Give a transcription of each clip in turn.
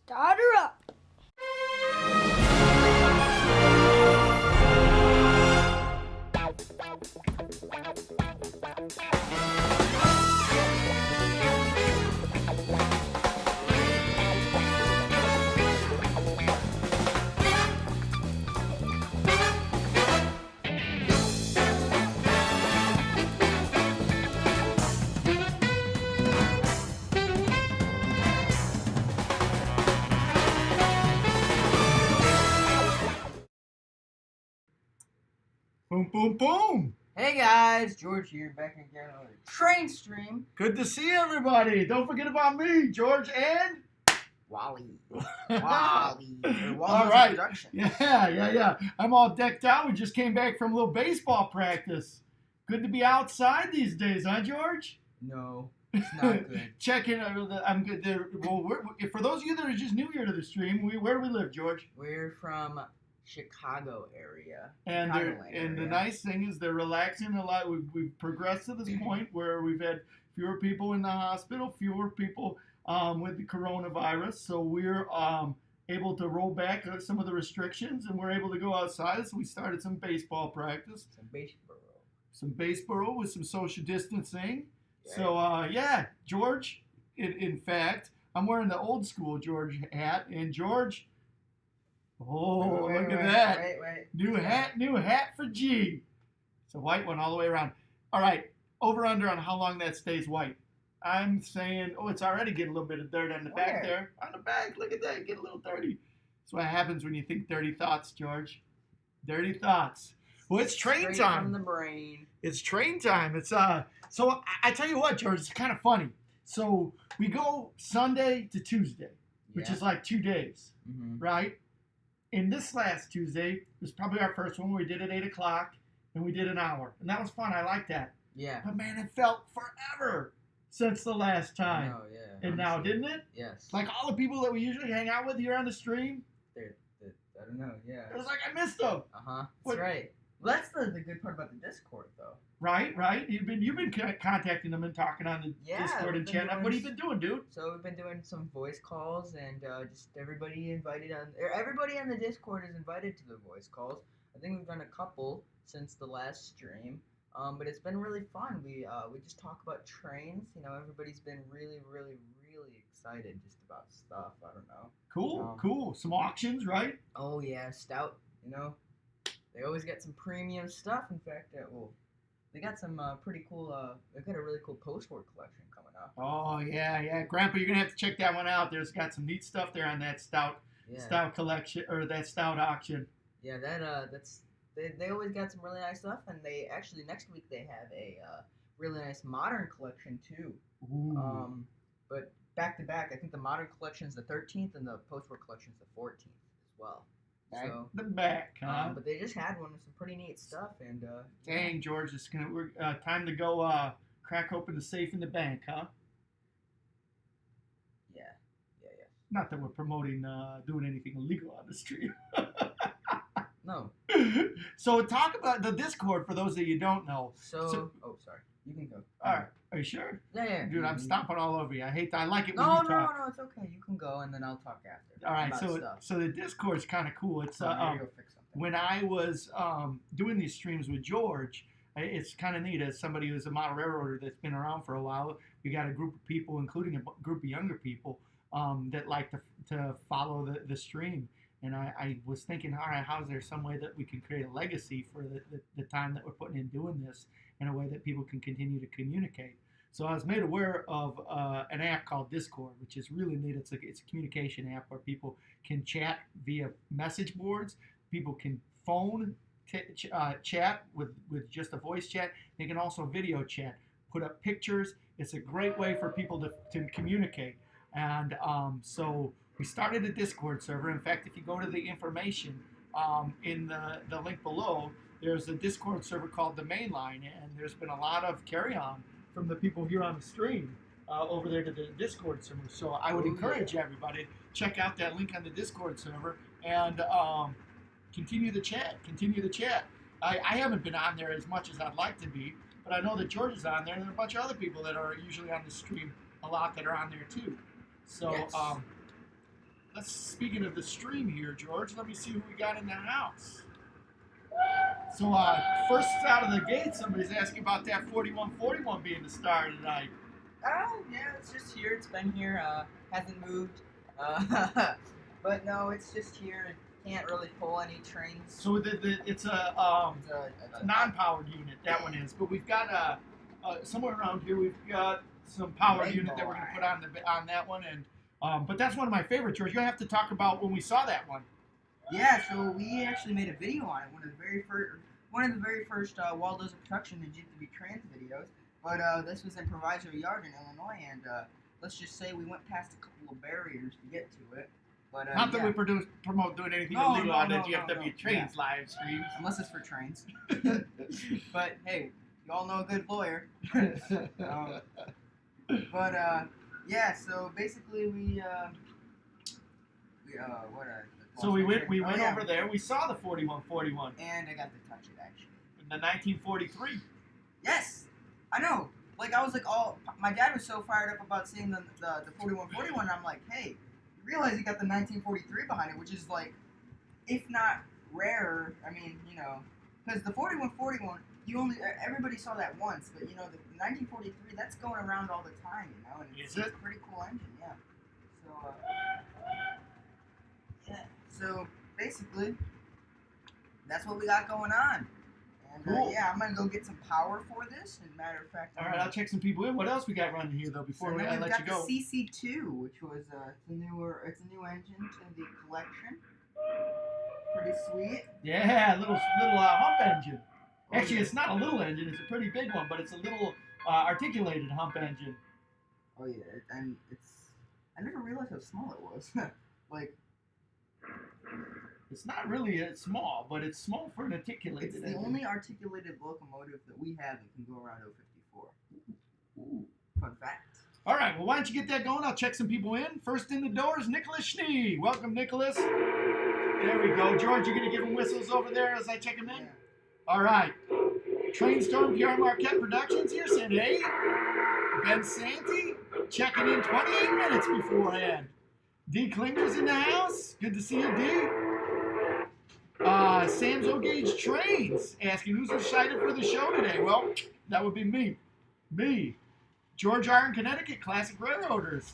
Start her up. Boom, boom, boom. Hey guys, George here, back again on the train stream. Good to see everybody. Don't forget about me, George and Wally. All Wally's right. introduction. Yeah. I'm all decked out. We just came back from a little baseball practice. Good to be outside these days, huh, George? No, it's not good. Checking. I'm good. Well, for those of you that are just new here to the stream, where do we live, George? We're from Chicago area. And Chicagoland area. the nice thing is they're relaxing a lot. We've progressed to this point where we've had fewer people in the hospital, fewer people with the coronavirus. So we're able to roll back some of the restrictions, and we're able to go outside. So we started some baseball practice. Some baseball with some social distancing. Yeah. So, George, in fact, I'm wearing the old school George hat. And George, look at that. Wait. New hat for G. It's a white one all the way around. All right, over under on how long that stays white. I'm saying, it's already getting a little bit of dirt on the back there. On the back, look at that, get a little dirty. That's what happens when you think dirty thoughts, George. Dirty thoughts. Well, it's train Straight time. from the brain. It's train time. It's So I tell you what, George, it's kind of funny. So we go Sunday to Tuesday, which is like 2 days, right? And this last Tuesday was probably our first one. We did it at 8 o'clock, and we did an hour, and that was fun. I like that. Yeah. But man, it felt forever since the last time. Oh yeah. And now, didn't it? Yes. Like all the people that we usually hang out with here on the stream. I don't know. Yeah. It was like I missed them. That's right. Well, that's the good part about the Discord, though. Right. You've been contacting them and talking on the Discord and chatting. What have you been doing, dude? So we've been doing some voice calls, and just everybody on the Discord is invited to the voice calls. I think we've done a couple since the last stream, but it's been really fun. We just talk about trains. You know, everybody's been really excited just about stuff. I don't know. Cool. Some auctions, right? Oh yeah, Stout. You know, they always get some premium stuff. In fact, they got some pretty cool. They've got a really cool post-war collection coming up. Oh yeah, Grandpa, you're gonna have to check that one out. There's got some neat stuff there on that Stout collection or that Stout auction. Yeah, they always got some really nice stuff, and they actually next week they have a really nice modern collection too. Ooh. But back to back, I think the modern collection is the 13th and the post-war collection is the 14th as well. Back, huh? But they just had one with some pretty neat stuff, and dang, George, we're time to go crack open the safe in the bank, huh? Yeah. Not that we're promoting doing anything illegal on the stream. No. So talk about the Discord for those of you who don't know. So sorry. You can go. All right. Are you sure? Yeah. Dude, I'm stomping all over you. I like it when No, you talk. no, it's okay. You can go, and then I'll talk after. All right. So the Discord's kind of cool. It's go fix something. when I was doing these streams with George, it's kind of neat. As somebody who's a model railroader that's been around for a while, we got a group of people, including a group of younger people, that like to follow the stream. And I was thinking, all right, how is there some way that we can create a legacy for the time that we're putting in doing this in a way that people can continue to communicate? So I was made aware of an app called Discord, which is really neat. It's a communication app where people can chat via message boards. People can phone chat with just a voice chat. They can also video chat, put up pictures. It's a great way for people to communicate. And so we started a Discord server. In fact, if you go to the information in the link below, there's a Discord server called The Mainline, and there's been a lot of carry-on from the people here on the stream over there to the Discord server. So I would encourage everybody, check out that link on the Discord server and continue the chat. I haven't been on there as much as I'd like to be, but I know that George is on there, and there are a bunch of other people that are usually on the stream a lot that are on there too. So, Yes. speaking of the stream here, George, let me see who we got in the house. So, first out of the gate, somebody's asking about that 4141 being the star tonight. Oh, yeah, it's just here. It's been here. Hasn't moved. But no, it's just here. It can't really pull any trains. So it's a non-powered unit. That one is. But we've got somewhere around here we've got some powered unit that we're going to put on that one. And but that's one of my favorites, George. You'll have to talk about when we saw that one. Yeah, so we actually made a video on it. One of the very first Waldo's of Production and G2B Trans videos. But this was in Proviso Yard in Illinois, and let's just say we went past a couple of barriers to get to it. But not that we promote doing anything illegal on the GFW Trains live streams, unless it's for trains. But hey, you all know a good lawyer. Yeah. So basically So we went over there. We saw the 4141. And I got to touch it actually. In the 1943. Yes, I know. Like I was like, my dad was so fired up about seeing the 4141. And I'm like, hey, you realize you got the 1943 behind it, which is like, if not rarer. I mean, you know, because the 4141, everybody saw that once, but you know, the 1943, that's going around all the time, you know. And it's a pretty cool engine, yeah. So. Yeah, so basically, that's what we got going on. And cool. Yeah, I'm gonna go get some power for this. As a matter of fact, all right, I'll check some people in. What else we got running here though before I let you go? The CC2, which was it's a new engine to the collection. Pretty sweet. Yeah, little hump engine. Actually, it's not a little engine; it's a pretty big one, but it's a little articulated hump engine. Oh yeah, and I never realized how small it was. Like. It's not really small, but it's small for an articulated engine. It's the only articulated locomotive that we have that can go around 054. Ooh. Fun fact. All right, well, why don't you get that going? I'll check some people in. First in the door is Nicholas Schnee. Welcome, Nicholas. There we go. George, you're going to give him whistles over there as I check him in? Yeah. All right. Trainstorm PR Marquette Productions here saying, hey, Ben Santee checking in 28 minutes beforehand. D. Klinger's in the house. Good to see you, D. Sam's O-Gauge Trains asking who's excited for the show today. Well, that would be me. Me. George R. in Connecticut, Classic Railroaders.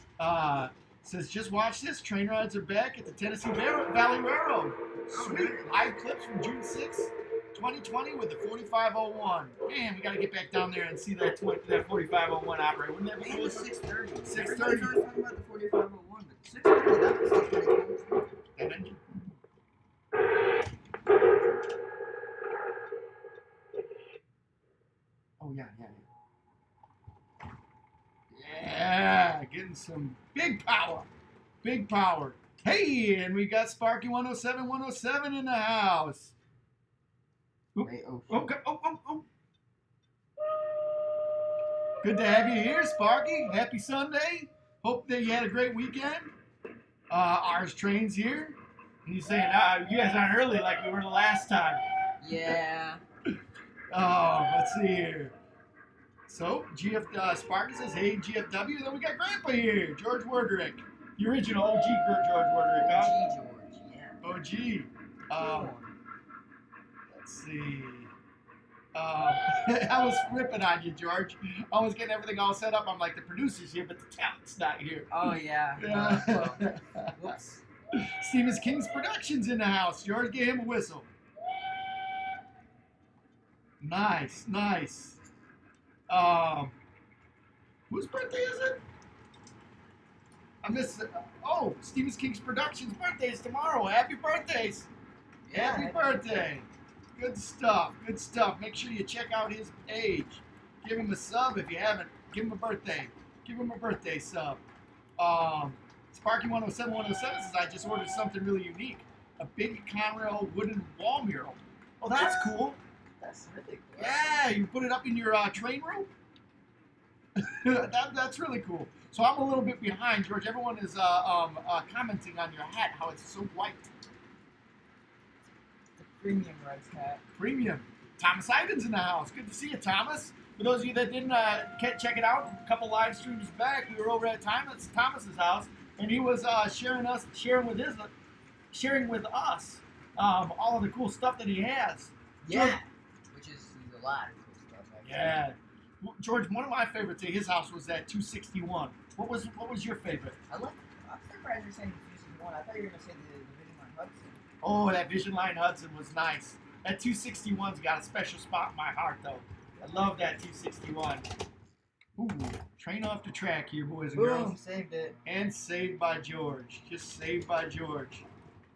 Says, just watch this. Train rides are back at the Tennessee Valley Railroad. Sweet. Live clips from June 6th, 2020 with the 4501. Man, we got to get back down there and see that 4501 operate. Wouldn't that be cool? It was 6:30. 6:30. Everybody's always talking about the 4501, but 6:30, that was pretty cool. That engine. Oh, yeah. Yeah, getting some big power. Big power. Hey, and we got Sparky 107 in the house. Oh. Good to have you here, Sparky. Happy Sunday. Hope that you had a great weekend. Ours Train's here. And he's saying, you guys aren't early like we were the last time. Yeah. Let's see here. So, Sparky says, hey, GFW. Then we got Grandpa here, George Worderick. The original OG George Worderick, huh? OG George, yeah. OG. Let's see. I was ripping on you, George. I was getting everything all set up. I'm like, the producer's here, but the talent's not here. Oh, yeah. Whoops. Stevens King's Productions in the house. George, give him a whistle. Nice. Whose birthday is it? I missed it. Oh, Stevens King's Productions' birthday is tomorrow. Happy birthdays. Yeah, Happy birthday. Good stuff. Make sure you check out his page. Give him a sub if you haven't. Give him a birthday. Give him a birthday sub. Sparky 107 says, I just ordered something really unique. A big Conrail wooden wall mural. Oh, that's cool. That's really cool. Yeah, you put it up in your train room? That's really cool. So I'm a little bit behind, George. Everyone is commenting on your hat, how it's so white. Premium Reds hat. Premium. Thomas Ivan's in the house. Good to see you, Thomas. For those of you that didn't check it out, a couple live streams back, we were over at Thomas's house. and he was sharing with us all of the cool stuff that he has. Yeah, which is a lot of cool stuff. Actually. Yeah, George. One of my favorites at his house was that 261. What was your favorite? I'm surprised you're saying the 261. I thought you were gonna say the Vision Line Hudson. Oh, that Vision Line Hudson was nice. That 261's got a special spot in my heart, though. I love that 261. Ooh, train off the track here, boys and Boom, girls. saved it. And saved by George. Just saved by George.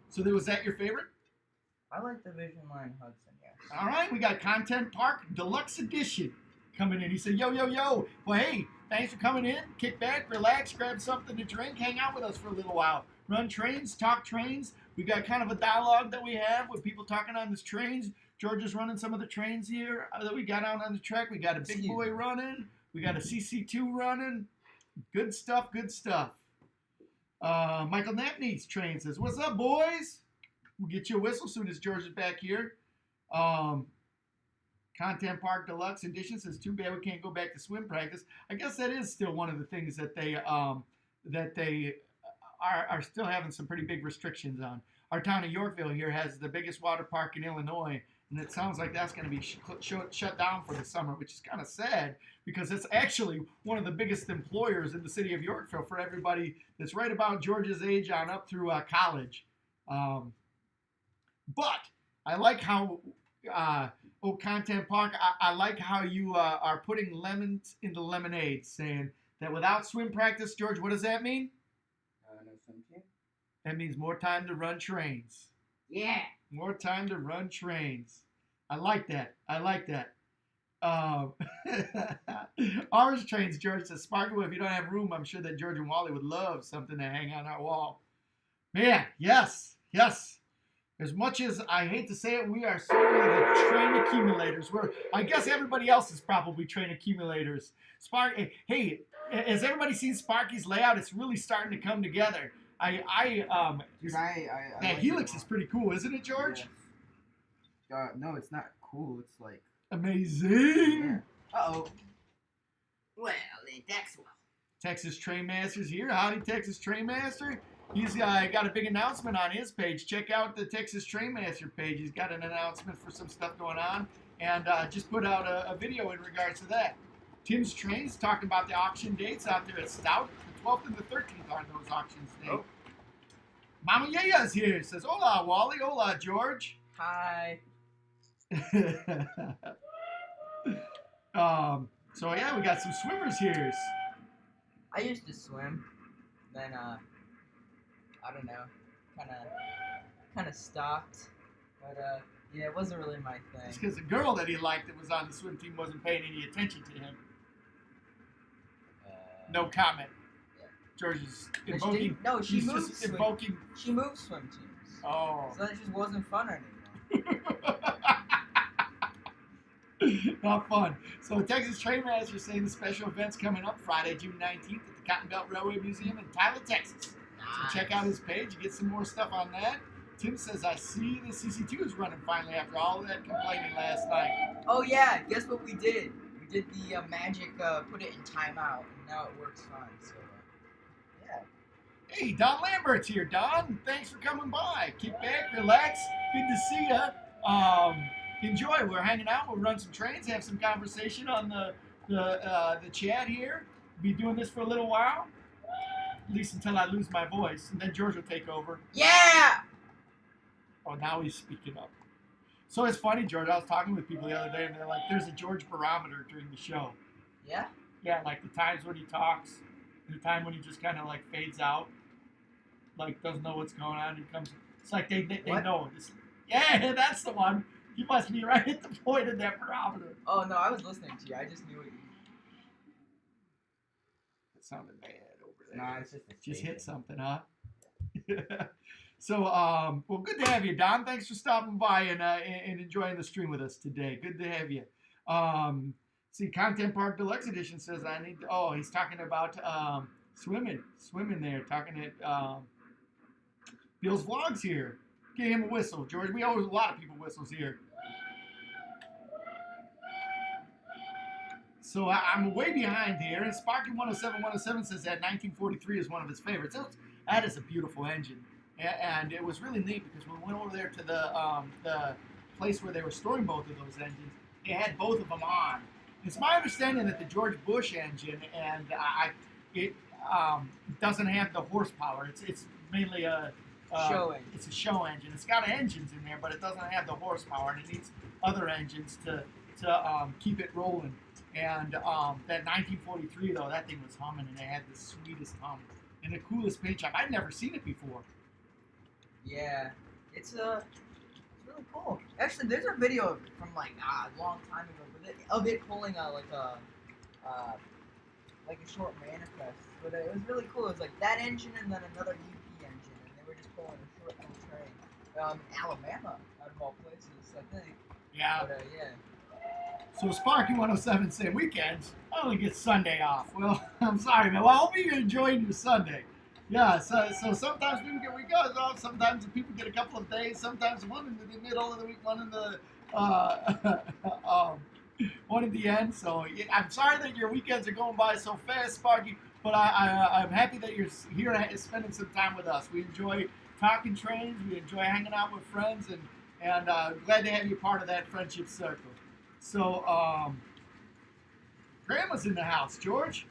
So was that your favorite? I like the Vision Line Hudson, yes. All right, we got Content Park Deluxe Edition coming in. He said, yo, yo, yo. Well, hey, thanks for coming in. Kick back, relax, grab something to drink, hang out with us for a little while. Run trains, talk trains. We got kind of a dialogue that we have with people talking on these trains. George is running some of the trains here that we got out on the track. We got a big boy running. We got a CC2 running. Good stuff, good stuff. Michael Napney's train says, what's up, boys? We'll get you a whistle soon as George is back here. Content Park Deluxe Edition says, too bad we can't go back to swim practice. I guess that is still one of the things that they are still having some pretty big restrictions on. Our town of Yorkville here has the biggest water park in Illinois, and it sounds like that's going to be shut down for the summer, which is kind of sad because it's actually one of the biggest employers in the city of Yorkville for everybody that's right about George's age on up through college. But I like how, Content Park, I like how you are putting lemons into lemonade, saying that without swim practice, George, what does that mean? No swim team. That means more time to run trains. Yeah. More time to run trains. I like that. I like that. Orange Trains, George says, Sparkle, if you don't have room, I'm sure that George and Wally would love something to hang on our wall. Man, yes, yes. As much as I hate to say it, we are certainly the train accumulators. I guess everybody else is probably train accumulators. Hey, has everybody seen Sparky's layout? It's really starting to come together. That helix is pretty cool, isn't it, George? Yes. No, it's not cool. It's like amazing. Yeah. Uh-oh. Well, that's well. Texas Trainmaster's here. Howdy, Texas Trainmaster. He's got a big announcement on his page. Check out the Texas Trainmaster page. He's got an announcement for some stuff going on, and just put out a video in regards to that. Tim's Trains talking about the auction dates out there at Stout. The 12th and the 13th are those auctions dates. Oh. Mama Yaya's here. Says, hola, Wally. Hola, George. Hi. So, yeah, we got some swimmers here. I used to swim. Then, I don't know, kind of stopped. But, yeah, it wasn't really my thing. It's because the girl that he liked that was on the swim team wasn't paying any attention to him. No comment. Yeah. George is invoking. She moved just invoking. She moved swim teams. Oh. So that just wasn't fun anymore. Not fun. So Texas Trainmaster is saying the special event's coming up Friday, June 19th at the Cotton Belt Railway Museum in Tyler, Texas. Nice. So check out his page. Get some more stuff on that. Tim says, I see the CC2 is running finally after all of that complaining last night. Oh, yeah. Guess what we did? We did the magic, put it in timeout, and now it works fine. So, yeah. Hey, Don Lambert's here. Don, thanks for coming by. Kick back, relax. Good to see ya. Enjoy. We're hanging out. We'll run some trains, have some conversation on the chat here. Be doing this for a little while, at least until I lose my voice, and then George will take over. Yeah. Oh, now he's speaking up. So it's funny, George. I was talking with people the other day, and they're like, "There's a George barometer during the show." Yeah. Yeah, like the times when he talks, and the time when he just kind of like fades out, like doesn't know what's going on. He comes. It's like they know. Yeah, that's the one. You must be right at the point of that barometer. Oh, no, I was listening to you. I just knew it. It sounded bad over there. Nah, it's just hit something, huh? So, well, good to have you, Don. Thanks for stopping by and enjoying the stream with us today. Good to have you. See, Content Park Deluxe Edition says I need to, oh, he's talking about swimming there, talking at Bill's Vlogs here. Give him a whistle, George. We owe a lot of people whistles here. So I'm way behind here. And Sparky 107 says that 1943 is one of his favorites. That is a beautiful engine, and it was really neat because when we went over there to the place where they were storing both of those engines, they had both of them on. It's my understanding that the George Bush engine and it doesn't have the horsepower. It's mainly a Show engine. it's a show engine. It's got engines in there, but it doesn't have the horsepower, and it needs other engines to keep it rolling. And that 1943 though, that thing was humming, and it had the sweetest hum and the coolest paint job. I'd never seen it before. Yeah, it's really cool. Actually, there's a video from like a long time ago of it pulling like a short manifest, but it was really cool. It was like that engine and then another UP engine, and they were just pulling a short little train. Alabama, out of all places, I think. Yeah. But yeah. So Sparky 107 saying weekends, I only get Sunday off. Well, I'm sorry, man. Well, I hope you're enjoying your Sunday. Yeah, so sometimes people get weekends off. Sometimes people get a couple of days. Sometimes one in the middle of the week, one in the one at the end. So yeah, I'm sorry that your weekends are going by so fast, Sparky. But I'm happy that you're here spending some time with us. We enjoy talking trains. We enjoy hanging out with friends, and glad to have you part of that friendship circle. So Grandma's in the house, George.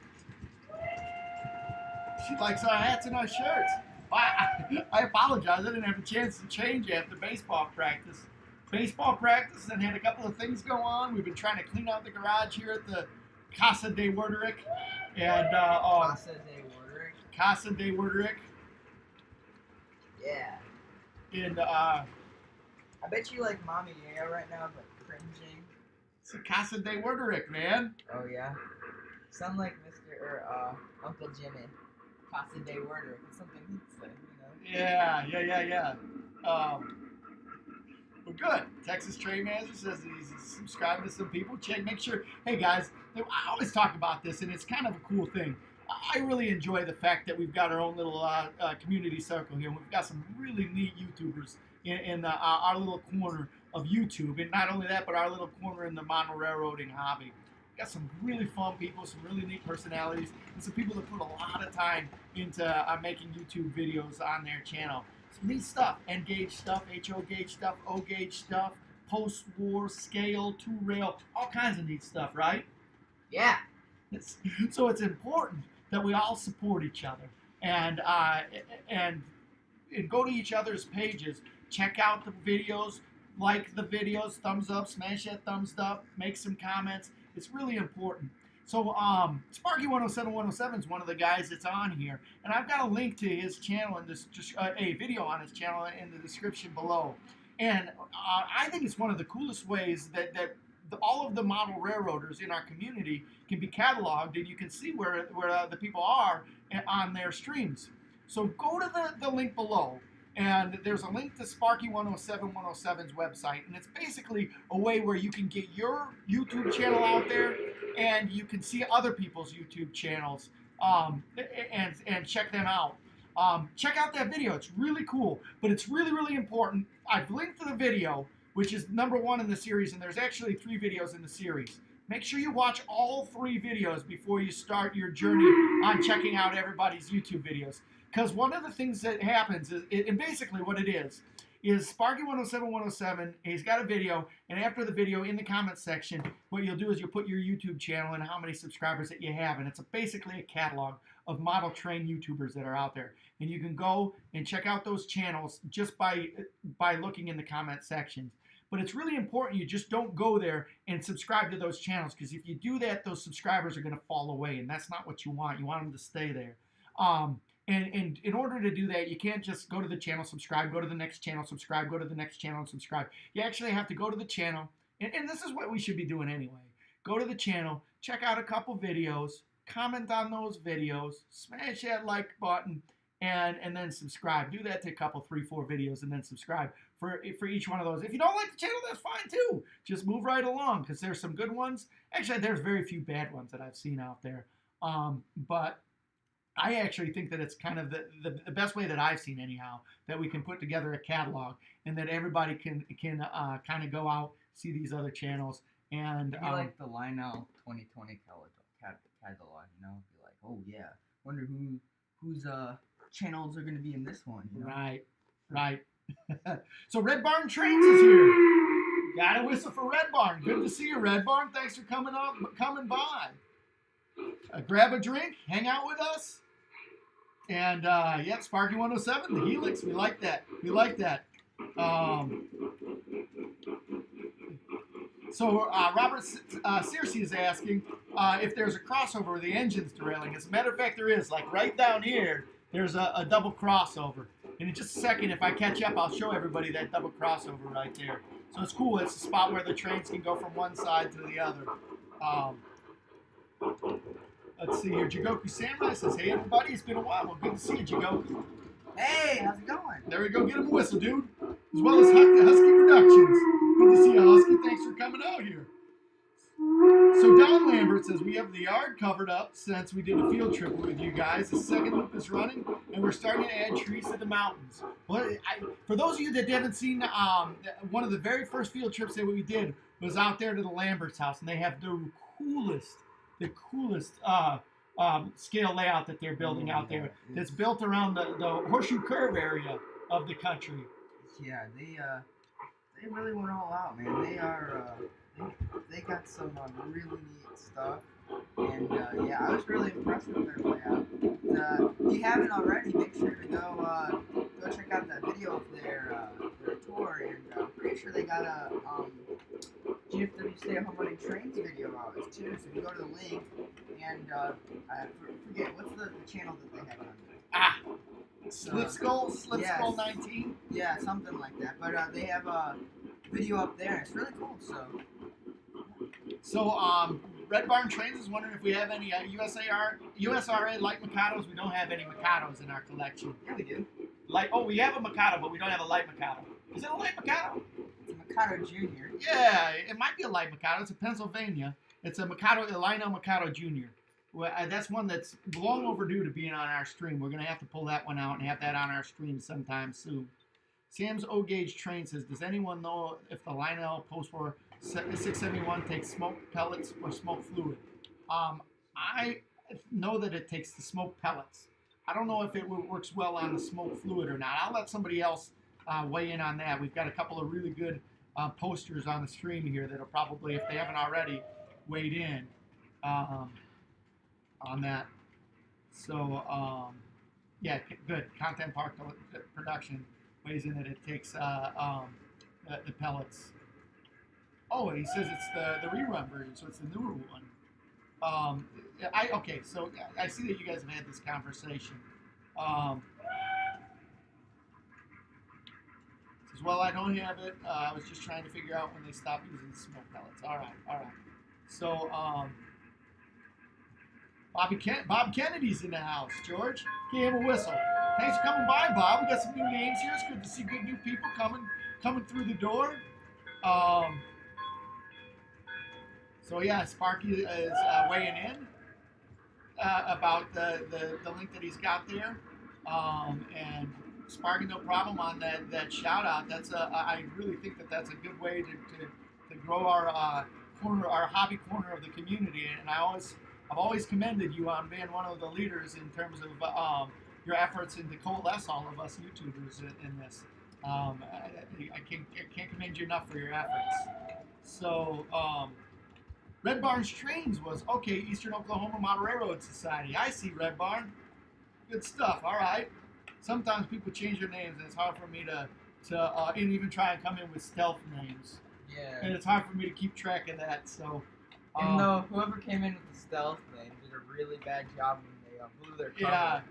She likes our hats and our shirts. I apologize. I didn't have a chance to change after baseball practice. Baseball practice and had a couple of things go on. We've been trying to clean out the garage here at the Casa de Werderick. And Casa de Werderick. Casa de Werderick. Yeah. And I bet you like Mommy Yeah right now, but cringing. it's a Casa de Werderick, man. Oh yeah. Sound like Mr. or Uncle Jimmy. Casa de Werderick. It's something he'd say, you know. Yeah. Well, good. Texas Train Manager says that he's subscribing to some people. Make sure. Hey, guys, I always talk about this, and it's kind of a cool thing. I really enjoy the fact that we've got our own little community circle here. We've got some really neat YouTubers in our little corner of YouTube. And not only that, but our little corner in the mono railroading hobby. We've got some really fun people, some really neat personalities, and some people that put a lot of time into making YouTube videos on their channel. Some neat stuff, N-gauge stuff, HO gauge stuff, O gauge stuff, post-war, scale, two-rail, all kinds of neat stuff, right? Yeah. So it's important that we all support each other and go to each other's pages, check out the videos, like the videos, thumbs up, smash that thumbs up, make some comments. It's really important. So Sparky 107 is one of the guys that's on here, and I've got a link to his channel and a video on his channel in the description below. And I think it's one of the coolest ways that all of the model railroaders in our community can be cataloged, and you can see where the people are on their streams. So go to the link below, and there's a link to Sparky 107's website, and it's basically a way where you can get your YouTube channel out there, and you can see other people's YouTube channels and check them out. Check out that video. It's really cool, but it's really, really important. I've linked to the video, which is #1 in the series, and there's actually 3 videos in the series. Make sure you watch all 3 videos before you start your journey on checking out everybody's YouTube videos. Because one of the things that happens is, and basically what it is Sparky 107, he's got a video, and after the video, in the comments section, what you'll do is you'll put your YouTube channel and how many subscribers that you have, and it's basically a catalog of model train YouTubers that are out there. And you can go and check out those channels just by looking in the comment sections. But it's really important you just don't go there and subscribe to those channels, because if you do that, those subscribers are going to fall away, and that's not what you want. You want them to stay there. And in order to do that, you can't just go to the channel, subscribe, go to the next channel, subscribe, go to the next channel, and subscribe. You actually have to go to the channel, and this is what we should be doing anyway. Go to the channel, check out a couple videos, comment on those videos, smash that like button, and then subscribe. Do that to a couple, 3, 4 videos, and then subscribe for each one of those. If you don't like the channel, that's fine too. Just move right along, because there's some good ones. Actually, there's very few bad ones that I've seen out there. But I actually think that it's kind of the best way that I've seen anyhow, that we can put together a catalog and that everybody can kind of go out, see these other channels. And Maybe like the Lionel 2020 catalog, you know? Be like, oh yeah, wonder who's channels are going to be in this one. You know? Right, right. So Red Barn Trains is here. Got a whistle for Red Barn. Good to see you, Red Barn. Thanks for coming by. Grab a drink, hang out with us. And yeah, Sparky 107, the Helix. We like that. So Robert Searcy is asking if there's a crossover where the engine's derailing. As a matter of fact, there is. Like right down here, there's a double crossover. And in just a second, if I catch up, I'll show everybody that double crossover right there. So it's cool. It's a spot where the trains can go from one side to the other. Let's see here. Jigoku Samurai says, hey, everybody. It's been a while. Well, good to see you, Jigoku. Hey, how's it going? There we go. Get him a whistle, dude. As well as Husky Productions. Good to see you, Husky. Thanks for coming out here. So Don Lambert says, we have the yard covered up since we did a field trip with you guys. The second loop is running, and we're starting to add trees to the mountains. Well, for those of you that haven't seen, one of the very first field trips that we did was out there to the Lambert's house, and they have the coolest scale layout that they're building out there. That's built around the Horseshoe Curve area of the country. Yeah, they really went all out, man. They are they got some really neat stuff, and yeah, I was really impressed with their layout. If you haven't already, make sure to go check out that video of their tour, and I'm pretty sure they got a GFW Stay at Home Running Trains video out too. So if you go to the link, and I forget what's the channel that they have on there. Slip Skull 19. Yeah, something like that. But they have a video up there. It's really cool. So Red Barn Trains is wondering if we have any USRA light Mikados. We don't have any Mikados in our collection. Yeah, we do. We have a Mikado, but we don't have a light Mikado. Is it a light Mikado? It's a Mikado Junior. Yeah, it might be a light Mikado. It's a Pennsylvania. It's a Mikado, a Lionel Mikado Junior. Well, that's one that's long overdue to being on our stream. We're going to have to pull that one out and have that on our stream sometime soon. Sam's O-Gauge Train says, does anyone know if the Lionel Post 4 671 takes smoke pellets or smoke fluid? I know that it takes the smoke pellets. I don't know if it works well on the smoke fluid or not. I'll let somebody else weigh in on that. We've got a couple of really good posters on the stream here that'll probably, if they haven't already, weighed in on that. So, yeah, good. Content Park Production weighs in that it takes the pellets. Oh, he says it's the rerun version, so it's the newer one. Okay, so I see that you guys have had this conversation. Says, well, I don't have it. I was just trying to figure out when they stopped using the smoke pellets. All right. So, Bob Kennedy's in the house. George, give him a whistle. Thanks for coming by, Bob. We got some new names here. It's good to see good new people coming through the door. So yeah, Sparky is weighing in about the link that he's got there, and Sparky, no problem on that shout out. I really think that's a good way to grow our hobby corner of the community, and I've always commended you on being one of the leaders in terms of your efforts and to coalesce all of us YouTubers in this. I can't commend you enough for your efforts. So. Red Barn's Trains was, okay, Eastern Oklahoma Model Railroad Society. I see, Red Barn. Good stuff, all right. Sometimes people change their names, and it's hard for me to even try and come in with stealth names. Yeah. And it's hard for me to keep track of that, so. Even though whoever came in with the stealth name did a really bad job when they blew their cover.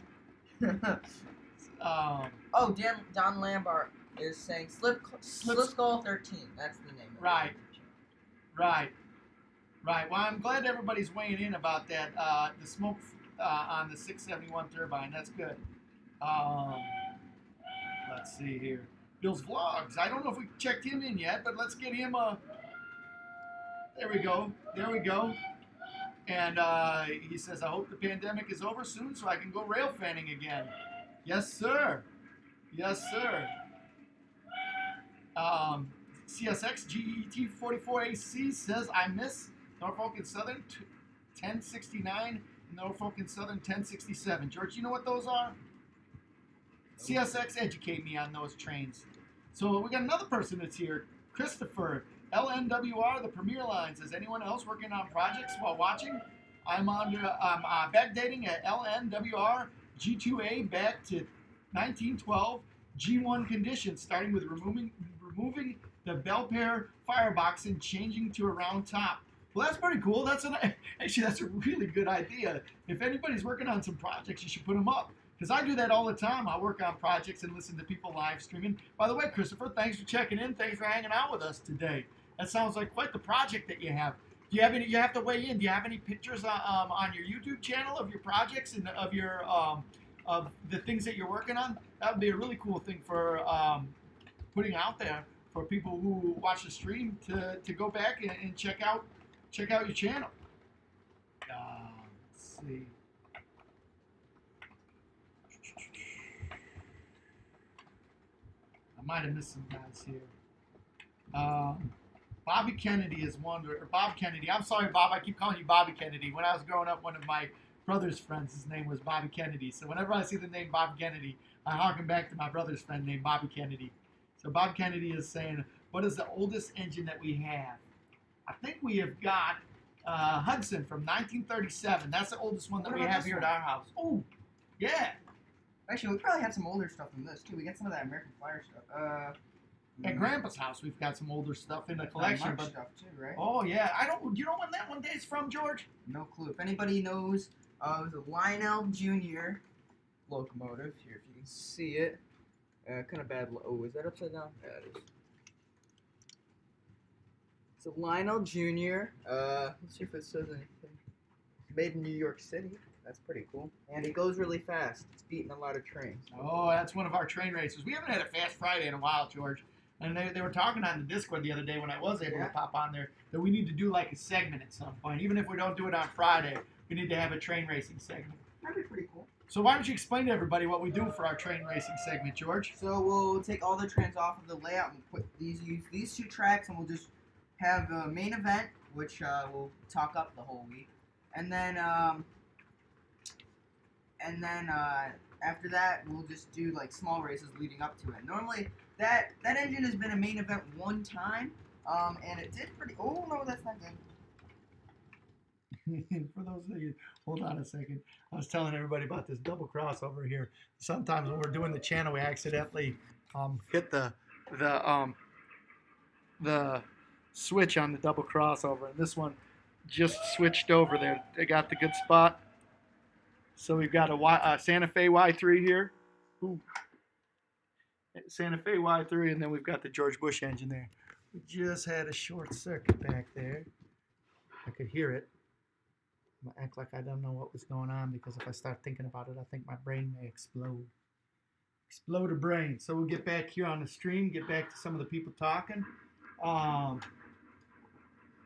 Yeah. Oh, Don Lambert is saying Slip Skull 13. That's the name. Right. Right. Well, I'm glad everybody's weighing in about that. The smoke on the 671 turbine. That's good. Let's see here. Bill's Vlogs. I don't know if we checked him in yet, but let's get him a. There we go. And he says, I hope the pandemic is over soon so I can go rail fanning again. Yes, sir. CSX GET 44AC says, I miss Norfolk and Southern 1069, Norfolk and Southern 1067. George, you know what those are? CSX educate me on those trains. So we got another person that's here, Christopher, LNWR, the Premier Line. Says, anyone else working on projects while watching? I'm backdating at LNWR G2A back to 1912 G1 conditions, starting with removing the Belpaire firebox and changing to a round top. Well, that's pretty cool. Actually, that's a really good idea. If anybody's working on some projects, you should put them up. Because I do that all the time. I work on projects and listen to people live streaming. By the way, Christopher, thanks for checking in. Thanks for hanging out with us today. That sounds like quite the project that you have. Do you have any? You have to weigh in. Do you have any pictures on your YouTube channel of your projects and of your of the things that you're working on? That would be a really cool thing for putting out there for people who watch the stream to go back and check out your channel. Let's see. I might have missed some guys here. Bobby Kennedy is one, or Bob Kennedy. I'm sorry, Bob. I keep calling you Bobby Kennedy. When I was growing up, one of my brother's friends, his name was Bobby Kennedy. So whenever I see the name Bob Kennedy, I harken back to my brother's friend named Bobby Kennedy. So Bob Kennedy is saying, what is the oldest engine that we have? I think we have got Hudson from 1937. That's the oldest one that we have here at our house. Oh, yeah. Actually, we probably have some older stuff than this, too. We got some of that American Flyer stuff. At Grandpa's house, we've got some older stuff in the collection. But stuff, too, right? Oh, yeah. Do you know when that one date's from, George? No clue. If anybody knows, it was a Lionel Jr. locomotive. Here, if you can see it. Kind of bad. Oh, is that upside down? Yeah, it is. It's a Lionel Jr. Let's see if it says anything. Made in New York City. That's pretty cool. And it goes really fast. It's beating a lot of trains. Oh, that's one of our train races. We haven't had a Fast Friday in a while, George. And they were talking on the Discord the other day when I was able to pop on there that we need to do like a segment at some point. Even if we don't do it on Friday, we need to have a train racing segment. That'd be pretty cool. So why don't you explain to everybody what we do for our train racing segment, George? So we'll take all the trains off of the layout and use these two tracks, and we'll just have a main event, which we'll talk up the whole week. And then after that, we'll just do like small races leading up to it. Normally, that engine has been a main event one time, and it did pretty. Oh no, that's not good. For those of you, hold on a second. I was telling everybody about this double crossover here. Sometimes when we're doing the channel, we accidentally hit the switch on the double crossover, and this one just switched over there. They got the good spot. So we've got a Santa Fe Y3 here. Ooh. Santa Fe Y3, and then we've got the George Bush engine there. We just had a short circuit back there. I could hear it. I'm going to act like I don't know what was going on, because if I start thinking about it, I think my brain may explode. Explode a brain. So we'll get back here on the stream, get back to some of the people talking.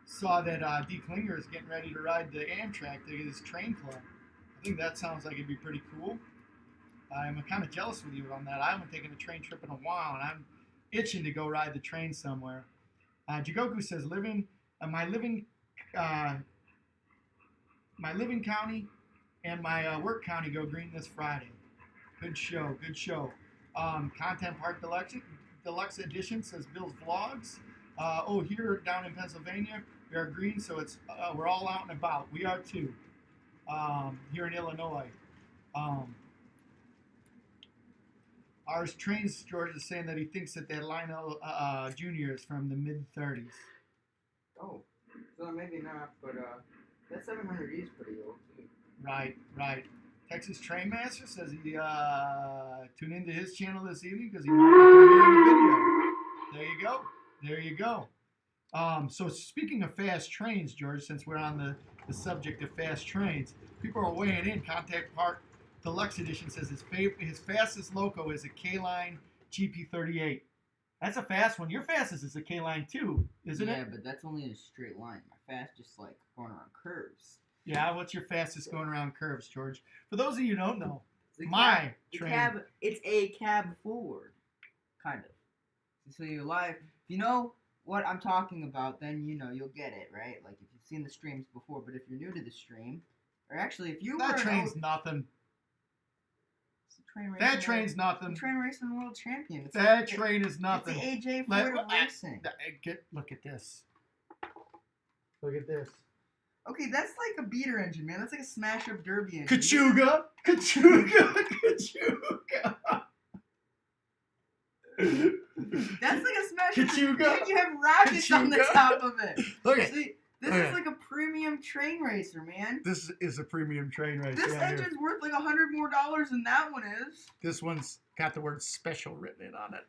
Saw that D. Klinger is getting ready to ride the Amtrak to his train club. I think that sounds like it'd be pretty cool. I'm kind of jealous with you on that. I haven't taken a train trip in a while, and I'm itching to go ride the train somewhere. Jigoku says, my living county and my work county go green this Friday. Good show, good show. Content Park Deluxe Edition says Bill's Vlogs. Here down in Pennsylvania, we are green, so it's we're all out and about. We are too. Here in Illinois. Our trains, George is saying that he thinks that Lionel Jr. is from the mid-30s. Oh, so maybe not, but that 700E is pretty old too. Right. Texas Trainmaster says he tuned into his channel this evening because he wanted to premiere the video. There you go. So speaking of fast trains, George, since we're on the subject of fast trains, people are weighing in. Contact Park Deluxe Edition says his fastest loco is a K-Line GP38. That's a fast one. Your fastest is a K-Line too, isn't it? Yeah, but that's only in a straight line. My fastest like going around curves. Yeah, what's your fastest going around curves, George? For those of you who don't know, train. It's a cab forward, kind of. So you live. If you know what I'm talking about, then you'll get it, right? Like if you've seen the streams before. But if you're new to the stream, or actually if you that train's nothing. It's a train racing. That train's nothing. Train racing world champion. It's That like, train is nothing. It's the AJ Ford of racing. Look at this. Look at this. Okay, that's like a beater engine, man. That's like a smash-up derby engine. Kachuga! Kachuga! Kachuga! That's like a smash-up. Kachuga! Dude, you have rockets on the Kachuga. top of it. Look at See, this is like a premium train racer, man. This is a premium train racer. This engine's worth like $100 more than that one is. This one's got the word special written in on it.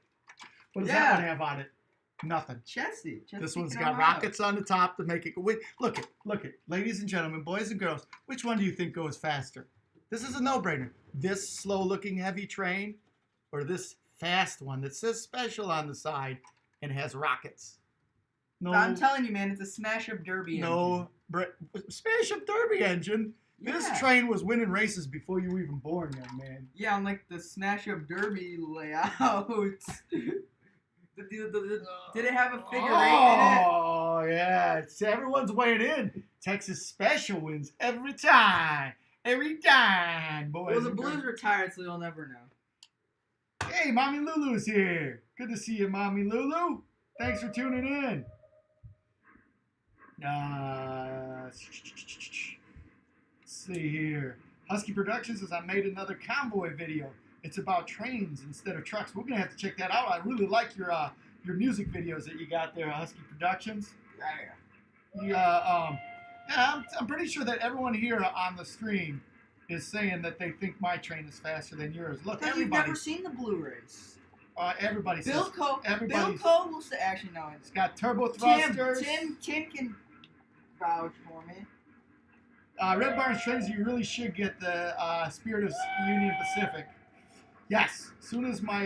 What does Yeah. that one have on it? Nothing. Chessie. This one's got rockets on the top to make it go. Wait, look it. Ladies and gentlemen, boys and girls, which one do you think goes faster? This is a no-brainer. This slow-looking heavy train or this fast one that says special on the side and has rockets? No. I'm telling you, man, it's a smash-up derby engine. Smash-up derby engine? Yeah. This train was winning races before you were even born, young man. Yeah, on like the smash-up derby layout. Did it have a figure eight in it? Oh, yeah. Everyone's weighing in. Texas Special wins every time. Every time, boys. Well, the and Blues girls. retired, so you'll never know. Hey, Mommy Lulu's here. Good to see you, Mommy Lulu. Thanks for tuning in. Let's see here. Husky Productions says I made another convoy video. It's about trains instead of trucks. We're gonna have to check that out. I really like your music videos that you got there, Husky Productions. Yeah. I'm pretty sure that everyone here on the stream is saying that they think my train is faster than yours. Look, Because you've never seen the Blu-rays. Everybody says. Bill everybody's- Cole will say, actually, no. It's got turbo thrusters. Tim can vouch for me. Red Barnes Trains, you really should get the Spirit of Union Pacific. Yes, as soon as my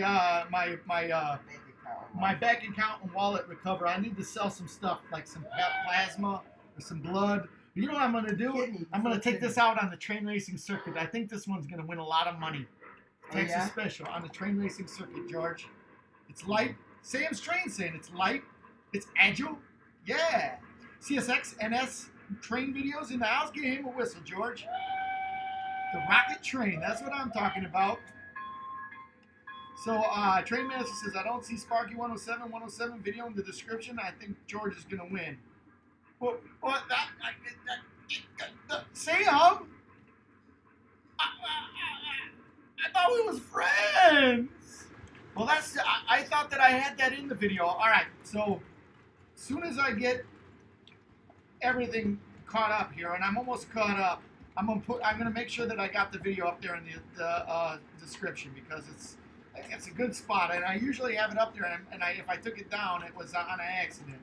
bank account and wallet recover, I need to sell some stuff like some plasma or some blood. You know what I'm going to do? Kidney. I'm going to take this out on the train racing circuit. I think this one's going to win a lot of money. Texas yeah? Special on the train racing circuit, George. It's light. Sam's Train saying it's light. It's agile. Yeah. CSX NS train videos in the house. Give him a whistle, George. The rocket train. That's what I'm talking about. So, Train Master says, I don't see Sparky 107 video in the description. I think George is going to win. What? Sam? I thought we was friends. Well, I thought that I had that in the video. All right, so as soon as I get everything caught up here, and I'm almost caught up, I'm gonna make sure that I got the video up there in the description because it's a good spot, and I usually have it up there, and if I took it down, it was on an accident.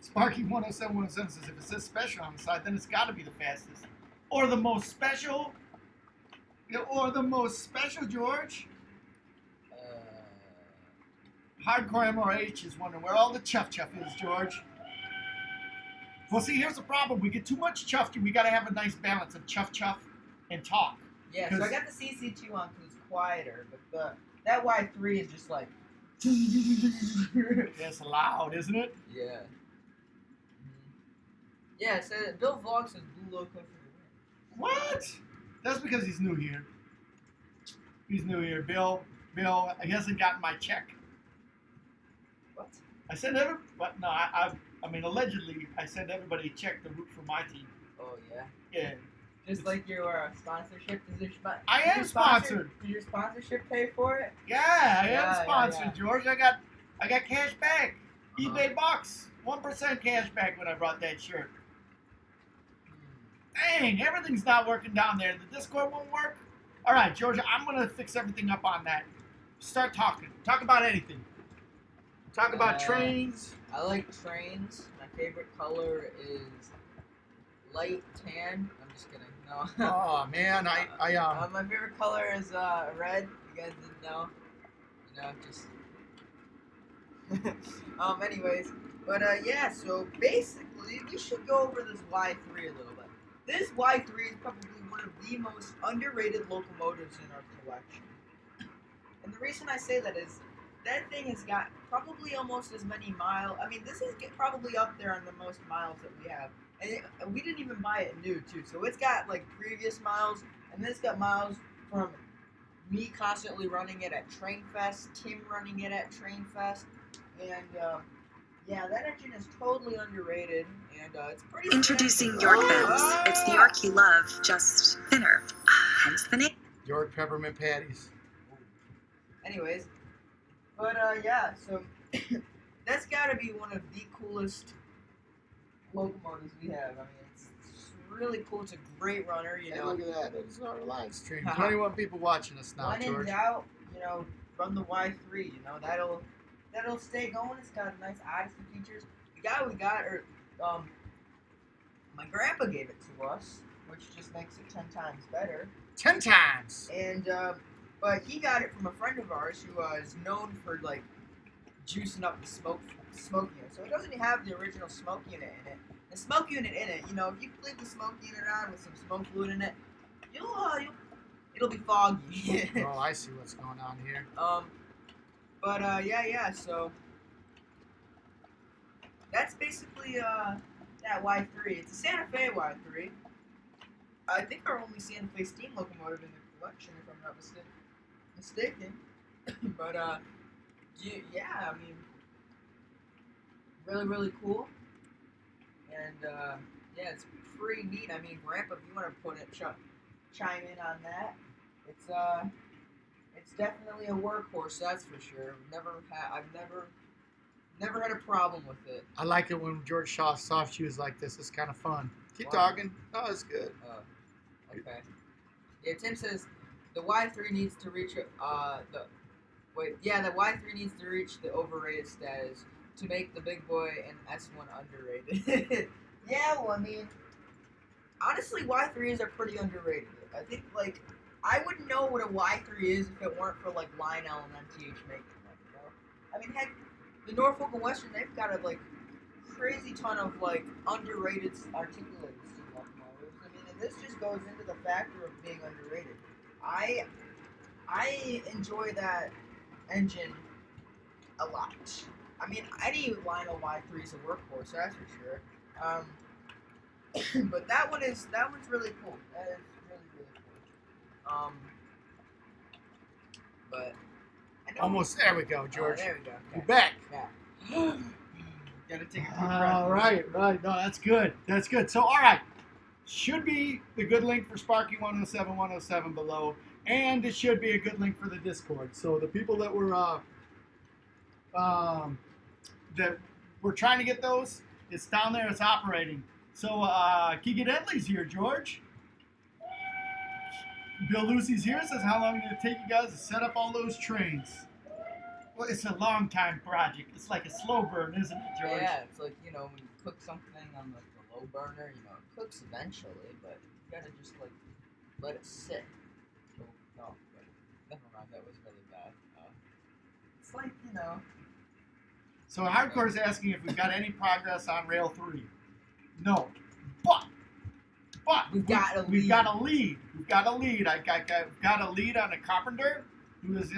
Sparky 107 says if it says special on the side, then it's got to be the fastest. Or the most special. Or the most special, George. Hardcore MRH is wondering where all the chuff is, George. Well, see, here's the problem. We get too much chuff. We got to have a nice balance of chuff and talk. Yeah, so I got the CC2 on because it's quieter, but that Y3 is just like... It's loud, isn't it? Yeah. Yeah, so Bill Vlog says Blue Loco for the win. What? That's because he's new here. He's new here. Bill, he hasn't gotten my check. What? I sent allegedly, I sent everybody a check to root for my team. Oh, yeah? Yeah. Just like your sponsorship. I am sponsored. Did your sponsorship pay for it? Yeah, I am Yeah, sponsored, yeah. George. I got cash back. eBay bucks. 1% cash back when I brought that shirt. Dang, everything's not working down there. The Discord won't work. All right, Georgia, I'm going to fix everything up on that. Start talking. Talk about anything. Talk about trains. I like trains. My favorite color is light tan. I'm just kidding. No. Oh, man. My favorite color is red. You guys didn't know. Anyways. But, yeah, so basically, we should go over this Y3 a little bit. This Y3 is probably one of the most underrated locomotives in our collection. And the reason I say that is, that thing has got probably almost as many miles. I mean, this is probably up there on the most miles that we have. And we didn't even buy it new too, so it's got like previous miles, and then it's got miles from me constantly running it at Train Fest, Tim running it at Train Fest, and yeah, that engine is totally underrated, and it's pretty. Introducing expensive. York Bells. It's the York you love, just thinner. Hence the name. York peppermint patties. Anyways, but yeah, so that's got to be one of the coolest locomotives we have. I mean, it's really cool. It's a great runner, you Hey, know. look at that. It's our live stream. 21 people watching us now, When in George. doubt, you know, run the Y3. You know, that'll stay going. It's got nice Odyssey features. The guy we got, my grandpa gave it to us, which just makes it 10 times better. 10 times. And but he got it from a friend of ours who is known for like juicing up the smoke unit. So it doesn't have the original smoke unit in it. The smoke unit in it, you know, if you leave the smoke unit on with some smoke fluid in it, it'll be foggy. Oh, I see what's going on here. But yeah. So that's basically that Y3. It's a Santa Fe Y3. I think our only Santa Fe steam locomotive in the collection, if I'm not mistaken. But yeah, I mean, really cool. And yeah, it's pretty neat. I mean, Grandpa, if you want to chime in on that, it's definitely a workhorse, that's for sure. I've never had a problem with it. I like it when George Shaw soft shoes like this. It's kind of fun. Keep Wow. talking. Oh, it's good. Okay. Yeah, Tim says the Y3 needs to reach the Y3 needs to reach the overrated status to make the big boy and S1 underrated. Yeah, well, I mean, honestly, Y3s are pretty underrated. I think, like, I wouldn't know what a Y3 is if it weren't for, like, Lionel and MTH making them, you know? I mean, heck, the Norfolk and Western, they've got a, like, crazy ton of, like, underrated articulated steam locomotives. I mean, and this just goes into the factor of being underrated. I enjoy that engine a lot. I mean, any Lionel Y3 is a workhorse, that's for sure. But that one's really cool. That is really cool. But I know Almost there we go, George. there we go. You're Okay. back. Yeah. Gotta take a quick breath. All right. No, that's good. That's good. So, all right. Should be the good link for Sparky 107 below, and it should be a good link for the Discord. So the people that were trying to get those, it's down there. It's operating. So Keegan Edley's here, George. Bill Lucy's here. Says, how long did it take you guys to set up all those trains? Well, it's a long time project. It's like a slow burn, isn't it, George? Yeah, it's like, you know, when you cook something on the low burner, you know, it cooks eventually, but you gotta just, like, let it sit. So, no, but never mind, that was really bad. It's like, you know... So Hardcore's asking if we've got any progress on Rail 3. No. But We've got a lead. We've got a lead. We've got a lead. I got a lead on a carpenter who is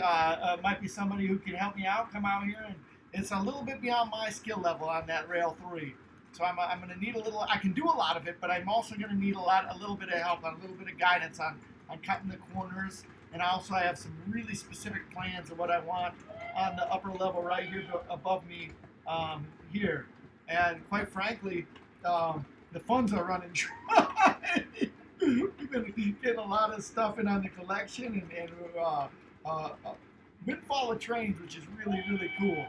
might be somebody who can help me out. Come out here, and it's a little bit beyond my skill level on that Rail 3. So I'm going to need a little. I can do a lot of it, but I'm also going to need a little bit of help, a little bit of guidance on cutting the corners. And I also have some really specific plans of what I want on the upper level right here above me here. And quite frankly, the funds are running dry. We've been getting a lot of stuff in on the collection and windfall of trains, which is really cool.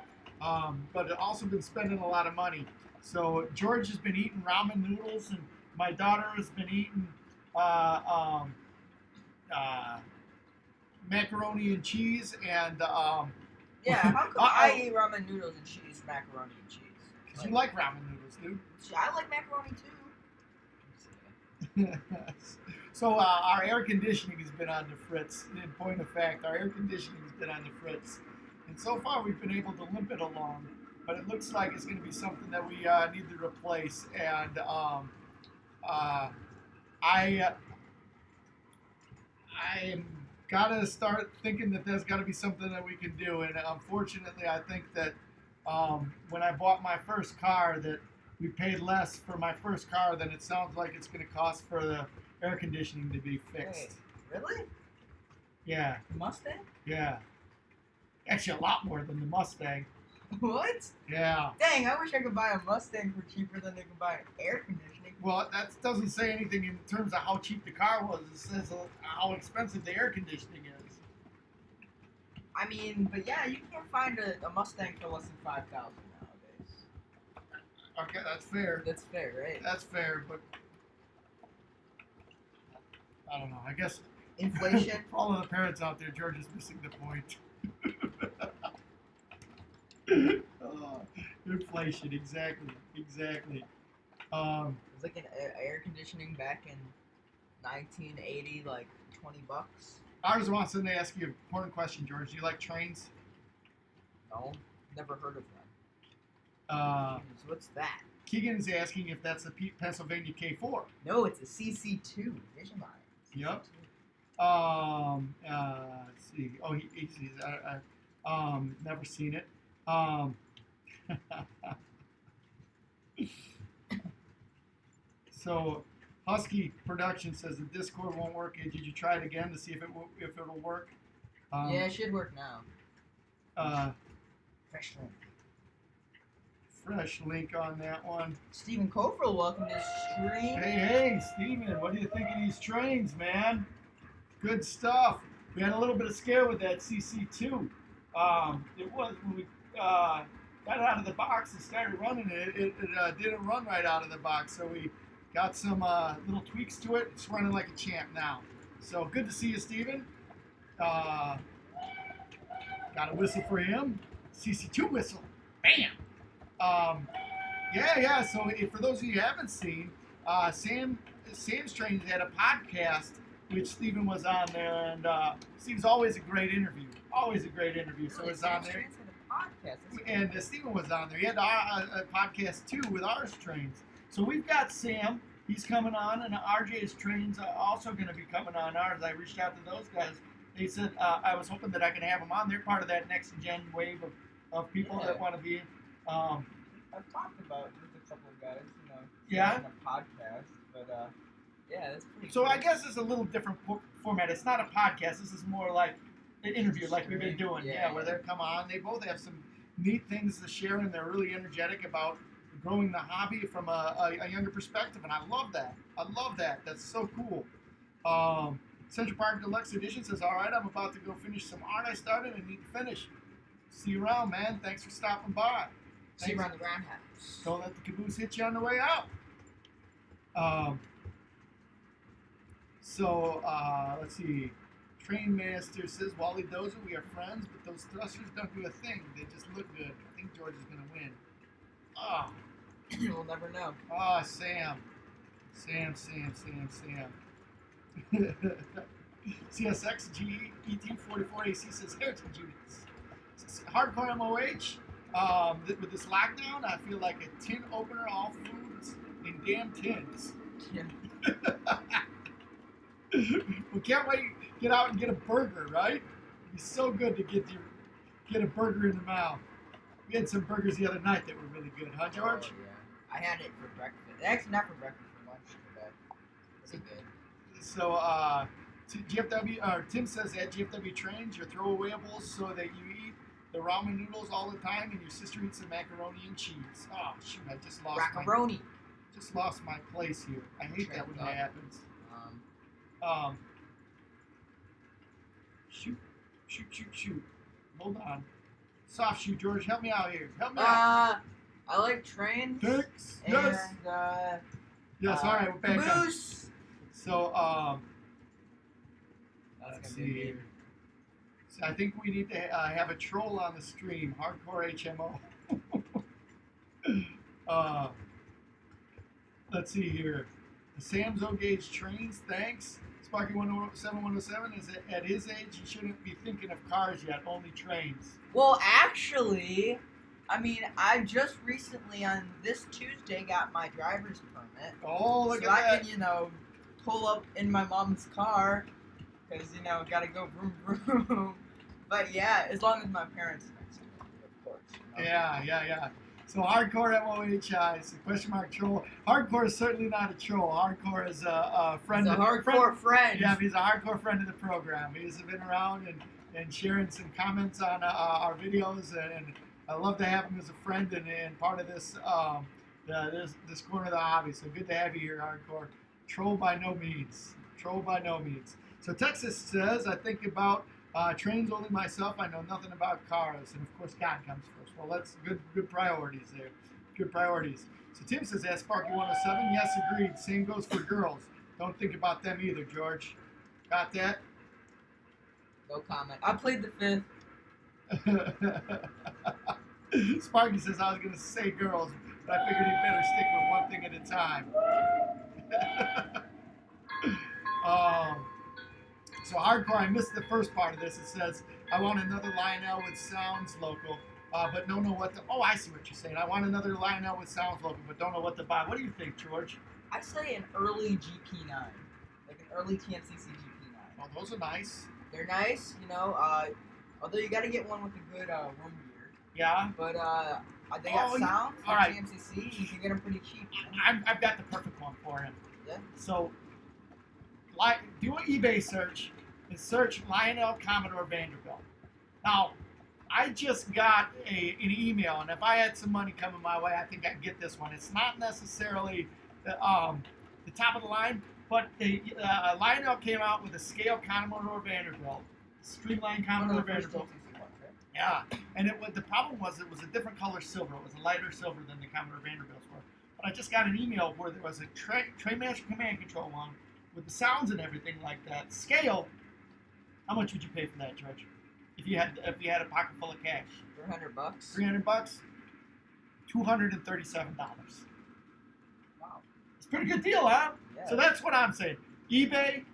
But also been spending a lot of money. So George has been eating ramen noodles, and my daughter has been eating macaroni and cheese and Yeah, how come I eat ramen noodles and she eats macaroni and cheese? Because you like ramen noodles, dude. I like macaroni too. So our air conditioning has been on the fritz. In point of fact, our air conditioning has been on the fritz. And so far we've been able to limp it along. But it looks like it's going to be something that we need to replace. And I got to start thinking that there's got to be something that we can do. And unfortunately, I think that when I bought my first car, that we paid less for my first car than it sounds like it's going to cost for the air conditioning to be fixed. Wait, really? Yeah, The Mustang? yeah. Actually, a lot more than the Mustang. What? Yeah. Dang, I wish I could buy a Mustang for cheaper than I could buy air conditioning. Well, that doesn't say anything in terms of how cheap the car was. It says how expensive the air conditioning is. I mean, but yeah, you can't find a Mustang for less than $5,000 nowadays. Okay, that's fair. That's fair, right? That's fair, but I don't know. I guess Inflation. for all of the parents out there, George is missing the point. Inflation, exactly. It was like an air conditioning back in 1980, like $20. Ours wants to ask you an important question, George. Do you like trains? No, never heard of them. Uh, So what's that? Keegan's asking if that's the Pennsylvania K4. No, it's a CC2 Vision Line. Yep. Let's see. Oh, he's never seen it. So, Husky Production says the Discord won't work. Did you try it again to see if it'll work? Yeah, it should work now. Fresh link. Fresh link on that one. Stephen Cofrell, welcome to the stream. Hey, Steven, what do you think of these trains, man? Good stuff. We had a little bit of scare with that CC2. It was when we got it out of the box and started running it. It didn't run right out of the box, so we got some little tweaks to it. It's running like a champ now. So good to see you, Steven. Got a whistle for him. CC2 whistle. Bam! Yeah. So for those of you who haven't seen, Sam's Trains had a podcast, which Stephen was on there, and Steven's always a great interview. Always a great interview. So it's on there. And Stephen was on there. He had a podcast too with ours trains. So we've got Sam. He's coming on, and RJ's trains are also going to be coming on ours. I reached out to those guys. They said I was hoping that I can have them on. They're part of that next gen wave of people that want to be. I've talked about it with a couple of guys, Yeah. in a podcast, but yeah, that's pretty. So cool. I guess it's a little different format. It's not a podcast. This is more like an interview, like we've been doing. Yeah. Where they come on. They both have some neat things to share, and they're really energetic about growing the hobby from a younger perspective, and I love that. That's so cool. Central Park Deluxe Edition says, all right, I'm about to go finish some art I started and need to finish. See you around, man. Thanks for stopping by. See you around the roundhouse. Don't let the caboose hit you on the way out. Let's see. Train Master says, Wally Dozer, we are friends, but those thrusters don't do a thing. They just look good. I think George is going to win. We'll never know. Sam. CSX GET44 AC says heritage units. Hardcore MOH. With this lockdown, I feel like a tin opener, all foods in damn tins. Yeah. We can't wait to get out and get a burger, right? It'd be so good to get a burger in the mouth. We had some burgers the other night that were really good, huh, George? Oh, yeah. I had it for breakfast. Actually, not for breakfast, for lunch today. Pretty good. So, Tim says at GFW Trains, your throwawayables so that you eat the ramen noodles all the time, and your sister eats the macaroni and cheese. Oh shoot! I just lost my place here. I hate that when that happens. Shoot. Hold on. Soft shoe, George. Help me out here. Help me out. I like trains. Thanks. And, Yes. All right. We're back up. caboose. So, That's let's gonna be see. weird. So I think we need to have a troll on the stream. Hardcore HMO. Let's see here. The Sam's O-Gauge trains. Thanks. Sparky 107 is at his age. He shouldn't be thinking of cars yet. Only trains. Well, actually, I mean, I just recently on this Tuesday got my driver's permit. Oh, look so at I that. can, pull up in my mom's car because, gotta go vroom vroom. But yeah, as long as my parents next to me, of course. Yeah. So hardcore MOHI. So question mark troll. Hardcore is certainly not a troll. Hardcore is a friend. He's a hardcore friend. Yeah, he's a hardcore friend of the program. He's been around and sharing some comments on our videos, and I love to have him as a friend and part of this this corner of the hobby. So good to have you here, hardcore. Troll by no means. Troll by no means. So Texas says, I think about trains only myself. I know nothing about cars, and of course God comes first. Well, that's good priorities there. Good priorities. So Tim says, ask Sparky 107. Yes, agreed. Same goes for girls. Don't think about them either, George. Got that? No comment. I played the fifth. Sparky says, I was going to say girls, but I figured he'd better stick with one thing at a time. So hardcore, I missed the first part of this. It says, I want another Lionel with sounds local, but don't know what to... Oh, I see what you're saying. I want another Lionel with sounds local, but don't know what to buy. What do you think, George? I say an early GP9. Like an early TMCC GP9. Oh, those are nice. They're nice, you know, although you got to get one with a good room gear. Yeah. But they got sound for all right. TMCC. You can get them pretty cheap. You know? I've got the perfect one for him. Yeah. So, do an eBay search and search Lionel Commodore Vanderbilt. Now, I just got an email, and if I had some money coming my way, I think I'd get this one. It's not necessarily the top of the line, but Lionel came out with a scale Commodore Vanderbilt, streamlined Commodore Vanderbilt. Yeah, and the problem was it was a different color silver. It was a lighter silver than the Commodore Vanderbilts were. But I just got an email where there was a Trainmaster Command Control one with the sounds and everything like that. Scale. How much would you pay for that, George? If you had a pocket full of cash? $300. $300. $237. Wow. It's a pretty good deal, huh? Yeah. So that's what I'm saying. eBay,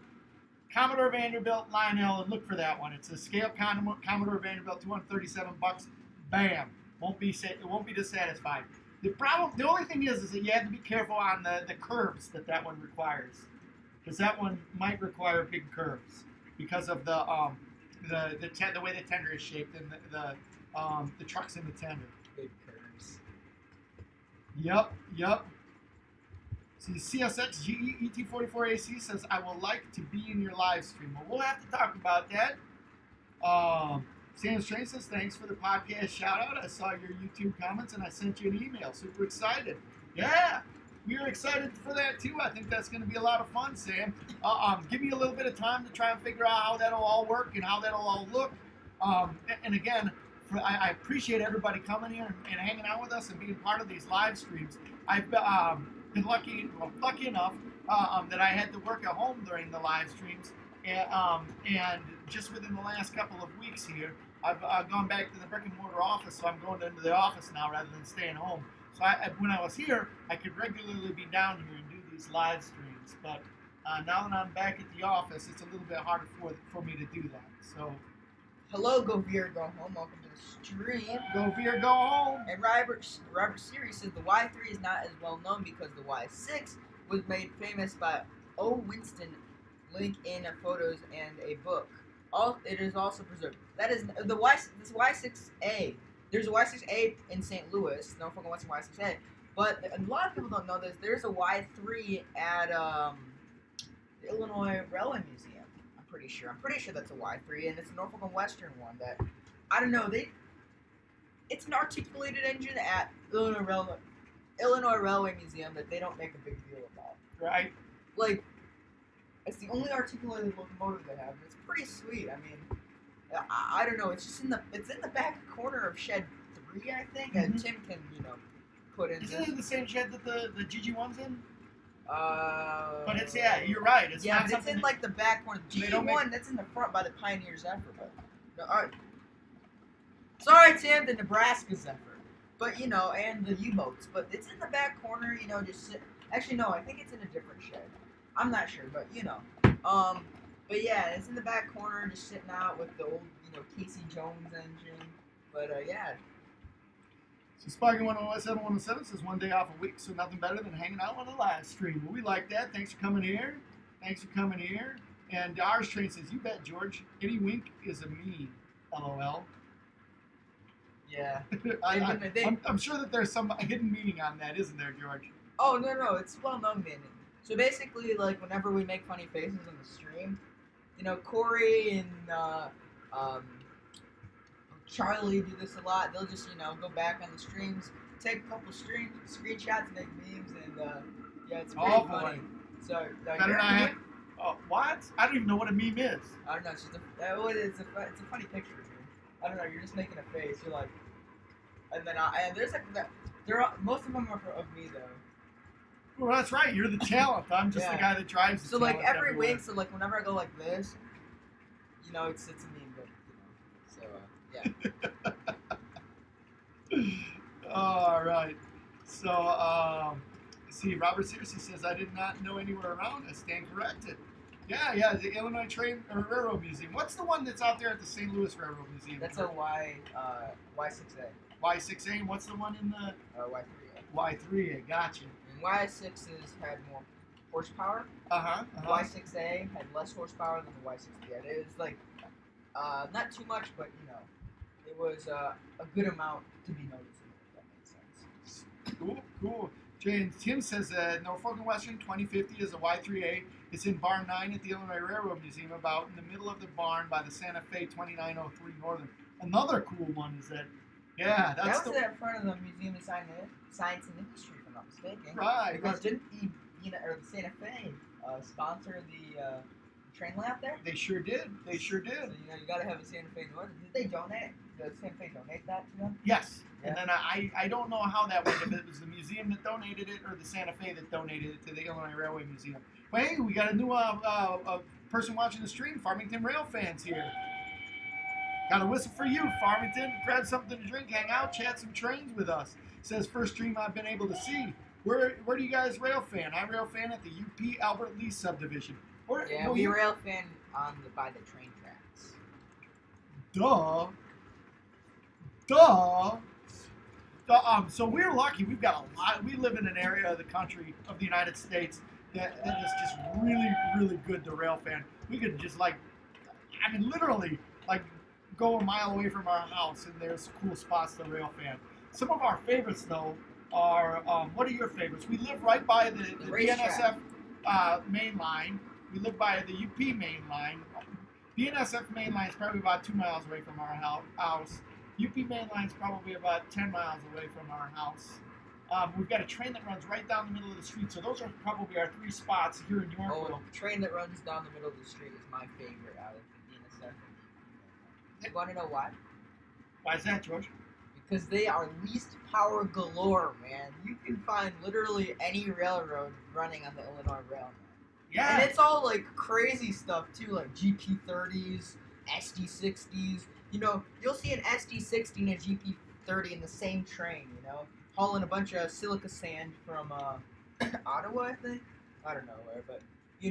Commodore Vanderbilt, Lionel, and look for that one. It's a scale Commodore Vanderbilt, $237. Bam. It won't be dissatisfied. The only thing is that you have to be careful on the curves that one requires, because that one might require big curves because of the way the tender is shaped and the trucks in the tender. Big curves. Yep. See, CSX GE ET44AC says, I would like to be in your live stream. Well, we'll have to talk about that. Sam Strain says, thanks for the podcast shout out. I saw your YouTube comments and I sent you an email. Super excited. Yeah, we are excited for that too. I think that's going to be a lot of fun, Sam. Give me a little bit of time to try and figure out how that'll all work and how that'll all look. And again, I appreciate everybody coming here and hanging out with us and being part of these live streams. I've been lucky enough that I had to work at home during the live streams, and just within the last couple of weeks here, I've gone back to the brick and mortar office, so I'm going into the office now rather than staying home. So when I was here, I could regularly be down here and do these live streams, but now that I'm back at the office, it's a little bit harder for me to do that. So, hello, Go Veer, Go Home. Welcome to the stream. Go Veer, go home. And Robert Series says the Y3 is not as well known because the Y6 was made famous by O. Winston. Link in photos and a book. It is also preserved. That is this Y6A. There's a Y6A in St. Louis. No fucking Western Y6A. But a lot of people don't know this. There's a Y3 at the Illinois Railway Museum. I'm pretty sure that's a Y3, and it's a Norfolk and Western one that I don't know. It's an articulated engine at Illinois Railway Museum that they don't make a big deal about. Right. Like, it's the only articulated locomotive they have. It's pretty sweet. I mean, I don't know. It's just in the back corner of Shed 3, I think. Mm-hmm. And Tim can put in. Isn't it the same shed that the GG1's in? But it's you're right. It's not but it's in like the back corner. The GG1 that's in the front by the Pioneer Zephyr. But no, all right. Sorry, Tim, the Nebraska Zephyr. But and the U-boats. But it's in the back corner. Just sit. Actually, no. I think it's in a different shed. I'm not sure, but but yeah, it's in the back corner, just sitting out with the old, Casey Jones engine. But yeah. So Sparky 107 says 1 day off a week, so nothing better than hanging out on a live stream. Well, we like that. Thanks for coming here. And our train says, you bet, George. Any wink is a meme. LOL. Yeah. I, They- I'm sure that there's some hidden meaning on that, isn't there, George? Oh no, it's well known, man. So basically, like whenever we make funny faces on the stream, you know, Corey and um, Charlie do this a lot. They'll just go back on the streams, take a couple screenshots, make memes, and yeah, it's pretty funny. So Better not have. Oh, what? I don't even know what a meme is. I don't know. It's just it's a funny picture. Dude. I don't know. You're just making a face. You're like, and then and there's like that. Most of them are of me though. Well, that's right. You're the talent. I'm just the guy that drives the So talent like every everywhere. week, so like whenever I go like this, it's a meme, but so yeah. All right. So, see, Robert Searcy says, I did not know anywhere around. I stand corrected. Yeah, the Illinois Train or Railroad Museum. What's the one that's out there at the St. Louis Railroad Museum? That's a Y6A. Y6A, and what's the one in the Y3A. Y3A? Gotcha. And Y6s had more horsepower. Y6A had less horsepower than the Y6B. It was like not too much, but it was a good amount to be noticeable. If that makes sense. Cool. Tim says Norfolk and Western 2050 is a Y3A. It's in Barn 9 at the Illinois Railroad Museum, about in the middle of the barn by the Santa Fe 2903 Northern. Another cool one is that, that's that was at front of the Museum of Science and Industry, if I'm not mistaken. Right. Because didn't the the Santa Fe sponsor the train layout there? They sure did. So you got to have a Santa Fe Northern. Did they donate? Did Santa Fe donate that to them? Yes. Yeah. And then I don't know how that went, if it was the museum that donated it or the Santa Fe that donated it to the Illinois Railway Museum. But hey, we got a new person watching the stream, Farmington Rail fans here. Got a whistle for you, Farmington. Grab something to drink, hang out, chat some trains with us. Says, first stream I've been able to see. Where do you guys rail fan? I rail fan at the UP Albert Lee subdivision. We rail fan by the train tracks. Duh. So we're lucky. We've got a lot. We live in an area of the country of the United States that is just really, really good to rail fan. We could just literally go a mile away from our house and there's cool spots to rail fan. Some of our favorites though are what are your favorites? We live right by the BNSF main line. We live by the UP main line. BNSF main line is probably about 2 miles away from our house. UP main line is probably about 10 miles away from our house. We've got a train that runs right down the middle of the street, so those are probably our 3 spots here in Yorkville. The train that runs down the middle of the street is my favorite out of the BNSF and the UP. You want to know why? Why is that, George? Because they are least power galore, man. You can find literally any railroad running on the Illinois Railroad. Yeah. And it's all like crazy stuff too, like GP30s, SD60s. You'll see an SD60 and a GP30 in the same train, hauling a bunch of silica sand from Ottawa, I think. I don't know where, but they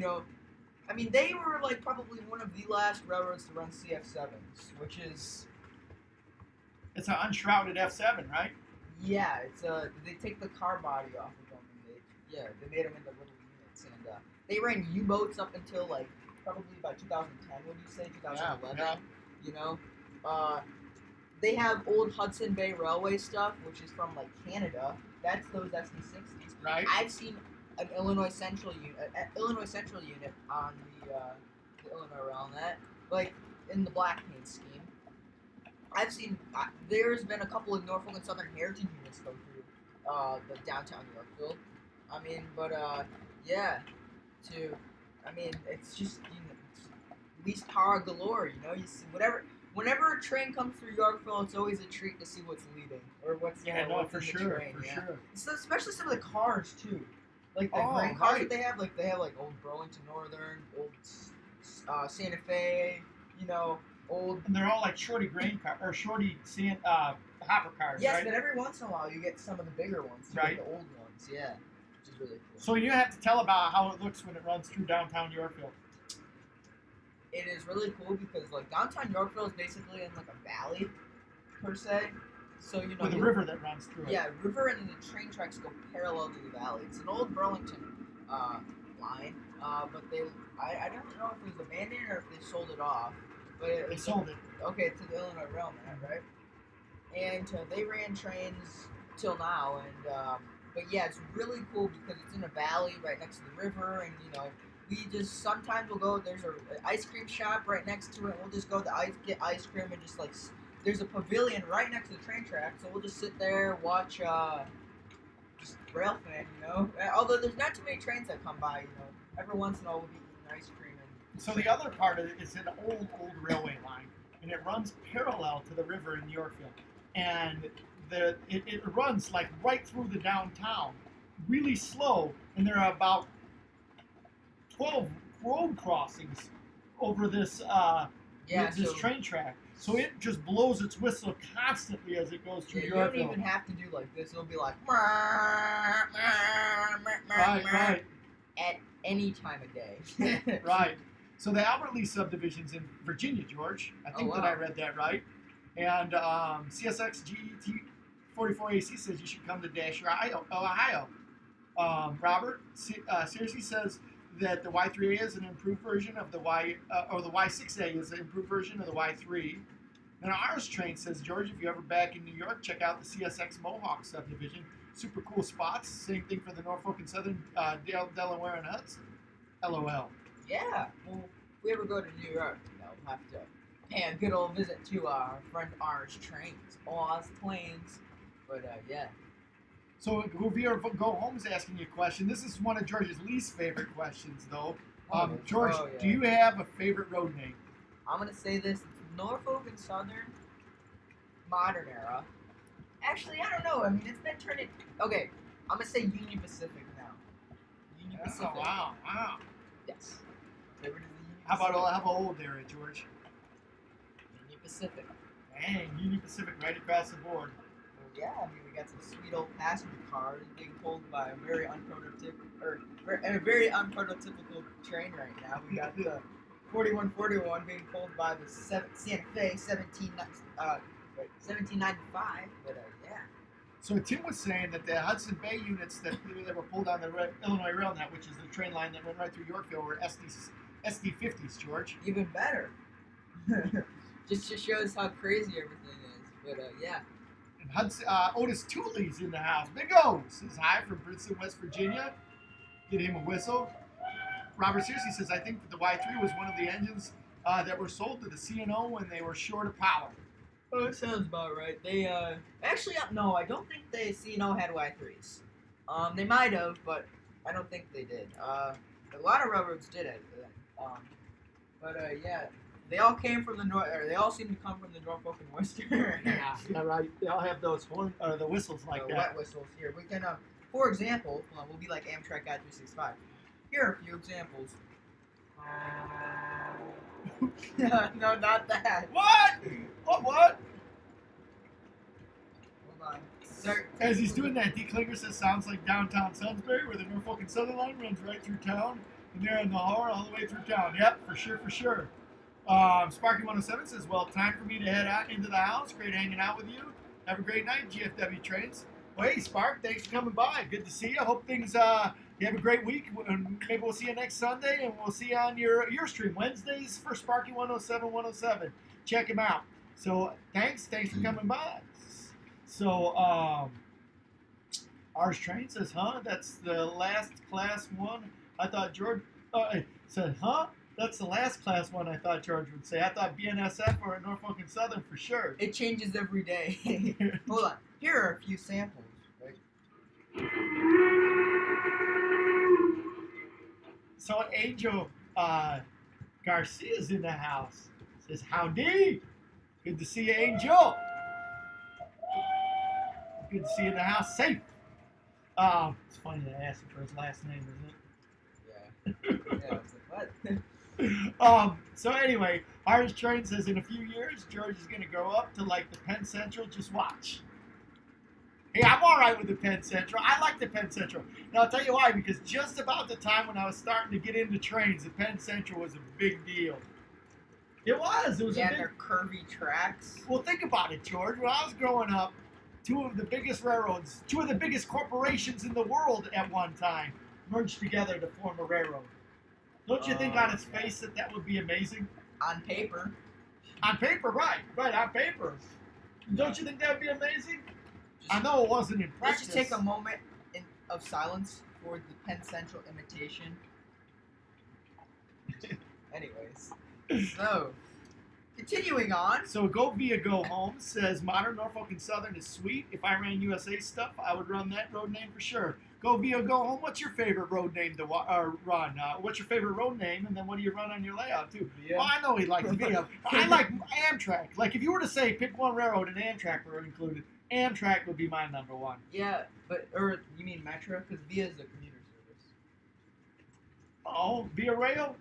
were like probably one of the last railroads to run CF7s, which is it's an unshrouded F7, right? Yeah, it's they take the car body off of them and they made them into little units, and they ran U-boats up until like probably about 2010. Would you say 2011? Yeah. They have old Hudson Bay Railway stuff, which is from like Canada. That's those SD60s. Right. I've seen an Illinois Central unit on the Illinois Railnet, like in the black paint scheme. I've seen there's been a couple of Norfolk and Southern Heritage units go through the downtown Yorkville. It's just least power galore. You see whenever a train comes through Yorkville, it's always a treat to see what's leaving or what's for in the sure. train. So especially some of the cars too, like the grain cars that they have. Like they have like old Burlington Northern, old Santa Fe, old. And they're all like shorty grain car or shorty hopper cars. Yes, right? but every once in a while you get some of the bigger ones, too, right? Like the old ones, yeah, which is really cool. So you have to tell about how it looks when it runs through downtown Yorkville. It is really cool because like downtown Yorkville is basically in like a valley per se. So with a river that runs through it. Yeah, river and the train tracks go parallel to the valley. It's an old Burlington line, but I don't know if it was abandoned or if they sold it off. But they sold it. Okay, to the Illinois Railnet, right? and they ran trains till now. And but yeah, it's really cool because it's in a valley right next to the river, and we just sometimes we'll go. There's a ice cream shop right next to it. We'll just go to get ice cream and just like there's a pavilion right next to the train track, so we'll just sit there watch just rail fan. Although there's not too many trains that come by. Every once in a while we'll be eating ice cream. And So the other part of it is an old railway line, and it runs parallel to the river in Yorkville, and it runs like right through the downtown, really slow, and there are about 12 road crossings over this this so train track. So it just blows its whistle constantly as it goes through you don't Yorkville. even have to do like this. It'll be like Right. at any time of day. Right. So the Albert Lee subdivision's in Virginia, George. I think that I read that right. And CSX GET 44AC says you should come to Dasher, Ohio. Robert seriously says that the Y3A is an improved version of the or the Y6A is an improved version of the Y3. And ours train says, George, if you're ever back in New York, check out the CSX Mohawk subdivision. Super cool spots. Same thing for the Norfolk and Southern, Delaware and Hudson. LOL. Yeah. Well, if we ever go to New York, we'll have to pay a good old visit to our friend Ours Trains. Oz Plains. But, yeah. So Javier Go Home's asking you a question. This is one of George's least favorite questions, though. George, do you have a favorite road name? I'm going to say this. It's Norfolk and Southern modern era. Actually, I don't know. I mean, it's been turned in... Okay, I'm going to say Union Pacific now. Union Pacific. Wow. Yes. Favorite is the Union How Pacific. about old area, George? Union Pacific. Dang, Union Pacific right across the board. Well, yeah, I mean, we got some sweet old passenger cars being pulled by a very unprototypical train right now. We got the 4141 being pulled by the Santa Fe 1795. But yeah. So Tim was saying that the Hudson Bay units that were pulled on the Illinois RailNet, which is the train line that went right through Yorkville, were SD50s, George. Even better. just shows how crazy everything is. But yeah. And Otis Tooley's in the house. Big O says hi from Princeton, West Virginia. Get him a whistle. Robert Searcy says, I think that the Y3 was one of the engines that were sold to the C&O when they were short of power. Oh, it sounds about right. They actually no, I don't think they C&O had Y3s. They might have, but I don't think they did. A lot of railroads did it. Yeah, they all came from the north. Or they all seem to come from the Norfolk and Worcester. Yeah, right. They all have those the whistles like that. Wet whistles here. We can, for example, we'll be like Amtrak Guy 365. Here are a few examples. No, not that. What? What? Hold on. Sir. As he's doing that, D. Klinger says, sounds like downtown Salisbury, where the Norfolk and Southern line runs right through town, and they're in the Nahara all the way through town. Yep, for sure. Sparky107 says, well, time for me to head out into the house. Great hanging out with you. Have a great night, GFW Trains. Well, hey, Spark, thanks for coming by. Good to see you. Hope things, you have a great week. Maybe we'll see you next Sunday, and we'll see you on your stream Wednesdays for Sparky 107. Check him out. So thanks for coming by. So Ours Train says, huh? That's the last class one. I thought George said, huh? That's the last class one I thought George would say. I thought BNSF or Norfolk and Southern for sure. It changes every day. Hold on. Here are a few samples. Right? So Angel Garcia's in the house. Says, howdy. Good to see you, Angel. Good to see you in the house. Safe. It's funny that I asked him for his last name, isn't it? Yeah. It's like, what? So anyway, Ours Train says in a few years, George is going to grow up to like the Penn Central. Just watch. Hey, I'm all right with the Penn Central. I like the Penn Central. And I'll tell you why, because just about the time when I was starting to get into trains, the Penn Central was a big deal. It was. It was Yeah, a big... they're curvy tracks. Well, think about it, George. When I was growing up, two of the biggest railroads, two of the biggest corporations in the world at one time merged together to form a railroad. Don't you think on its face that would be amazing? On paper. On paper, right, on paper. Don't you think that would be amazing? Just, I know it wasn't in let's practice. just take a moment of silence for the Penn Central imitation. Anyways, so continuing on. So Go Via Go Home says modern Norfolk and Southern is sweet. If I ran USA stuff, I would run that road name for sure. Go Via Go Home. What's your favorite road name to run? What's your favorite road name, and then what do you run on your layout too? Via. Well, I know he likes Via. I like Amtrak. Like if you were to say pick one railroad and Amtrak were included, Amtrak would be my number one. Yeah, or you mean Metro? Because Via is a commuter service. Oh, Via Rail.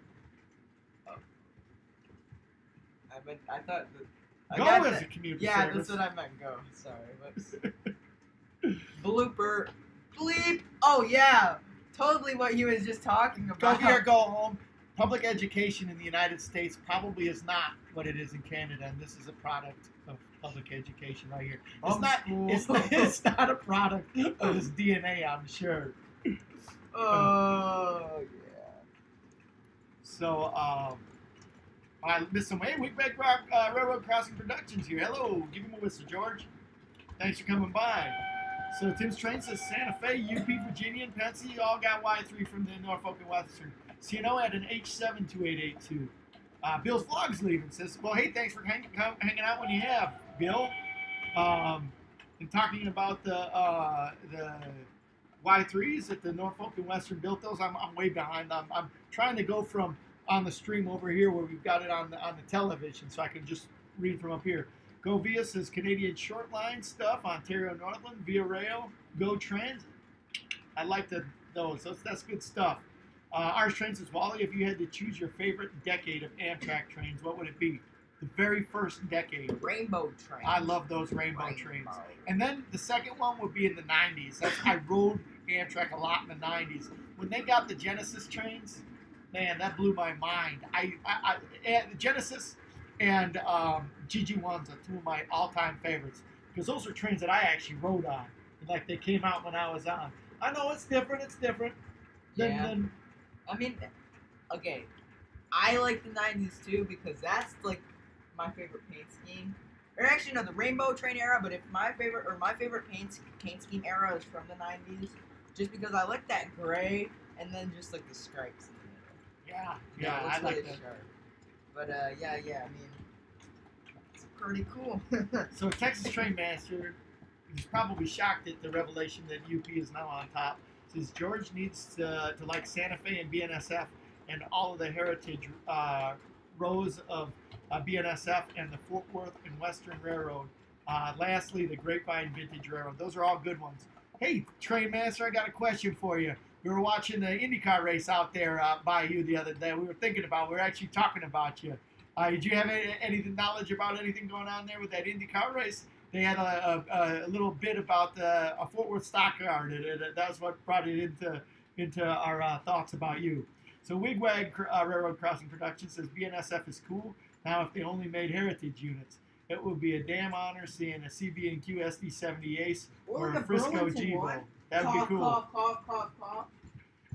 I thought that. Go is a commuter Yeah, service. that's what I meant. Go. Sorry. Whoops. Blooper. Bleep. Oh yeah, totally what he was just talking Go about. Via Go Home. Public education in the United States probably is not what it is in Canada, and this is a product of public education right here. It's not. It's not a product of his DNA, I'm sure. Oh yeah. So, listen, hey, Wigback Railroad Crossing Productions here. Hello, give him a whistle, George. Thanks for coming by. So Tim's Train says Santa Fe, UP, Virginia, and Pennsy all got Y3 from the Norfolk and Western. CNO had an H72882. Bill's Vlog's leaving. Says, well, hey, thanks for hanging out when you have, Bill. And talking about the Y3s that the Norfolk and Western built those, I'm way behind. I'm trying to go from on the stream over here where we've got it on the television, so I can just read from up here. Go Via says Canadian short line stuff, Ontario Northland, Via Rail, Go Transit. I like those. That's good stuff. Ours Train says, Wally, if you had to choose your favorite decade of Amtrak trains, what would it be? The very first decade. Rainbow train. I love those rainbow trains. And then the second one would be in the 90s. I rode Amtrak a lot in the 90s. When they got the Genesis trains, man, that blew my mind. The Genesis and GG1s are two of my all-time favorites because those are trains that I actually rode on. Like they came out when I was on. I know it's different. Yeah. I mean, okay, I like the 90s too because that's like my favorite paint scheme. Or actually, no, the Rainbow Train era. But if my favorite paint scheme era is from the 90s, just because I like that gray and then just like the stripes in the middle. Yeah, it looks I like really that. sharp. But yeah, I mean, it's pretty cool. So Texas Train Master is probably shocked at the revelation that UP is now on top. Says George needs to like Santa Fe and BNSF and all of the heritage rows of BNSF and the Fort Worth and Western Railroad. Lastly, the Grapevine Vintage Railroad. Those are all good ones. Hey, Train Master, I got a question for you. We were watching the IndyCar race out there by you the other day. We were actually talking about you. Did you have any knowledge about anything going on there with that IndyCar race? They had a little bit about a Fort Worth stockyard. That was what brought it into our thoughts about you. So Wigwag Railroad Crossing Productions says BNSF is cool. Now if they only made heritage units, it would be a damn honor seeing a CB&Q SD70 Ace or a Frisco G-Vol. That would be cool. Cough.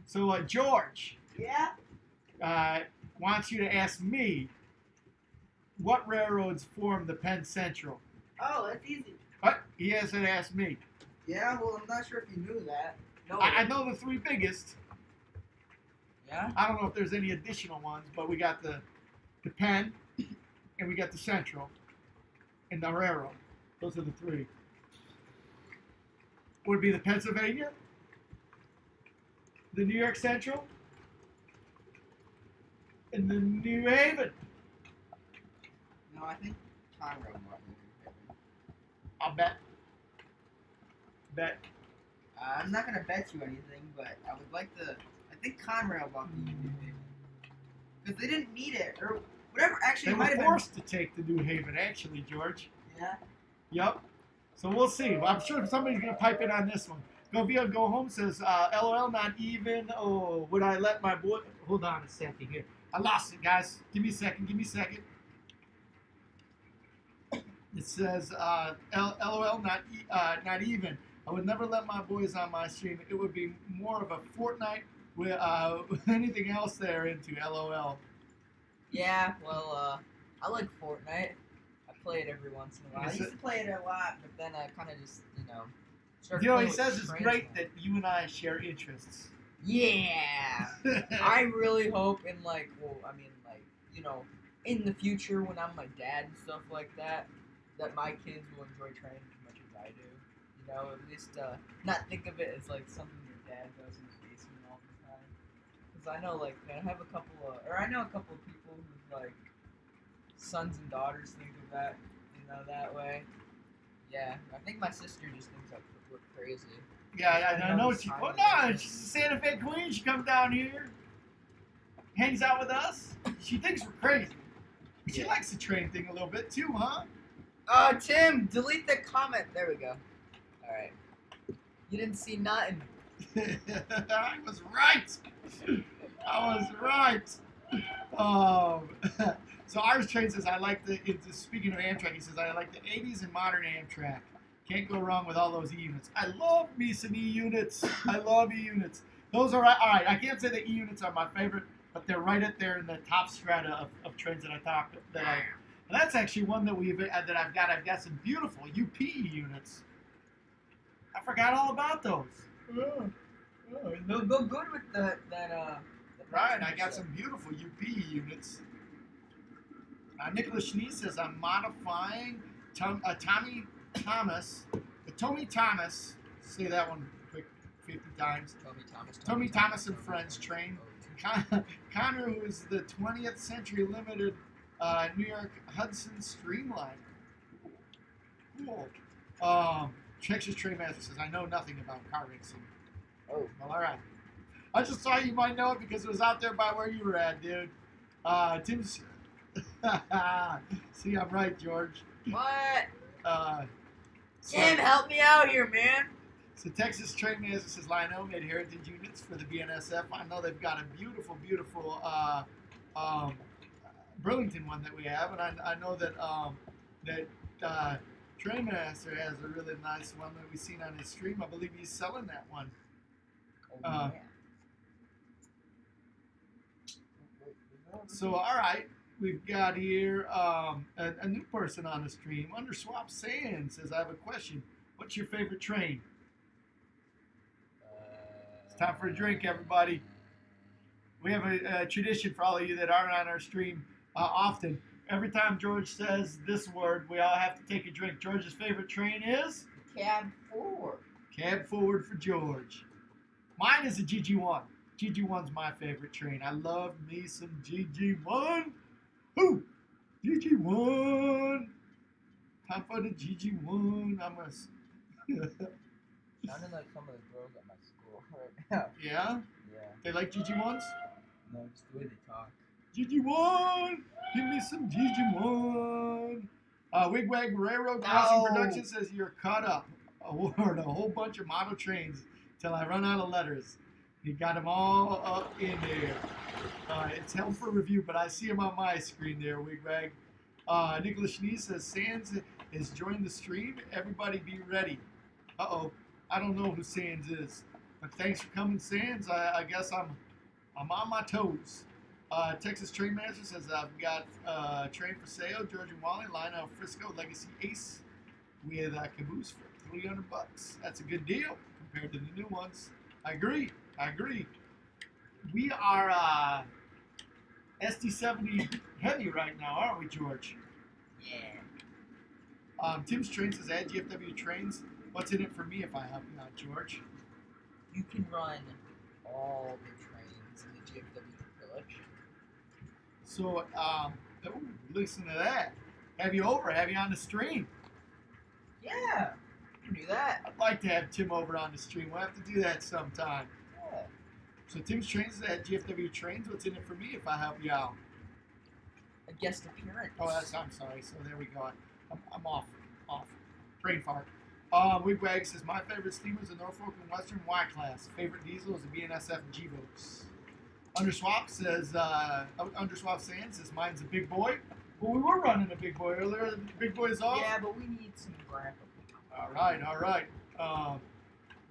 So George Yeah. wants you to ask me what railroads form the Penn Central. Oh, that's easy. What? He hasn't asked me. Yeah, well, I'm not sure if you knew that. No. I know the three biggest. Yeah? I don't know if there's any additional ones, but we got the Penn, and we got the Central, and the Railroad. Those are the three. Would be the Pennsylvania, the New York Central, and the New Haven. No, I think Conroe bought New Haven. I'll bet. I'm not gonna bet you anything, but I would like to. I think Conrail bought the New Haven because they didn't need it or whatever. Actually, They it might were have forced to take the New Haven, actually, George. been. Yeah. Yep. So we'll see. I'm sure somebody's going to pipe in on this one. Go Via Go Home says, LOL, not even. Oh, would I let my boy... Hold on a second here. I lost it, guys. Give me a second. It says, LOL, not even. I would never let my boys on my stream. It would be more of a Fortnite with anything else they're into. LOL. Yeah. Well, I like Fortnite. I play it every once in a while. I Is used it- to play it a lot, but then I kind of just, started You know, he playing with says it's trains great more. that you and I share interests. Yeah. I really hope in the future when I'm my dad and stuff like that my kids will enjoy trains as much as I do. At least not think of it as like something your dad does in the basement all the time. Because I know I know a couple of people whose like sons and daughters think of that, that way. Yeah, I think my sister just thinks we're crazy. Yeah, I know what you. Well, no, She's she's a Santa Fe queen. She comes down here, hangs out with us. She thinks we're crazy. She likes the train thing a little bit too, huh? Tim, delete the comment. There we go. All right. You didn't see nothing. I was right. I was right. Um, so Irish Train says, speaking of Amtrak, he says, I like the 80s and modern Amtrak. Can't go wrong with all those E-units. I love me some E-units. I love E-units. Those are, all right, I can't say the E-units are my favorite, but they're right up there in the top strata of trains that and that's actually one that I've got. I've got some beautiful UP units. I forgot all about those. They'll go good with that. Right, I got some beautiful UP units. Nicholas Schnee says I'm modifying Tommy Thomas. Say that one quick 50 times. Tommy Thomas and Friends train. Connor, who is the 20th Century Limited New York Hudson Streamliner. Cool. Texas Train Master says, I know nothing about car racing. Oh, well, all right. I just thought you might know it because it was out there by where you were at, dude. Tim's... See, I'm right, George. What? So, Tim, help me out here, man. So Texas Train Master says Lionel made heritage units for the BNSF. I know they've got a beautiful Burlington one that we have, and I know that Trainmaster has a really nice one that we've seen on his stream. I believe he's selling that one. Yeah. So all right, we've got here a new person on the stream. Underswap Sand says, I have a question. What's your favorite train? It's time for a drink, everybody. We have a tradition for all of you that aren't on our stream often. Every time George says this word, we all have to take a drink. George's favorite train is? Cab forward. Cab forward for George. Mine is a GG1. GG1's my favorite train. I love me some GG1. Woo! GG1. Time for the GG1. Sounding like some of the girls at my school right now. Yeah? Yeah. They like GG1s? No, just the way they talk. GG1! Give me some GG1! Wigwag Railroad Crossing Productions says you're caught up. Award a whole bunch of model trains till I run out of letters. You got them all up in there. It's held for review, but I see them on my screen there, Wigwag. Nicholas Schnee says Sands is joined the stream. Everybody be ready. Uh-oh. I don't know who Sands is. But thanks for coming, Sands. I guess I'm on my toes. Texas Train Master says I've got train for sale. George and Wally, Lionel Frisco, Legacy Ace with caboose for $300. That's a good deal compared to the new ones. I agree. We are SD70 heavy right now, aren't we, George? Yeah. Tim's Train says add GFW trains. What's in it for me if I help you out, George? You can run all the trains in the GFW collection. So, listen to that. Have you on the stream? Yeah, you can do that. I'd like to have Tim over on the stream. We'll have to do that sometime. Yeah. So Tim's Trains at GFW Trains. What's in it for me if I help you out? A guest appearance. Oh, I'm sorry. So there we go. I'm off. Brain fart. Wigwag says my favorite steamers are Norfolk and Western Y class. Favorite diesel is the BNSF G-Vokes. Underswap Sand says mine's a big boy. Well, we were running a big boy earlier. The big boy's off. Yeah, but we need some grandpa. All right.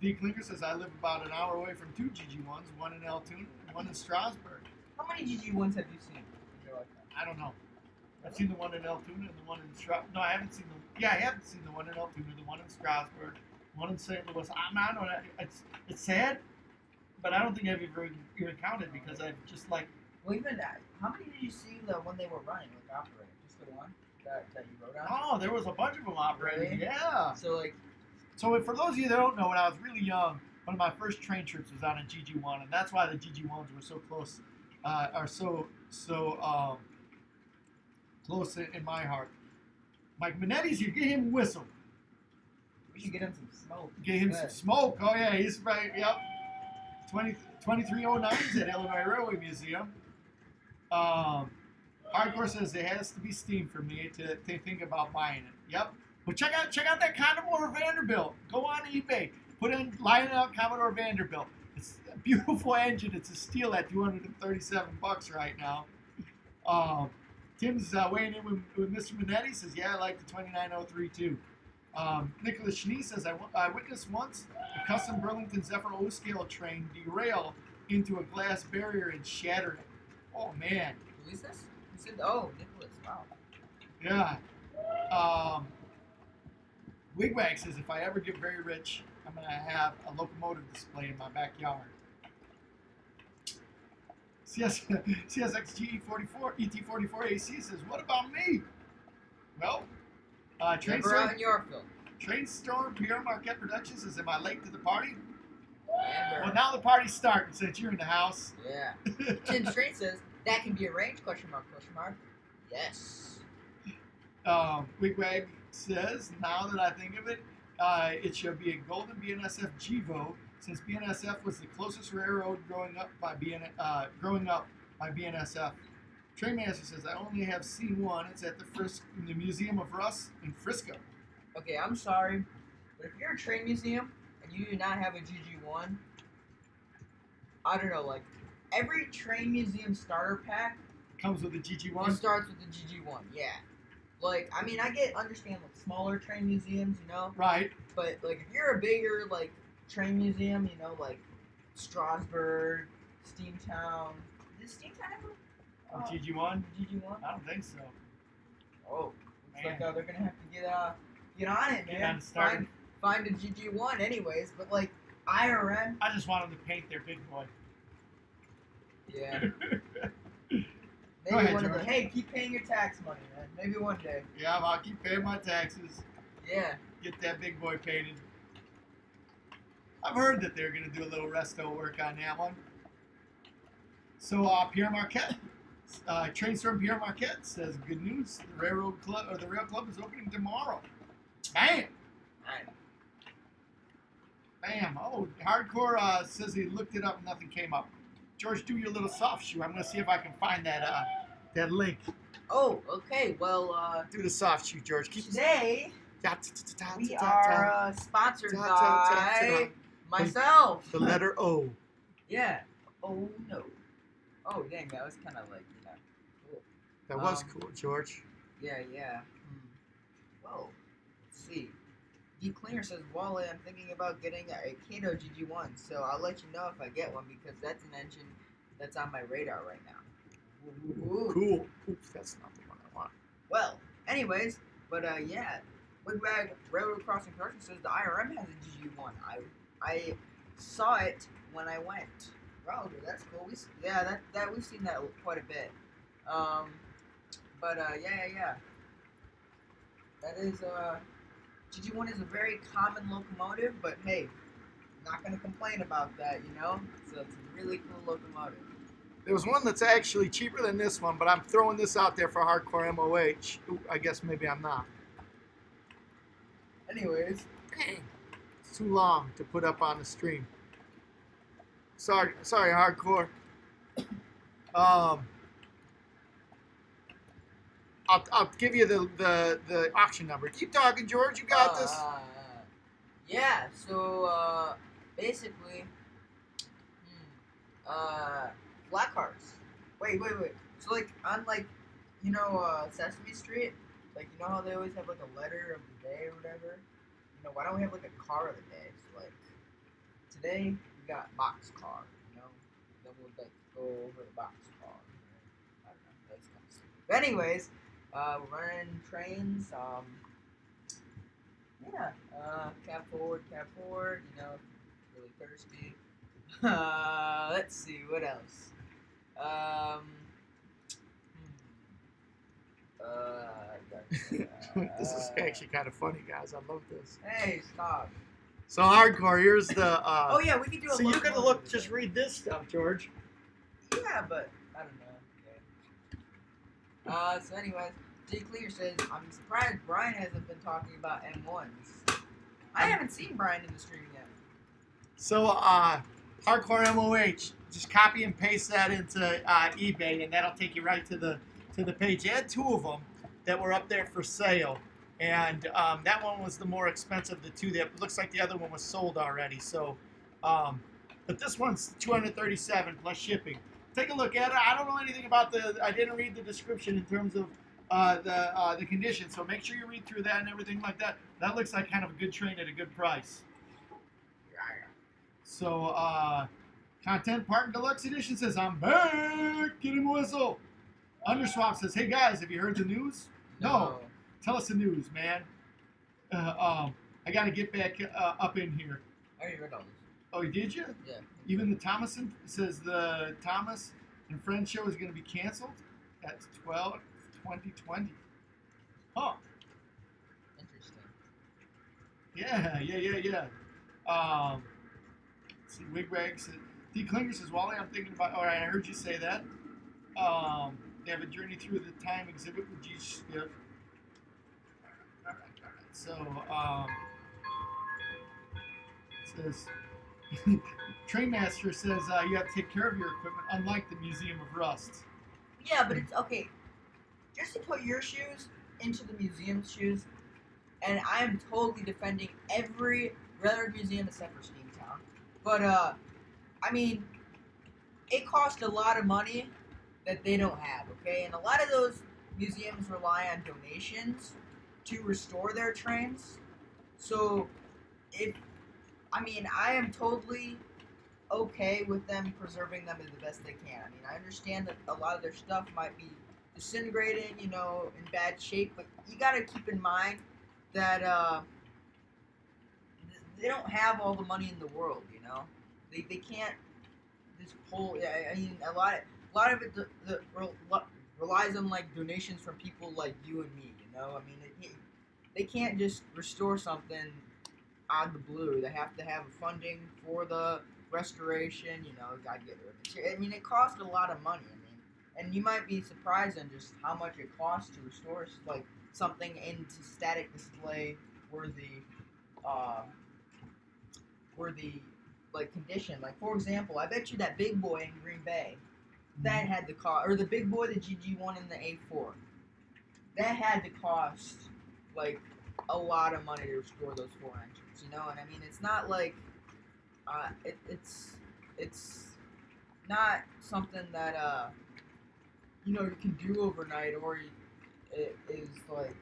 D. Klinger says I live about an hour away from 2 GG1s, one in Altoona and one in Strasbourg. How many GG1s have you seen in your lifetime? I don't know. I've seen the one in Altoona and the one in Strasbourg. No, I haven't seen the. Yeah, I haven't seen the one in Altoona, the one in Strasbourg, the one in St. Louis. I don't know. It's sad, but I don't think I've ever even counted because I've just like. Well, even that. How many did you see when they were running, like operating? Just the one that you wrote on? Oh, there was a bunch of them operating. Really? Yeah. So like. So for those of you that don't know, when I was really young, one of my first train trips was on a GG1, and that's why the GG1s were so close, are so close in my heart. Mike Minetti's here. Get him a whistle. We should get him some smoke. Get him some smoke. Oh yeah, he's right. Yep. 2309s at Illinois Railway Museum. Hardcore says it has to be steam for me to think about buying it. Yep. Well, check out that Commodore Vanderbilt. Go on eBay. Line it up Commodore Vanderbilt. It's a beautiful engine. It's a steal at $237 right now. Tim's weighing in with Mr. Minetti. Says, yeah, I like the 2903 too. Nicholas Schnee says, I witnessed once a custom Burlington Zephyr O-scale train derail into a glass barrier and shatter it. Oh, man. Who is this? Who said, oh, Nicholas. Wow. Yeah. Wigwag says, if I ever get very rich, I'm going to have a locomotive display in my backyard. CSXG44, ET44 AC says, what about me? Well, Train Never out in Yorkville. Train Storm PR Marquette Productions says, am I late to the party? Never. Well, now the party's starting since you're in the house. Yeah. Tim Strain says, that can be arranged, question mark, question mark. Yes. Wigwag says, now that I think of it, it should be a golden BNSF GVO, since BNSF was the closest railroad growing up by BNSF. Trainmaster says, I only have seen one. It's at in the Museum of Rust in Frisco. Okay, I'm sorry, but if you're a train museum and you do not have a GG1, I don't know, like, every train museum starter pack Comes with the it GG1. starts with the GG1, yeah. Like, I mean, understand, like, smaller train museums, you know? Right. But, like, if you're a bigger, like, train museum, you know, like Strasbourg, Steamtown. Is Steamtown ever? GG1? GG1? I don't think so. Oh, looks like Man. they're gonna have to get on it, Get man. on started. Find a GG1, anyways. But like IRM, I just want them to paint their big boy. yeah. Go Maybe ahead, one of George. the hey, keep paying your tax money, man. Maybe one day. Yeah, I'll keep paying my taxes. Yeah. Get that big boy painted. I've heard that they're going to do a little resto work on that one. So Pierre Marquette, Train Storm Pierre Marquette says, good news, the Rail Club is opening tomorrow. Bam! Alright. Bam. Oh, Hardcore says he looked it up and nothing came up. George, do your little soft shoe. I'm going to see if I can find that link. Oh, okay. Well, Do the soft shoe, George. Keep today Da, we da, da, are sponsored Da, da, da, da. by myself. the letter O. Yeah. Oh no. Oh dang, that was kind of like cool. That was cool, George. Yeah, yeah. Whoa. Let's see. Deep Cleaner says, Wally, I'm thinking about getting a Kato GG1, so I'll let you know if I get one because that's an engine that's on my radar right now. Ooh. Cool. Oops, that's not the one I want. Well, anyways, but yeah. Wigwag Railroad Crossing Production says the IRM has a GG1. I saw it when I went. Wow, dude, that's cool. That we've seen that quite a bit. Yeah. That is GG1 is a very common locomotive, but hey, I'm not gonna complain about that, you know. So it's a really cool locomotive. There was one that's actually cheaper than this one, but I'm throwing this out there for hardcore MOH. Ooh, I guess maybe I'm not. Anyways, It's too long to put up on the stream. Sorry, hardcore. I'll give you the auction number. Keep talking, George. You got this. Yeah. So basically, black cars. Wait. So like on Sesame Street, like you know how they always have like a letter of the day or whatever. You know, why don't we have like a car of the day? So like today we got box car. You know, then we'll like go over the box car. I don't know. That's kind of stupid. But anyways, We're running trains. Yeah. Cab forward, cab forward. You know, really thirsty. Let's see what else. Um. This is actually kind of funny, guys. I love this. Hey, stop. So hardcore. Here's the. Oh yeah, we could do. So you're gonna look. Just read this stuff, George. Yeah, but I don't know. Okay. So anyways, J. Clear says, I'm surprised Brian hasn't been talking about M1s. I haven't seen Brian in the stream yet. So hardcore MOH. Just copy and paste that into eBay, and that'll take you right to the page. They had 2 of them that were up there for sale, and that one was the more expensive of the 2. That looks like the other one was sold already. So, but this one's $237 plus shipping. Take a look at it. I don't know anything about I didn't read the description in terms of the condition. So make sure you read through that and everything like that. That looks like kind of a good train at a good price. So Content Park Deluxe Edition says, I'm back. Get him a whistle. Underswap says, hey guys, have you heard the news? No. Tell us the news, man. I got to get back up in here. I already read all this. Oh, did you? Yeah. Even the Thomason says the Thomas and Friends show is going to be canceled. That's 12/2020. Huh. Interesting. Yeah. Let's see, Wigwag says, D. Klinger says, Wally, I'm thinking about, all right, I heard you say that. They have a journey through the time exhibit with G. Skiff. All right. So, says, Trainmaster says you have to take care of your equipment, unlike the Museum of Rust. Yeah, but it's okay. Just to put your shoes into the museum's shoes, and I am totally defending every railroad museum except for Steamtown. But I mean, it costs a lot of money that they don't have. Okay, and a lot of those museums rely on donations to restore their trains. So, I am totally okay with them preserving them as the best they can. I mean, I understand that a lot of their stuff might be disintegrating, in bad shape, but you gotta keep in mind that they don't have all the money in the world, They can't just pull. I mean, a lot of it relies on like donations from people like you and me. I mean, they can't just restore something out of the blue. They have to have funding for the restoration. Gotta get rid of it. I mean, it costs a lot of money. And you might be surprised on just how much it costs to restore like something into static display worthy like condition. Like, for example, I bet you that big boy in Green Bay that had to cost, or the big boy, the GG1 in the A4, that had to cost like a lot of money to restore those 4 engines. And I mean, it's not like it's not something that you can do overnight, or it is like,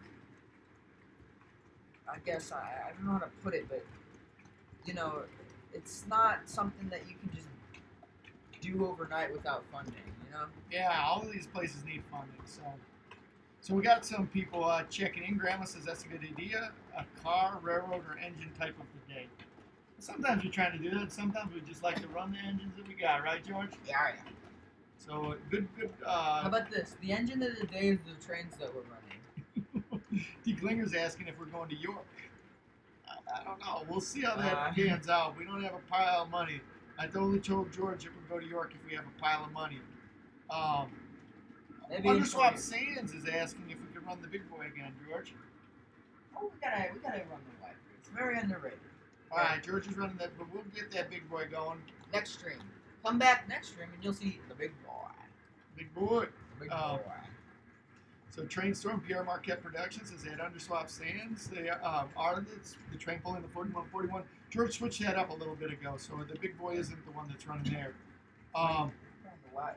I guess I don't know how to put it, but it's not something that you can just do overnight without funding. Yeah, all of these places need funding. So we got some people checking in. Grandma says that's a good idea. A car, railroad, or engine type of the day. Sometimes you're trying to do that. Sometimes we just like to run the engines that we got, right, George? Yeah. So good. How about this? The engine of the day is the trains that we're running. D. Klinger's asking if we're going to York. I don't know. We'll see how that pans out. We don't have a pile of money. I totally told George that we'd go to York if we have a pile of money. Underswap Sands is asking if we could run the big boy again, George. Oh, we gotta run the white. It's very underrated. All right, George is running that, but we'll get that big boy going. Next stream. Come back next stream and you'll see the big boy. Big boy. The big boy. So Trainstorm PR Marquette Productions is at Underswap Sands. They are the train pulling the 4141. George switched that up a little bit ago, so the big boy isn't the one that's running there.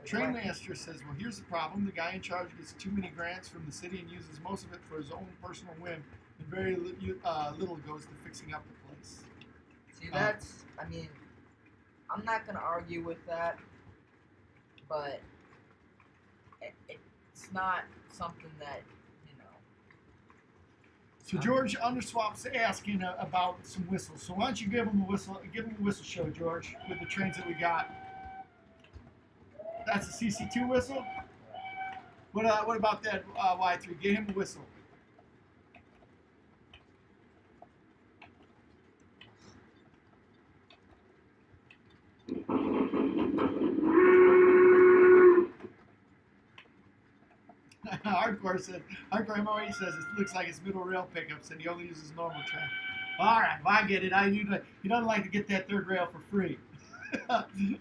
Trainmaster says, well, here's the problem. The guy in charge gets too many grants from the city and uses most of it for his own personal whim, and very little goes to fixing up the place. See, I'm not going to argue with that, but it's not something that, So George Underswap's asking about some whistles. So why don't you give him a whistle? Give him a whistle show, George, with the trains that we got. That's a CC2 whistle. What about that Y3? Get him a whistle. Hardcore MOE says it looks like it's middle rail pickups and he only uses normal train. All right, well, I get it. He doesn't like to get that third rail for free.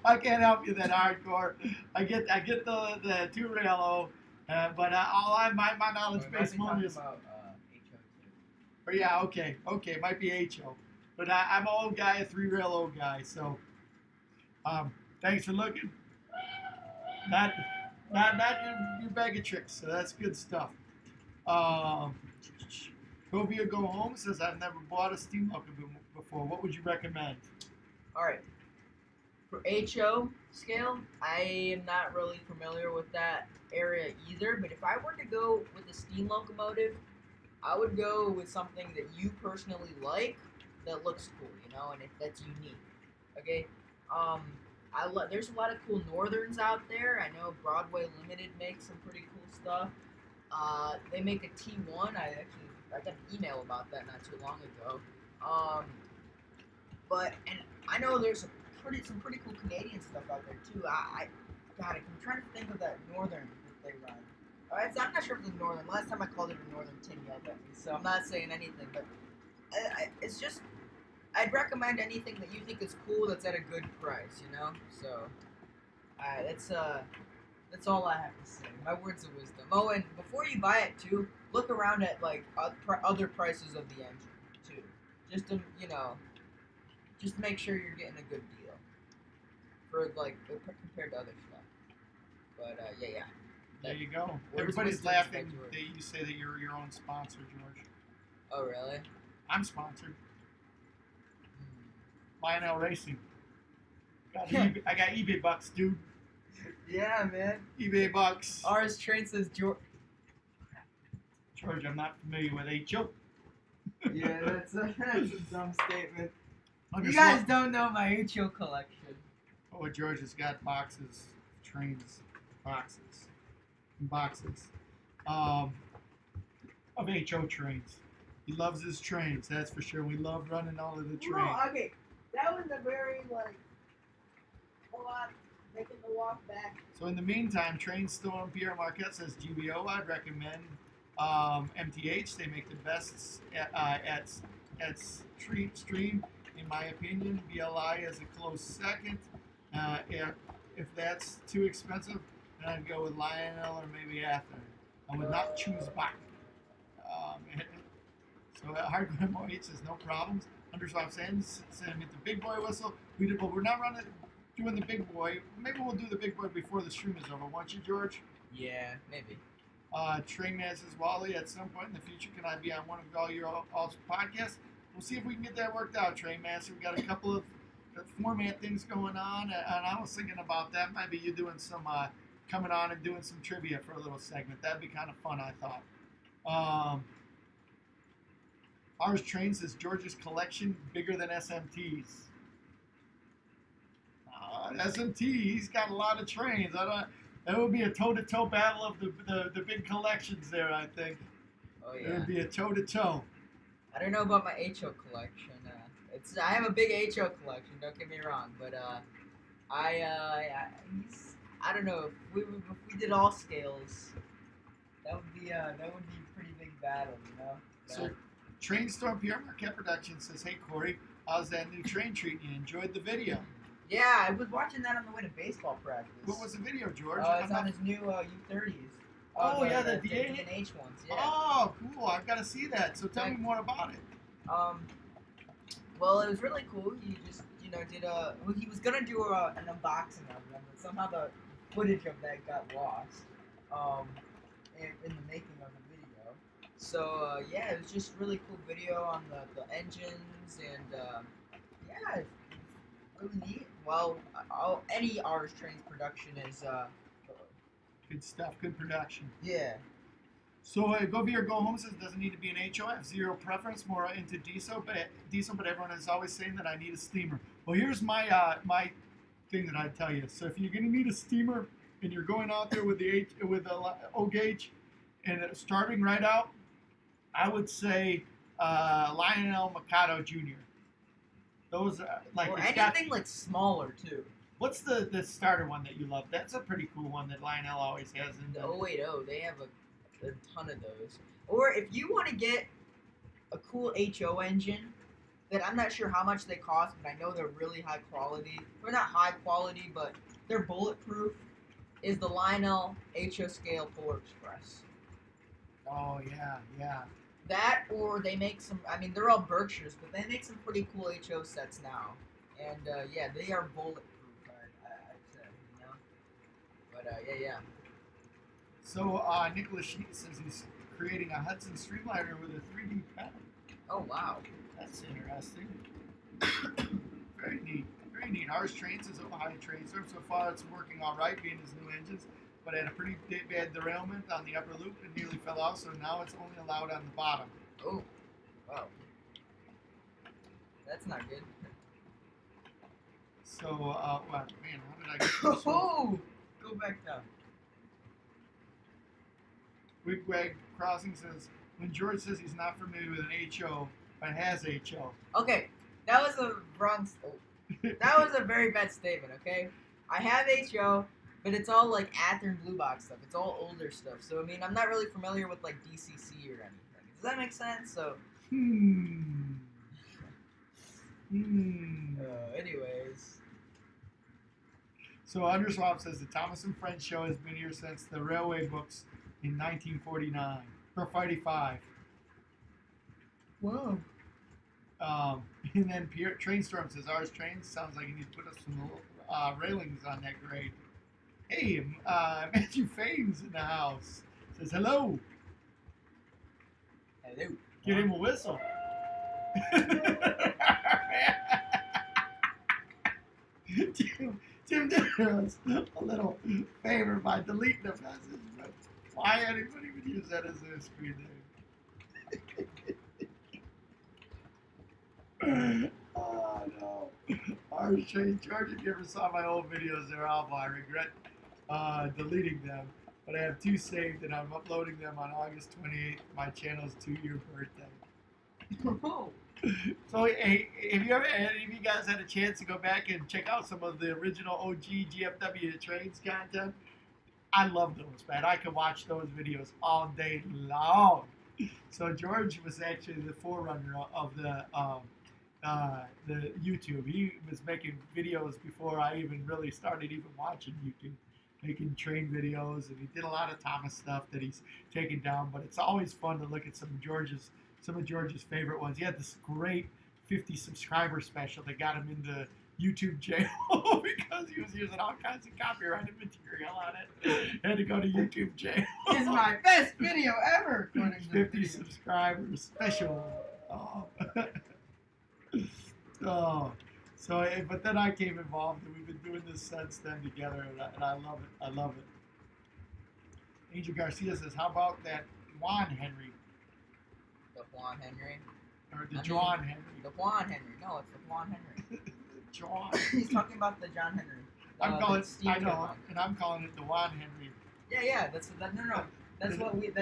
I can't help you that hardcore. I get the two rail but my knowledge base one is. About, Or yeah, okay, it might be HO, but I'm an old guy, a 3-rail old guy. So, thanks for looking. Not your bag of tricks. So that's good stuff. Go via go home says I've never bought a steam locomotive before. What would you recommend? All right. For HO scale, I am not really familiar with that area either. But if I were to go with a steam locomotive, I would go with something that you personally like that looks cool, and that's unique. Okay. There's a lot of cool Northerns out there. I know Broadway Limited makes some pretty cool stuff. They make a T1. I got an email about that not too long ago. And I know there's some pretty cool Canadian stuff out there too. I'm trying to think of that Northern that they run. I'm not sure if it's a Northern. Last time I called it a Northern, Tin yelled at me, so I'm not saying anything. But it's just, I'd recommend anything that you think is cool that's at a good price, So, that's all I have to say. My words of wisdom. Oh, and before you buy it too, look around at like other prices of the engine too, just to make sure you're getting a good deal for like compared to other stuff. But yeah. There you go. Everybody's laughing that you say that you're your own sponsor, George. Oh, really? I'm sponsored. Lionel Racing. I got eBay bucks, dude. Yeah, man. eBay bucks. Ours train says George. George, I'm not familiar with HO. Yeah, that's a dumb statement. You Underswap. guys don't know my HO collection. Oh, George has got boxes, trains, boxes of HO trains. He loves his trains, that's for sure. We love running all of the trains. No, okay. That was a very, a lot, making the walk back. So in the meantime, Train Storm Pierre Marquette says GBO, I'd recommend MTH. They make the best at stream, in my opinion. BLI is a close second. If that's too expensive, then I'd go with Lionel or maybe Athearn. I would not choose Bach. So Hardcore MOH says no problems. Underswap sends the big boy whistle. But we're not doing the big boy. Maybe we'll do the big boy before the stream is over. Won't you, George? Yeah, maybe. Train Man says, Wally, at some point in the future, can I be on one of all your all podcasts? We'll see if we can get that worked out, Train Master. We got a couple of format things going on, and I was thinking about that. Maybe you doing some coming on and doing some trivia for a little segment. That'd be kind of fun, I thought. Ours Train says George's collection bigger than SMT's. SMT, he's got a lot of trains. That would be a toe-to-toe battle of the big collections there, I think. Oh yeah. It would be a toe-to-toe. I don't know about my HO collection. I have a big HO collection. Don't get me wrong, but I don't know if we did all scales. That would be a pretty big battle, So, Train Storm PR Marquette Productions says, "Hey Corey, how's that new train treating you? Enjoyed the video." Yeah, I was watching that on the way to baseball practice. What was the video, George? It's on his new U30s. Oh, yeah, the D&H ones. Yeah. Oh, cool! I've got to see that. So tell me more about it. Well, it was really cool. He just, did he was gonna do an unboxing of them, but somehow the footage of that got lost. In the making of the video. So yeah, it was just really cool video on the engines and yeah, it's really neat. Well, any Ours Trains production is Good stuff. Good production. yeah. So go big or go home says doesn't need to be an HO. I have zero preference, more into diesel, but everyone is always saying that I need a steamer. Well, here's my thing that I tell you. So if you're gonna need a steamer and you're going out there with the O gauge and starting right out, I would say Lionel Mikado Jr. Those like Or it's anything like smaller too. what's the starter one that you love? That's a pretty cool one that Lionel always has. The 080, they have a ton of those. Or if you want to get a cool HO engine, that I'm not sure how much they cost, but I know they're really high quality. They're not high quality, but they're bulletproof. Is the Lionel HO scale Polar Express. Oh yeah. That, or they make some. I mean, they're all Berkshires, but they make some pretty cool HO sets now. And yeah, they are bulletproof. I'd say, you know. But yeah. So Nicholas Schneid says he's creating a Hudson Streamliner with a 3D pen. Oh wow. That's interesting. Very neat. Very neat. Ours trains is a high train storm. So far it's working all right being his new engines, but had a pretty bad derailment on the upper loop and nearly fell out, so now it's only allowed on the bottom. Oh. Wow. That's not good. So, well, man, how did I get this? Oh! Go back down. Wigwag Crossing says, when George says he's not familiar with an HO, but has HO. Okay, that was a wrong. That was a very bad statement. Okay, I have HO, but it's all like Ather and Blue Box stuff. It's all older stuff. So I mean, I'm not really familiar with like DCC or anything. Does that make sense? So. Anyways. So Underswap says the Thomas and Friends show has been here since the railway books in 1949 or 55. Whoa. And then Trainstorm says ours trains sounds like you need to put up some railings on that grade. Hey, Matthew Fames in the house says hello. Hello. Get him a whistle. Tim did us a little favor by deleting the message, but why anybody would use that as a screen name? Oh no. Ours train George, if you ever saw my old videos, they're awful. I regret deleting them, but I have 2 saved and I'm uploading them on August 28th, my channel's 2-year birthday. So, hey, have you ever, any of you guys had a chance to go back and check out some of the original OG GFW trains content? I love those, man. I could watch those videos all day long. So George was actually the forerunner of the YouTube. He was making videos before I even really started even watching YouTube, making train videos, and he did a lot of Thomas stuff that he's taken down. But it's always fun to look at some of George's favorite ones. He had this great 50 subscriber special that got him into YouTube jail because he was using all kinds of copyrighted material on it. Had to go to YouTube jail. This is my best video ever. 50 subscribers special. Oh. Oh. So, but then I came involved, and we've been doing this since then together, and I love it. I love it. Angel Garcia says, "How about that Juan Henry?" The Juan Henry. Or the Juan Henry. The Juan Henry. No, it's the Juan Henry. John. He's talking about the John Henry. I'm calling it. I know, one. and I'm calling it the Juan Henry. Yeah. That's that. No. That's what we.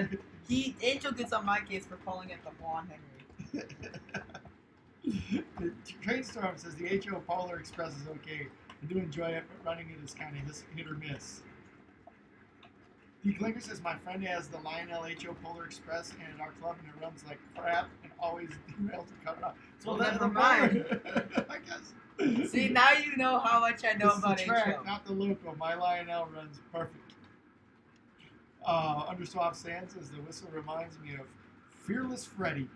Angel gets on my case for calling it the Juan Henry. The Trainstorm says the HO Polar Express is okay. I do enjoy it, but running it is kind of hit or miss. D. Klinger says my friend has the Lionel HO Polar Express and at our club, and it runs like crap and always derails and cut off. So Well, that's never the mind. I guess. See, now you know how much I know It's about the track, HO. not the loco. My Lionel runs perfect. Underswap Sand says the whistle reminds me of Fearless Freddy.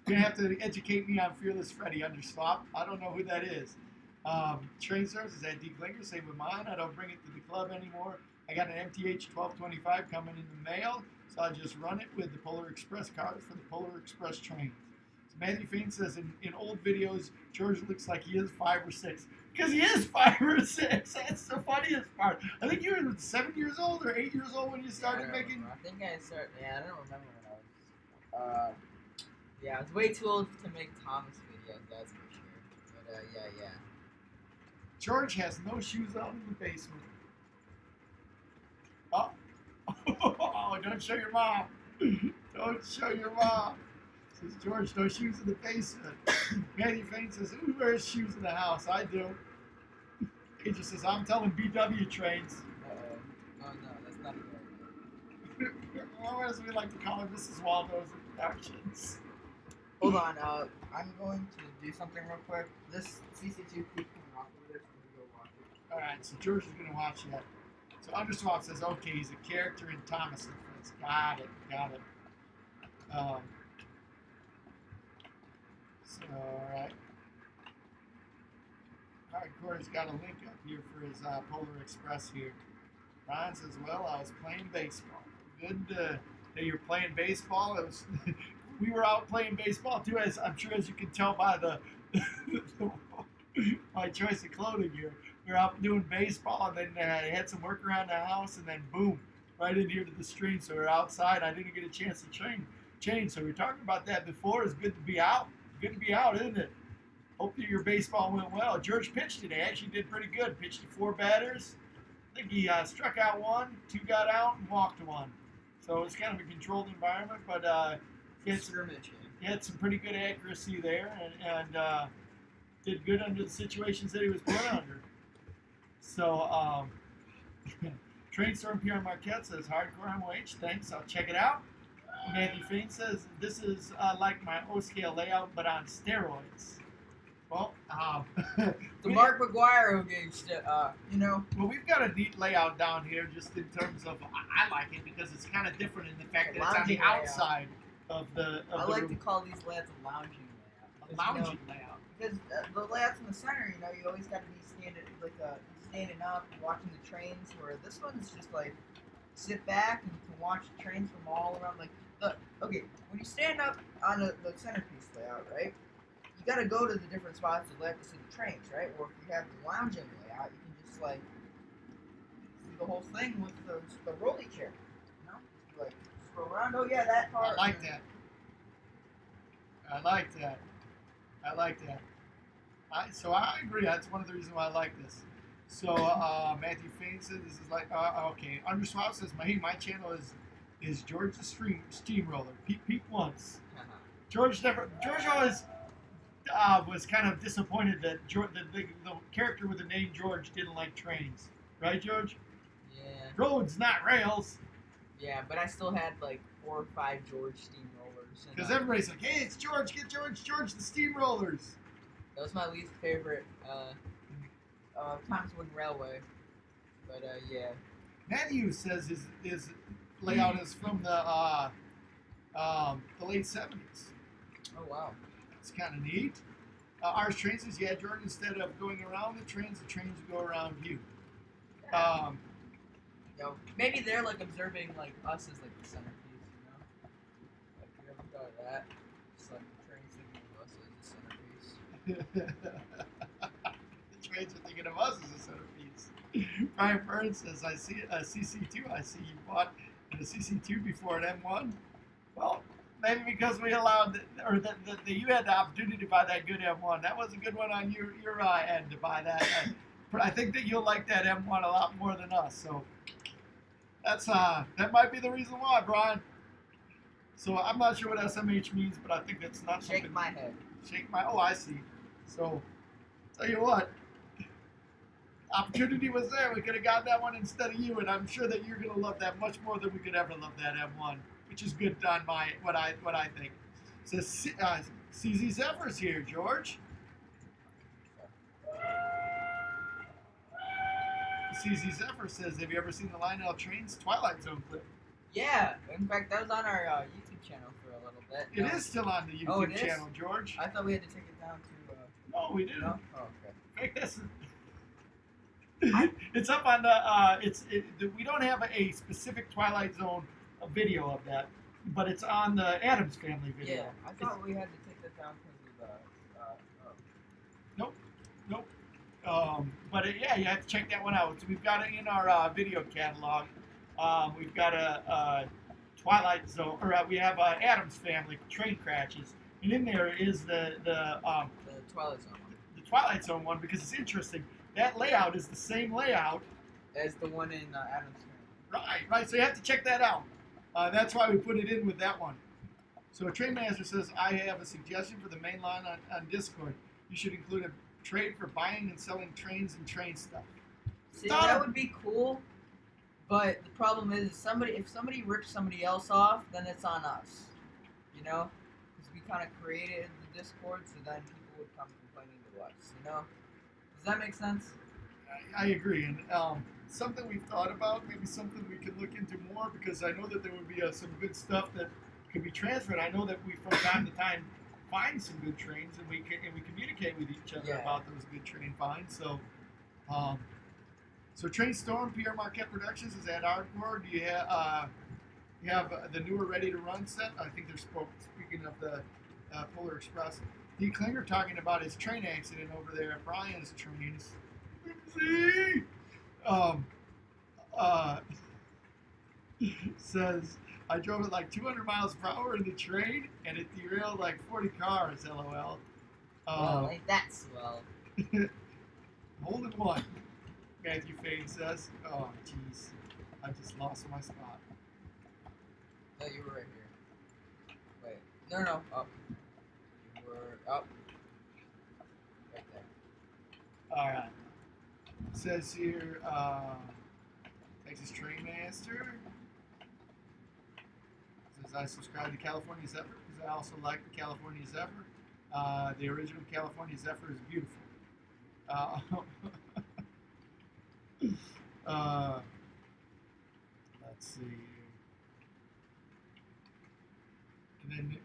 You're gonna have to educate me on Fearless Freddy, Underswap. I don't know who that is. Train services at D. Klinger, same with mine. I don't bring it to the club anymore. I got an MTH 1225 coming in the mail, so I'll just run it with the Polar Express card for the Polar Express trains. Matthew Fain says in old videos, George looks like he is 5 or 6. Because he is 5 or 6. That's the funniest part. I think you were 7 years old or 8 years old when you started making. I think I started. Yeah, I don't remember when I was. Yeah, I was way too old to make Thomas videos. That's for sure. But yeah. George has no shoes out in the basement. Oh, oh, don't show your mom. Don't show your mom. Says George, no shoes in the basement. Matthew Fain says, who wears shoes in the house? I do. He just says, I'm telling BW trains. Uh-oh. Oh, no, that's not good. Or as we like to call it, Mrs. Waldo's Productions. Hold on, I'm going to do something real quick. This CC2 keeps coming off over there, so I'm going to go watch it. Alright, so George is going to watch that. So Underswap says, okay, he's a character in Thomas and Friends. Got it. So, alright. Hardcore's got a link up here for his Polar Express here. Ron says, well, I was playing baseball. Good that you're playing baseball. It was, we were out playing baseball too, as I'm sure as you can tell by the my choice of clothing here. We were out doing baseball, and then I had some work around the house, and then boom, right in here to the stream. So we're outside. I didn't get a chance to change. So we were talking about that before. It's good to be out. Good to be out, isn't it? Hope that your baseball went well. George pitched today. Actually did pretty good. Pitched to 4 batters. I think he struck out 1, 2 got out, and walked 1. So it was kind of a controlled environment, but he had some pretty good accuracy there, and did good under the situations that he was put under. So, Trainstorm PR Marquette says, Hardcore MOH, thanks, I'll check it out. Matthew Fain says, this is like my O-scale layout, but on steroids. Well, The Mark McGuire who gave, you know. Well, we've got a neat layout down here, just in terms of, I like it because it's kind of different in the fact that it's on the outside of the I like to call these layouts a lounging layout. A lounging layout. Because the layouts in the center, you know, you always got to be standing up, watching the trains. Where this one's just like sit back and you can watch the trains from all around. Like okay, when you stand up on the centerpiece layout, right? You got to go to the different spots to let to see the trains, right? Or if you have the lounging layout, you can just like see the whole thing with the rolly chair. You know, you, like scroll around. Oh yeah, that part. I like that. So I agree. That's one of the reasons why I like this. So Matthew Fain says this is like okay. Underswap says my channel is George the Steamroller. Peep once. George always was kind of disappointed that the character with the name George didn't like trains, right, George? Yeah. Roads, not rails. Yeah, but I still had like 4 or 5 George steamrollers. Because everybody's like, hey, it's George, get George the Steamrollers. That was my least favorite Thomas Wooden Railway. But yeah. Matthew says his layout is from the late 70s. Oh wow. It's kind of neat. Ours train says, yeah, George, instead of going around the trains go around you. Yeah. You know, maybe they're like observing like us as like the centerpiece, you know? Like you ever thought of that? Just like the trains thinking of us as the centerpiece. The trains are thinking of us as a centerpiece. Brian Burns says, I see a CC2. I see you bought a CC2 before an M1. Well, maybe because we allowed, or that you had the opportunity to buy that good M1. That was a good one on your end to buy that. I think that you'll like that M1 a lot more than us. So that's that might be the reason why, Brian. So I'm not sure what SMH means, but I think that's not something. Shake my head. Oh, I see. So tell you what, opportunity was there. We could have got that one instead of you, and I'm sure that you're gonna love that much more than we could ever love that M1. Which is good on what I think. So CZ Zephyr's here, George. CZ Zephyr says, have you ever seen the Lionel Trains Twilight Zone clip? Yeah, in fact, that was on our YouTube channel for a little bit. It is still on the YouTube channel, George. I thought we had to take it down to... No, we didn't. No? Oh, okay. In fact, it's up on the... we don't have a specific Twilight Zone video of that, but it's on the Addams Family video. Yeah, I thought we had to take that down because of Nope. But yeah, you have to check that one out. So we've got it in our video catalog. We've got a Twilight Zone, or we have Adam's Family train crashes, and in there is the Twilight Zone one. the Twilight Zone one because it's interesting. That layout is the same layout As the one in Adam's Family. Right. So you have to check that out. That's why we put it in with that one. So Train Master says, I have a suggestion for the main line on Discord. You should include a trade for buying and selling trains and train stuff. See, that would be cool, but the problem is if somebody rips somebody else off, then it's on us. You know? Because we kind of created the Discord, so then people would come complaining to us. You know? Does that make sense? I agree. And something we've thought about, maybe something we can look into more, because I know that there would be some good stuff that could be transferred. I know that we, from time to time, find some good trains, and we communicate with each other about those good train finds. So, so Train Storm, PR Marquette Productions is at Hardcore. Do you have the newer Ready to Run set? I think they're speaking of the Polar Express. D. Klinger talking about his train accident over there at Brian's Trains. See? Says, I drove at like 200 miles per hour in the train, and it derailed like 40 cars, LOL. Well, ain't that swell. Hole in one, Matthew Fain says. Oh, jeez. I just lost my spot. No, you were right here. Wait. No. Up. You were up. Right there. All right. It says here, Texas Train Master. Says, I subscribe to California Zephyr because I also like the California Zephyr. The original California Zephyr is beautiful. Let's see. And then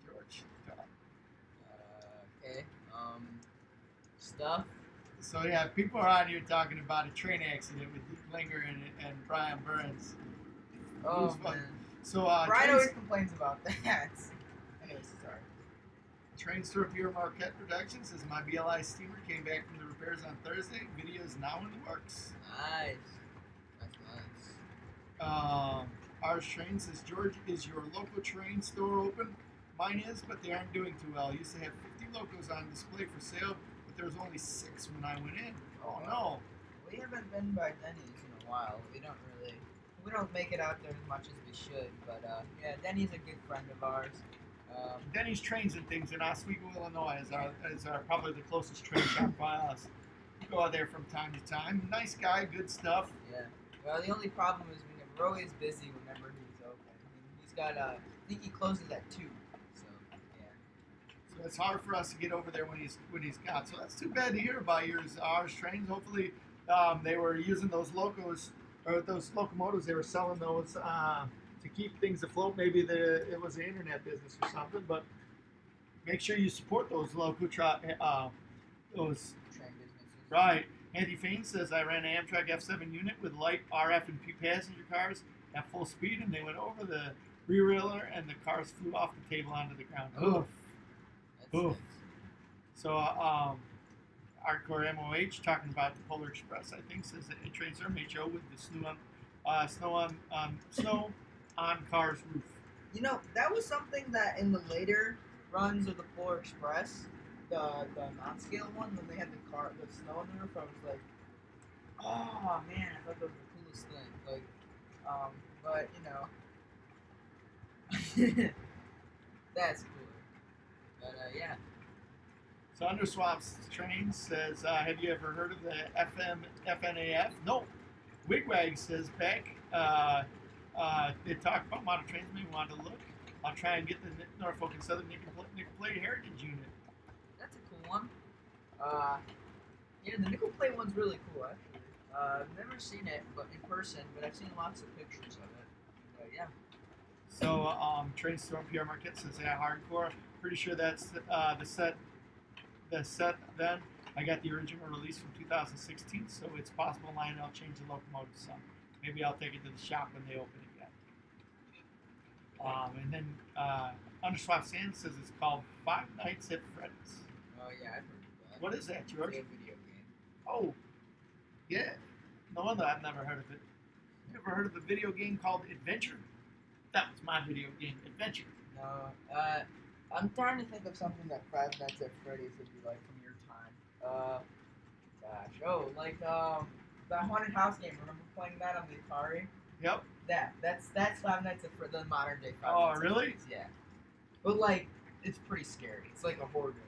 George. Okay. Stuff. So yeah, people are on here talking about a train accident with Dick Klinger and Brian Burns. Oh man. So Brian always complains about that. Anyways, sorry. Train Store Pure Marquette Productions says my BLI steamer came back from the repairs on Thursday. Video is now in the works. Nice. That's nice. Ours Train says, George, is your local train store open? Mine is, but they aren't doing too well. Used to have 50 locos on display for sale, but there was only 6 when I went in. Oh no. We haven't been by Denny's in a while. We don't make it out there as much as we should, but yeah, Denny's a good friend of ours. Denny's Trains and Things in Oswego, Illinois is our probably the closest train shop by us. We go out there from time to time. Nice guy, good stuff. Yeah. Well, the only problem is we're always busy whenever he's open. I mean, he's got I think he closes at 2. So yeah. So it's hard for us to get over there when he's got. So that's too bad to hear about ours Trains. Hopefully, they were using those locos or those locomotives. They were selling those to keep things afloat. Maybe it was an internet business or something. But make sure you support those local those Train businesses. right. Andy Fain says I ran an Amtrak F7 unit with light RF and P passenger cars at full speed, and they went over the rear railer, and the cars flew off the table onto the ground. Oof. Oof. So, Hardcore MOH talking about the Polar Express, I think, says that it trains their HO with the snow on car's roof. You know, that was something that in the later runs of the Polar Express, the non-scale one, when they had the snow on the roof, I was like, oh man, I thought that was the coolest thing. Like, but you know, that's cool. But yeah. So Underswaps Train says, have you ever heard of the FNAF? No. Wigwag says, back, they talk about model trains, maybe want to look. I'll try and get the Norfolk and Southern Nickel Plate Heritage Unit. That's a cool one. Yeah, the nickel plate one's really cool, actually. I've never seen it, but in person, but I've seen lots of pictures of it. But yeah. So, Train Storm PR Marquette says, yeah, Hardcore. Pretty sure that's the set. Then I got the original release from 2016, so it's possible Lionel changed the locomotive some. Maybe I'll take it to the shop when they open again. And then Underswap Sand says it's called Five Nights at Freddy's. Oh yeah, I've heard of that. What is that, George? It's a video game. Oh, yeah. No wonder I've never heard of it. Ever heard of a video game called Adventure? That was my video game, Adventure. No, I'm trying to think of something that Five Nights at Freddy's would be like from your time. Gosh, like the haunted house game. Remember playing that on the Atari? Yep. That's Five Nights at Freddy's, the modern day Five Oh, Nights at really? Freddy's, yeah. But like, it's pretty scary. It's like a horror game.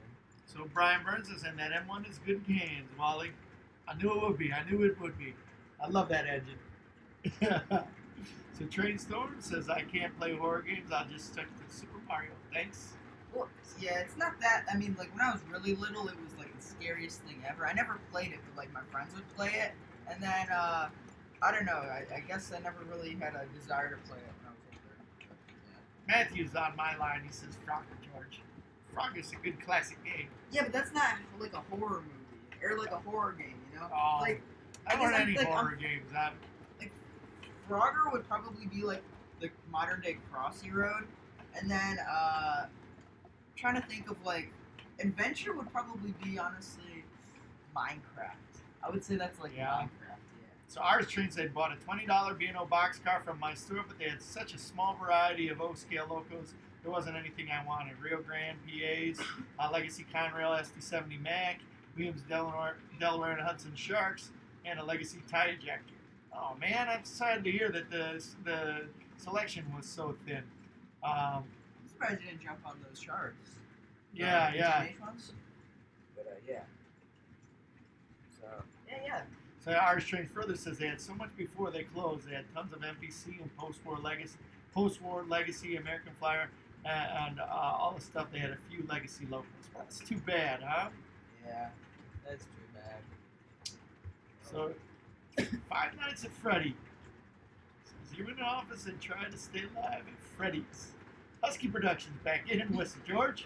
So Brian Burns is in that M1 is good in hands, Wally. I knew it would be. I knew it would be. I love that engine. So Train Storm says I can't play horror games. I'll just stick to Super Mario. Thanks. Well, yeah, it's not that. I mean, like when I was really little, it was like the scariest thing ever. I never played it, but like my friends would play it, and then I don't know. I guess I never really had a desire to play it when I was older. Yeah. Matthew's on my line. He says Frogger George. Frogger's a good classic game. Yeah, but that's not like a horror movie or like a horror game, you know? Oh, Like I don't guess want I'm- any like, horror games. Frogger would probably be like the modern day Crossy Road, and then trying to think of like Adventure would probably be honestly Minecraft. I would say that's like Yeah. Minecraft. So ours Train said bought a $20 B&O boxcar from my store, but they had such a small variety of O-scale locos. There wasn't anything I wanted. Rio Grande PAs, Legacy Conrail SD70 Mac, Williams Delaware and Hudson Sharks, and a Legacy tie ejector. Oh man, I'm sad to hear that the selection was so thin. I'm surprised you didn't jump on those sharks. Yeah. Teenage ones? But yeah. So yeah. So ours Train further says they had so much before they closed. They had tons of MPC and post-war legacy, American Flyer, and all the stuff. They had a few legacy locals. That's too bad, huh? Yeah, that's too bad. So, Five Nights at Freddy says you're in the office and try to stay alive at Freddy's. Husky Productions back in and whistle, George.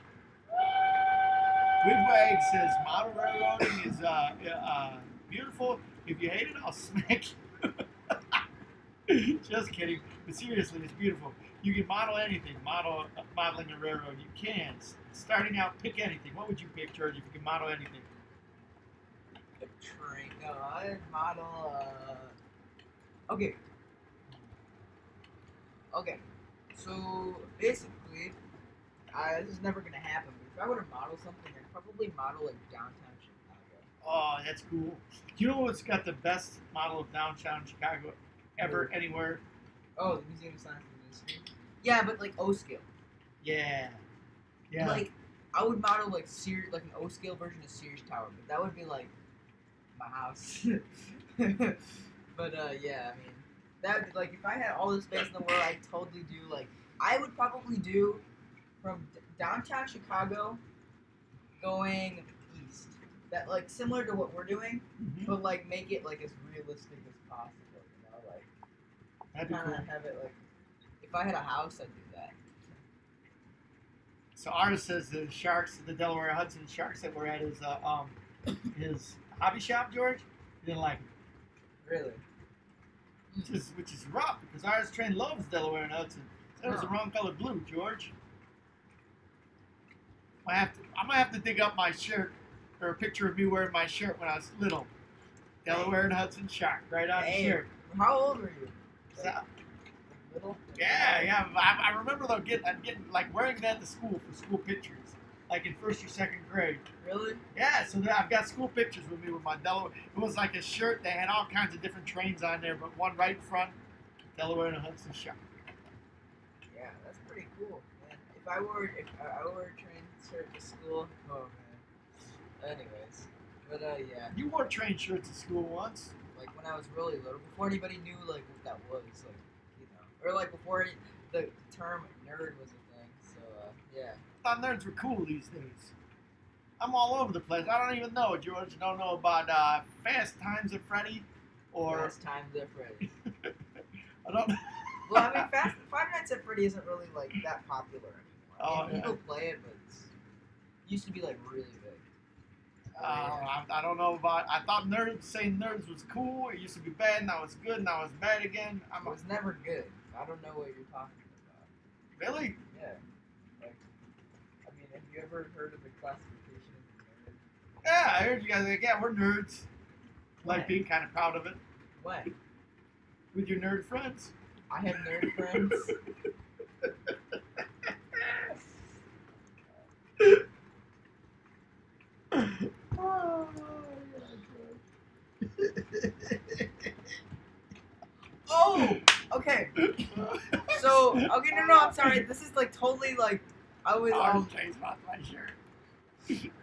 Wigwag says model railroading is beautiful. If you hate it, I'll smack you. Just kidding. But seriously, it's beautiful. You can model anything. Modeling a railroad. You can. Starting out, pick anything. What would you pick, George, if you could model anything? A train. No, I'd model. Okay. So basically, this is never gonna happen. But if I were to model something, I'd probably model like downtown Chicago. Oh, that's cool. You know what's got the best model of downtown Chicago ever, anywhere? Oh, the Museum of Science and Industry. Yeah, but like O scale. Yeah. Like I would model like like an O scale version of Sears Tower, but that would be like my house. But yeah, I mean, that like if I had all the space in the world, I'd totally do like I would probably do from downtown Chicago going east. That like similar to what we're doing, Mhm. but like make it like as realistic as possible. You know, like That'd be kind cool. of have it like if I had a house, I'd do that. So ours says the Sharks, the Delaware Hudson Sharks that were at his hobby shop, George. He didn't like it, Really. which is rough because ours Train loves Delaware and Hudson. That was the wrong color blue, George. I'm gonna have to dig up my shirt or a picture of me wearing my shirt when I was little. Delaware and Hudson Shark, right on the shirt. How old were you? So, Little? yeah. I remember though getting like wearing that to school for school pictures, like in first or second grade. Really? Yeah, so I've got school pictures with me with my Delaware. It was like a shirt that had all kinds of different trains on there, but one right in front, Delaware and Hudson Shark. Yeah, that's pretty cool, man. If I wore a train shirt to school, oh man. Anyways, but yeah, You wore train shirts at school once. like when I was really little, before anybody knew like what that was, like you know, or like before the term nerd was a thing. So yeah. I thought nerds were cool these days. I'm all over the place. I don't even know, George. I don't know about Fast Times at Freddy or Fast Times at Freddy. I don't know. Well, I mean, Five Nights at Freddy isn't really like that popular anymore. Oh, I mean, people play it, but it used to be like really big. I don't know about. I thought saying nerds was cool. It used to be bad. Now it's good. Now it's bad again. It was never good. I don't know what you're talking about. Really? Yeah. Like, I mean, have you ever heard of the classification of nerd? Yeah, I heard you guys like, yeah, we're nerds. Like What? being kind of proud of it. What? With your nerd friends. I have nerd friends. Oh, okay. So, okay, no, I'm sorry. This is like totally like I was. Orange James off my shirt.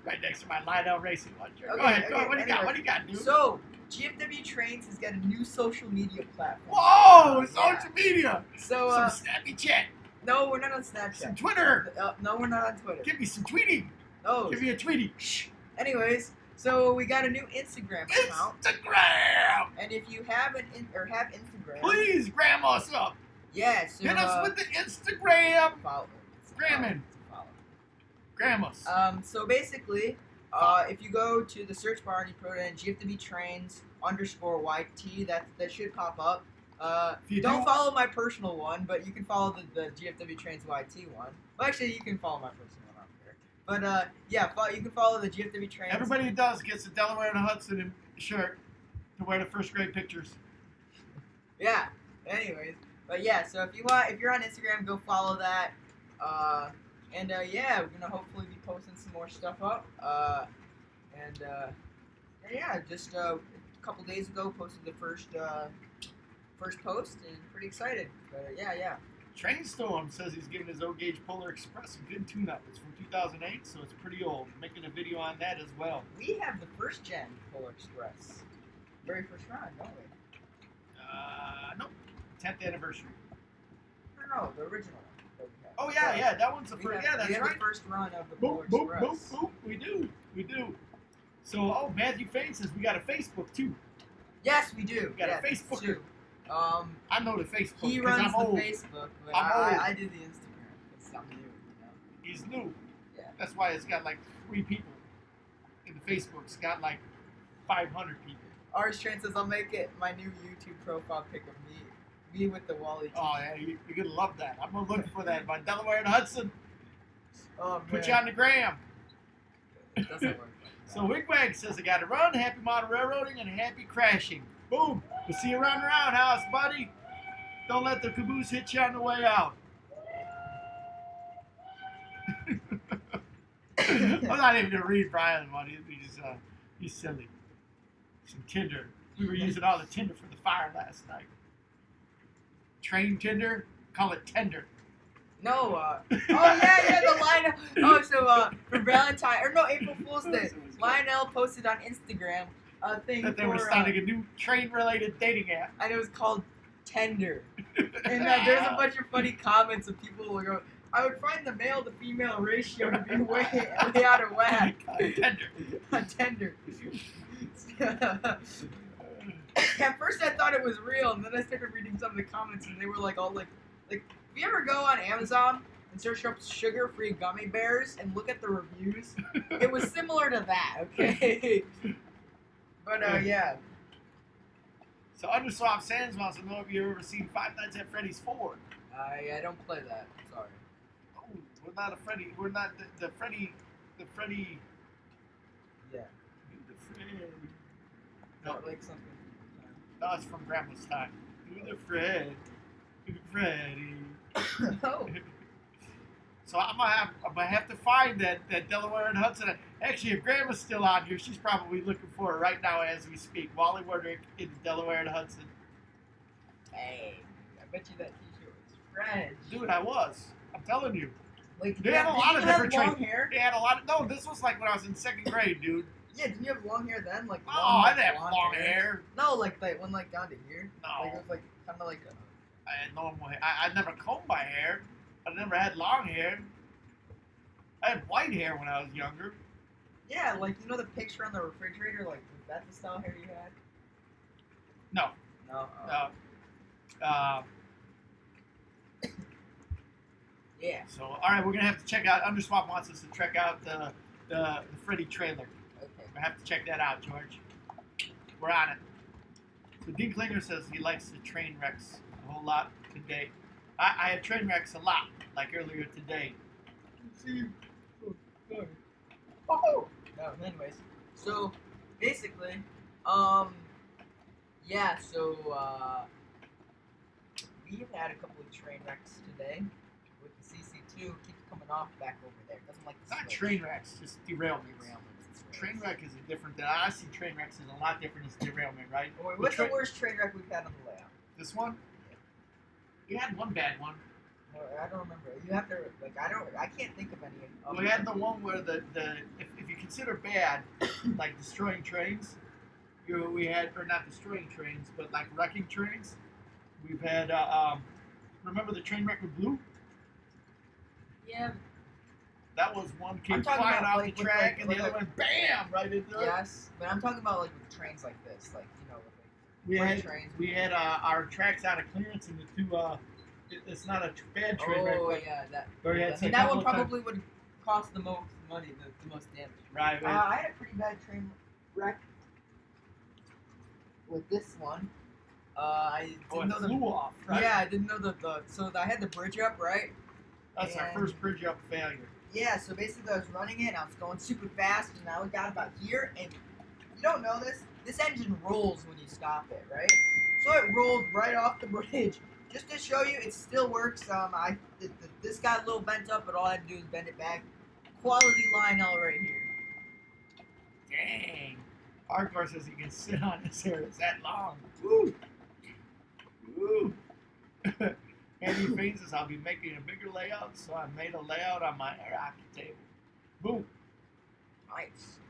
Right next to my Lionel Racing one shirt. Okay, Go ahead, go okay, ahead. What do you got? anyway. What do you got, dude? So, GFW Trains has got a new social media platform. Whoa! Yeah. Social media. So, Some snappy chat. no, we're not on Some Snapchat. Twitter. No, we're not on Twitter. Give me some tweeting. No. Give me a tweety. Shh. Anyways, so we got a new Instagram account, Instagram. and if you have have Instagram, Please gram us up. yeah, so Hit us with the Instagram. follow. Gramming. Follow. Gram us. So basically, if you go to the search bar and you put in GFW Trains _YT, that should pop up. If you Don't do- follow my personal one, but you can follow the GFW Trains YT one. Well, actually, you can follow my personal one. I don't care. But yeah, you can follow the GFW Trains. Everybody who does gets a Delaware and a Hudson shirt to wear the first grade pictures. Yeah. Anyways, but yeah, so if you're on Instagram, go follow that. Yeah, we're gonna hopefully be posting some more stuff up. Yeah, just a couple days ago, posted the first post, and pretty excited. But yeah. Trainstorm says he's giving his O-Gauge Polar Express a good tune-up. It's from 2008, so it's pretty old. Making a video on that as well. We have the first gen Polar Express, very first run, don't we? Nope. 10th anniversary. No, the original one. that we have. Oh, yeah, that one's the We first. have, Yeah, that's we have right. the first run of the Boop, Polar boop, boop, Express. boop. We do. So, Matthew Fain says we got a Facebook, too. Yes, we do. We got a Yeah, Facebooker. too. I know the Facebook He because runs I'm the old. Facebook, but I'm old. I do the Instagram. It's not new, He's new. Yeah. That's why it's got like 3 people. In the Facebook, it's got like 500 people. Ours Train says I'll make it my new YouTube profile pic of me with the Wally. Oh, yeah, you're going to love that. I'm going to look for that by Delaware and Hudson. Oh man. Put you on the gram. It doesn't work. So Wigwag says I got to run. Happy model railroading and happy crashing. Boom. We'll see you around the roundhouse, buddy. Don't let the caboose hit you on the way out. I'm not even going to read Brian one. He's silly. Some Tinder. We were using all the Tinder for the fire last night. Train Tinder? Call it tender. No, the Lionel. For April Fool's Day, Lionel posted on Instagram a thing That they were starting a new train-related dating app. and it was called Tender. And there's a bunch of funny comments of people who go, I would find the male to female ratio to be way out of whack. Tender. Tender. At first I thought it was real, and then I started reading some of the comments, and they were like all like if you ever go on Amazon and search up sugar-free gummy bears and look at the reviews, it was similar to that, okay? But yeah. So Underswap Sands wants to know if you've ever seen Five Nights at Freddy's 4. I don't play that. Sorry. Oh, we're not a Freddy. We're not the Freddy. The Freddy. Yeah. The Freddy. No, No, like something. no, it's from Grandma's time. Do the Fred. Do the Freddy. Oh. So I'm gonna have to find that Delaware and Hudson. Actually, if Grandma's still on here, she's probably looking for it right now as we speak. Wally Wardrick in Delaware and Hudson. Hey, I bet you that t-shirt was French. Dude, I was. I'm telling you. Like, They had a lot of different long trains. hair. They had a lot of. No, this was like when I was in 2nd grade, dude. Yeah, didn't you have long hair then? Like, Oh, long, I didn't have blonde long hair. No, like that one, like down to here. No. Like it was like kind of like. I had normal hair. I never combed my hair. I never had long hair. I had white hair when I was younger. Yeah, like you know the picture on the refrigerator. Like was that the style hair you had? No. No. Oh. Yeah. So, all right, we're gonna have to check out. Underswap wants us to check out the Freddy trailer. Okay. I have to check that out, George. We're on it. So Dean Klinger says he likes the train wrecks a whole lot today. I had train wrecks a lot, like earlier today. See. Oh. No, anyways, so basically, yeah. So we've had a couple of train wrecks today. With the CC2 keeps coming off back over there. Doesn't like the Not switch. train wrecks, just derailments. Train wreck is a different thing. I see train wrecks as a lot different as derailment, right? Oh, wait, what's the worst train wreck we've had on the layout? This one? We had one bad one. Well, I don't remember. You have to like. I can't think of any. We had the one where if you consider bad, like destroying trains, we had, or not destroying trains, but like wrecking trains. We've had remember the train wreck with Blue? Yeah. That was one I'm came talking flying about, off like, the with, track, like, and the other went bam right into it. Yes, but I'm talking about like with trains like this, like with We freight had trains. we had our tracks out of clearance, and the two. It's not a bad train wreck, Oh but yeah, that. where we had And that one probably would cost the most money, the most damage. right. I had a pretty bad train wreck with this one. I didn't know it flew off, right? Yeah, I didn't know so I had the bridge up, right? That's our and- first bridge up failure. Yeah, so basically I was running it and I was going super fast and I got about here and you don't know this engine rolls when you stop it, right? So it rolled right off the bridge. Just to show you, it still works. This got a little bent up, but all I had to do is bend it back. Quality Lionel right here. Dang. Hardcore says he can sit on his hair. It's that long. Woo. Woo. Andy Fain says I'll be making a bigger layout, so I made a layout on my rocket table. Boom. Nice.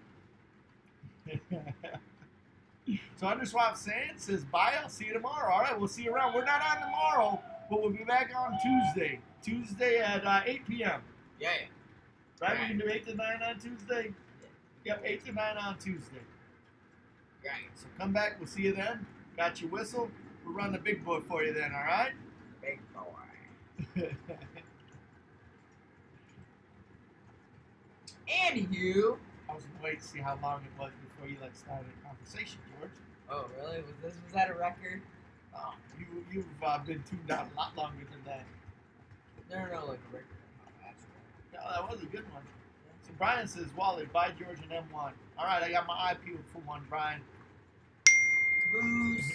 So Underswap Sand says bye. I'll see you tomorrow. All right, we'll see you around. We're not on tomorrow, but we'll be back on Tuesday. Tuesday at 8 p.m. Yeah. Right? We can do 8 to 9 on Tuesday? Yep, 8 to 9 on Tuesday. Right. So come back. We'll see you then. Got your whistle. We'll run the big boy for you then, all right? Big boy. Anywho. I was waiting to see how long it was before you started a conversation, George. Oh really? Was that a record? Oh, you've been tuned out a lot longer than that. No, like a record. No, that was a good one. So Brian says, Wally, buy George an M1. All right, I got my eye peeled for one, Brian. Booze.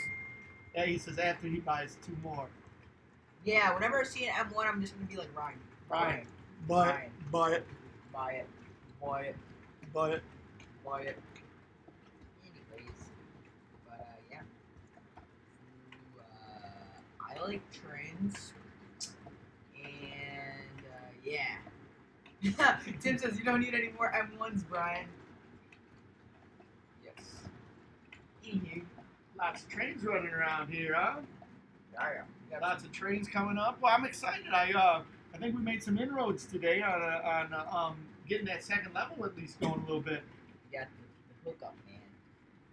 Yeah, he says after he buys 2 more. Yeah, whenever I see an M1, I'm just gonna be like Ryan. Brian, Brian. buy it, Buy it. Buy it. buy it. Buy it. Anyways, but yeah. I like trains, and yeah. Tim says you don't need any more M1s, Brian. Yes. Anywho. Lots of trains running around here, huh? Yeah. Lots of trains coming up. Well, I'm excited. I think we made some inroads today on getting that second level at least going a little bit. You got the hookup, man.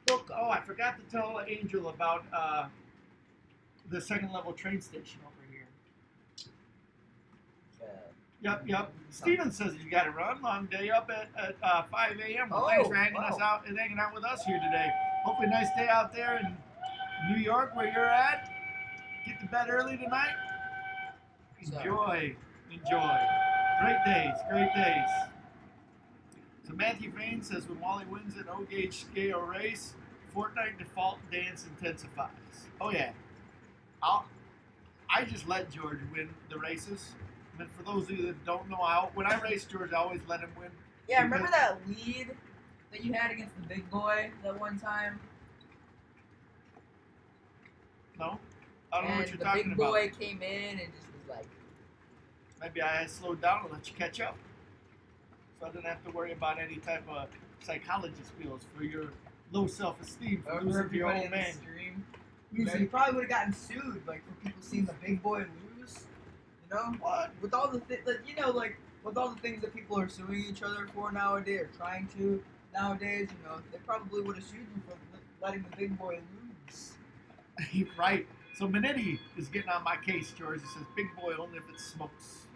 Look, oh, I forgot to tell Angel about the second level train station over here. Yep. Steven says he's got to run. Long day up at 5 a.m. Well, thanks for hanging out with us here today. Hopefully, a nice day out there in New York where you're at. Get to bed early tonight. Enjoy. Great days. So Matthew Fain says when Wally wins an O-gauge scale race, Fortnite default dance intensifies. Oh yeah. I just let George win the races. And for those of you that don't know, when I race George, I always let him win. Yeah, remember that lead that you had against the big boy that one time? No? I don't know what you're talking about. The big about. boy came in and just was like... Maybe I had slowed down and let you catch up. So I didn't have to worry about any type of psychologist feels for your low self-esteem for losing to your own man. You probably would have gotten sued, like, for people seeing the big boy lose. You know? What? With all the with all the things that people are suing each other for nowadays, or trying to nowadays, they probably would have sued you for letting the big boy lose. Right. So Minetti is getting on my case, George. He says, big boy only if it smokes.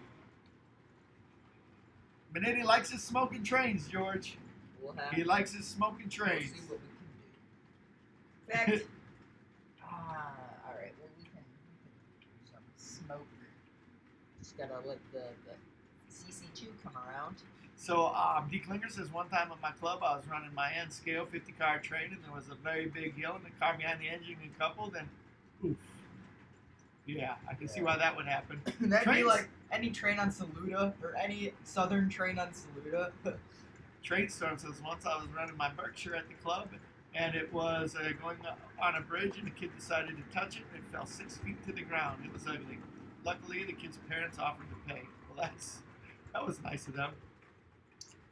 Minetti likes his smoking trains, George. We'll have. He likes his smoking We'll trains. see what we can do. In fact, all right. Well, we can do some smoke. Just gotta let the CC2 come around. So, D. Klinger says one time at my club, I was running my N scale 50 car train, and there was a very big hill, and the car behind the engine coupled, and oof. Yeah, I can see why that would happen. That'd Trains- be like any train on Saluda or any southern train on Saluda. Trainstorm says once I was running my Berkshire at the club, and it was going on a bridge, and the kid decided to touch it, and it fell 6 feet to the ground. It was ugly. Luckily, the kid's parents offered to pay. Well, that was nice of them.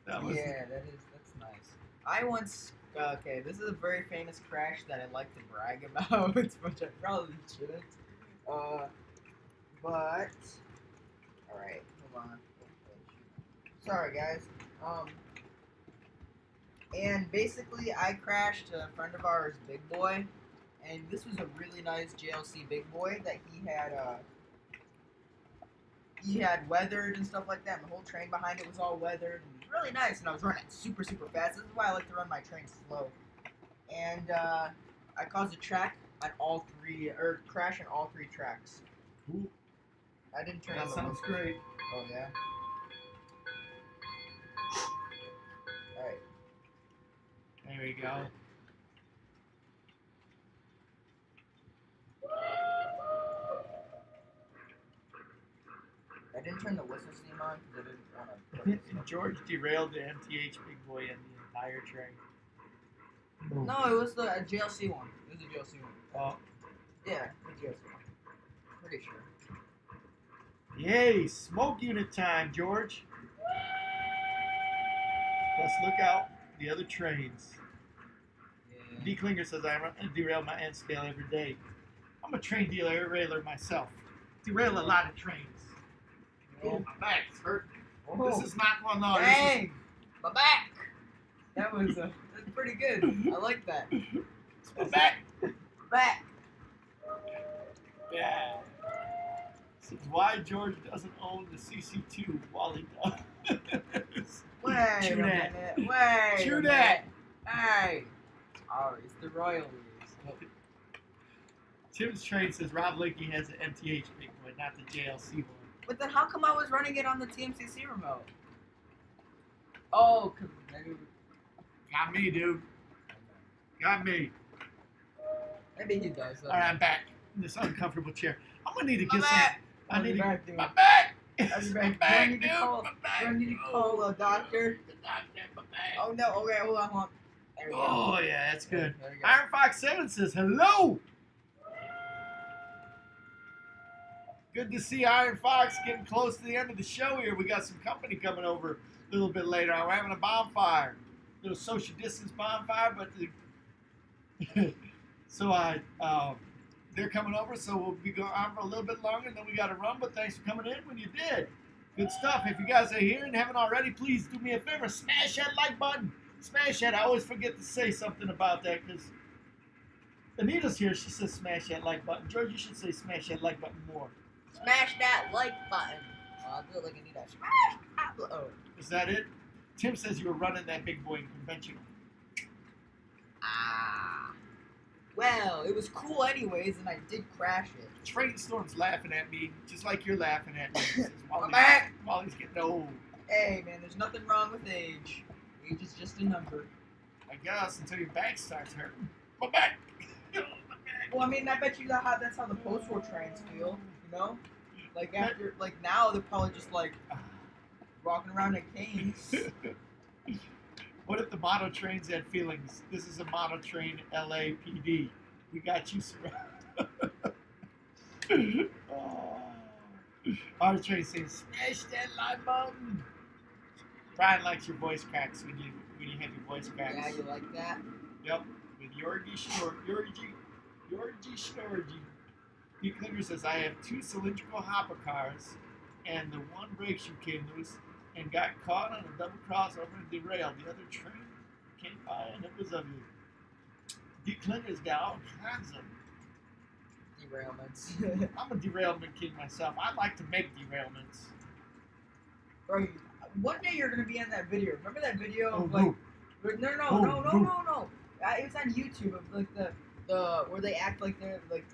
That was, Yeah, that's nice. I once okay, this is a very famous crash that I like to brag about, which I probably shouldn't. But alright, hold on. Sorry guys. And basically I crashed a friend of ours, Big Boy, and this was a really nice JLC Big Boy that he had weathered and stuff like that, and the whole train behind it was all weathered, and it was really nice, and I was running super, super fast. This is why I like to run my trains slow. And I caused a track on all three, or crash on all three tracks. Ooh, I didn't turn that on the sounds whistle. great. Oh, yeah? Alright. There we go. I didn't turn the whistle steam on because I didn't want to put it. George derailed the MTH Big Boy and the entire train. No, it was the JLC one. It was a JLC one. Oh, Yeah, the JLC one. Pretty sure. yay! Smoke unit time, George. Let's look out the other trains. Yeah. D. Klinger says I derail my N scale every day. I'm a train derailer myself. Derail a lot of trains. Oh, my back's hurting. Oh. This is not one of those. Dang! My back! That's pretty good. I like that. My back. Back! Yeah. This is why George doesn't own the CC2 while he does. Wait Chew a that. minute. Wait Chew a that. minute. Hey! Oh, it's the royalties. Tim's train says Rob Lakey has an MTH Big Boy, not the JLC one. But then how come I was running it on the TMCC remote? Oh, cause maybe... Got me, dude. Got me. Maybe he does. All right, I'm back in this uncomfortable chair. I'm gonna need to My get some. back! I need to back, dude. my back. I'll be My back. back, Do I need to dude. call- My back. Do I need to call a doctor? The doctor, my back. Oh no, okay, hold on. There we go. Oh yeah, that's good. There we go. Iron Fox 7 says hello. Good to see Iron Fox getting close to the end of the show here. We got some company coming over a little bit later on. We're having a bonfire, a little social distance bonfire, but they're coming over, so we'll be going on for a little bit longer, and then we got to run. But thanks for coming in when you did. Good stuff. If you guys are here and haven't already, please do me a favor, smash that like button. Smash that. I always forget to say something about that because Anita's here. She says smash that like button. George, you should say smash that like button more. Smash that like button. I'll do it like I need that. Smash that. Oh. Is that it? Tim says you were running that big boy in conventional. Ah. Well, it was cool anyways, and I did crash it. Train Storm's laughing at me, just like you're laughing at me. He says, I'm back. While he's getting old. Hey, man, there's nothing wrong with age. Age is just a number. I guess until your back starts hurting. My back. My back. Well, I mean, I bet you that's how the post-war trains feel, you know? Like, after, like, now they're probably just, like, walking around in canes. What if the model trains had feelings? This is a model train LAPD. We got you surrounded. Our train says, smash that like button. Brian likes your voice cracks when you have your voice cracks. Yeah, you like that? Yep. With Yorgi Schnorgy. D. Klinger says, I have 2 cylindrical hopper cars, and the one brake shoe came loose and got caught on a double crossover and derailed. The other train came by, and it was ugly. D. Klinger's got all kinds of Derailments. I'm a derailment king myself. I like to make derailments. Bro, one day you're gonna be in that video. Remember that video Oh, of like, who? But no. It was on YouTube of like the where they act like they're like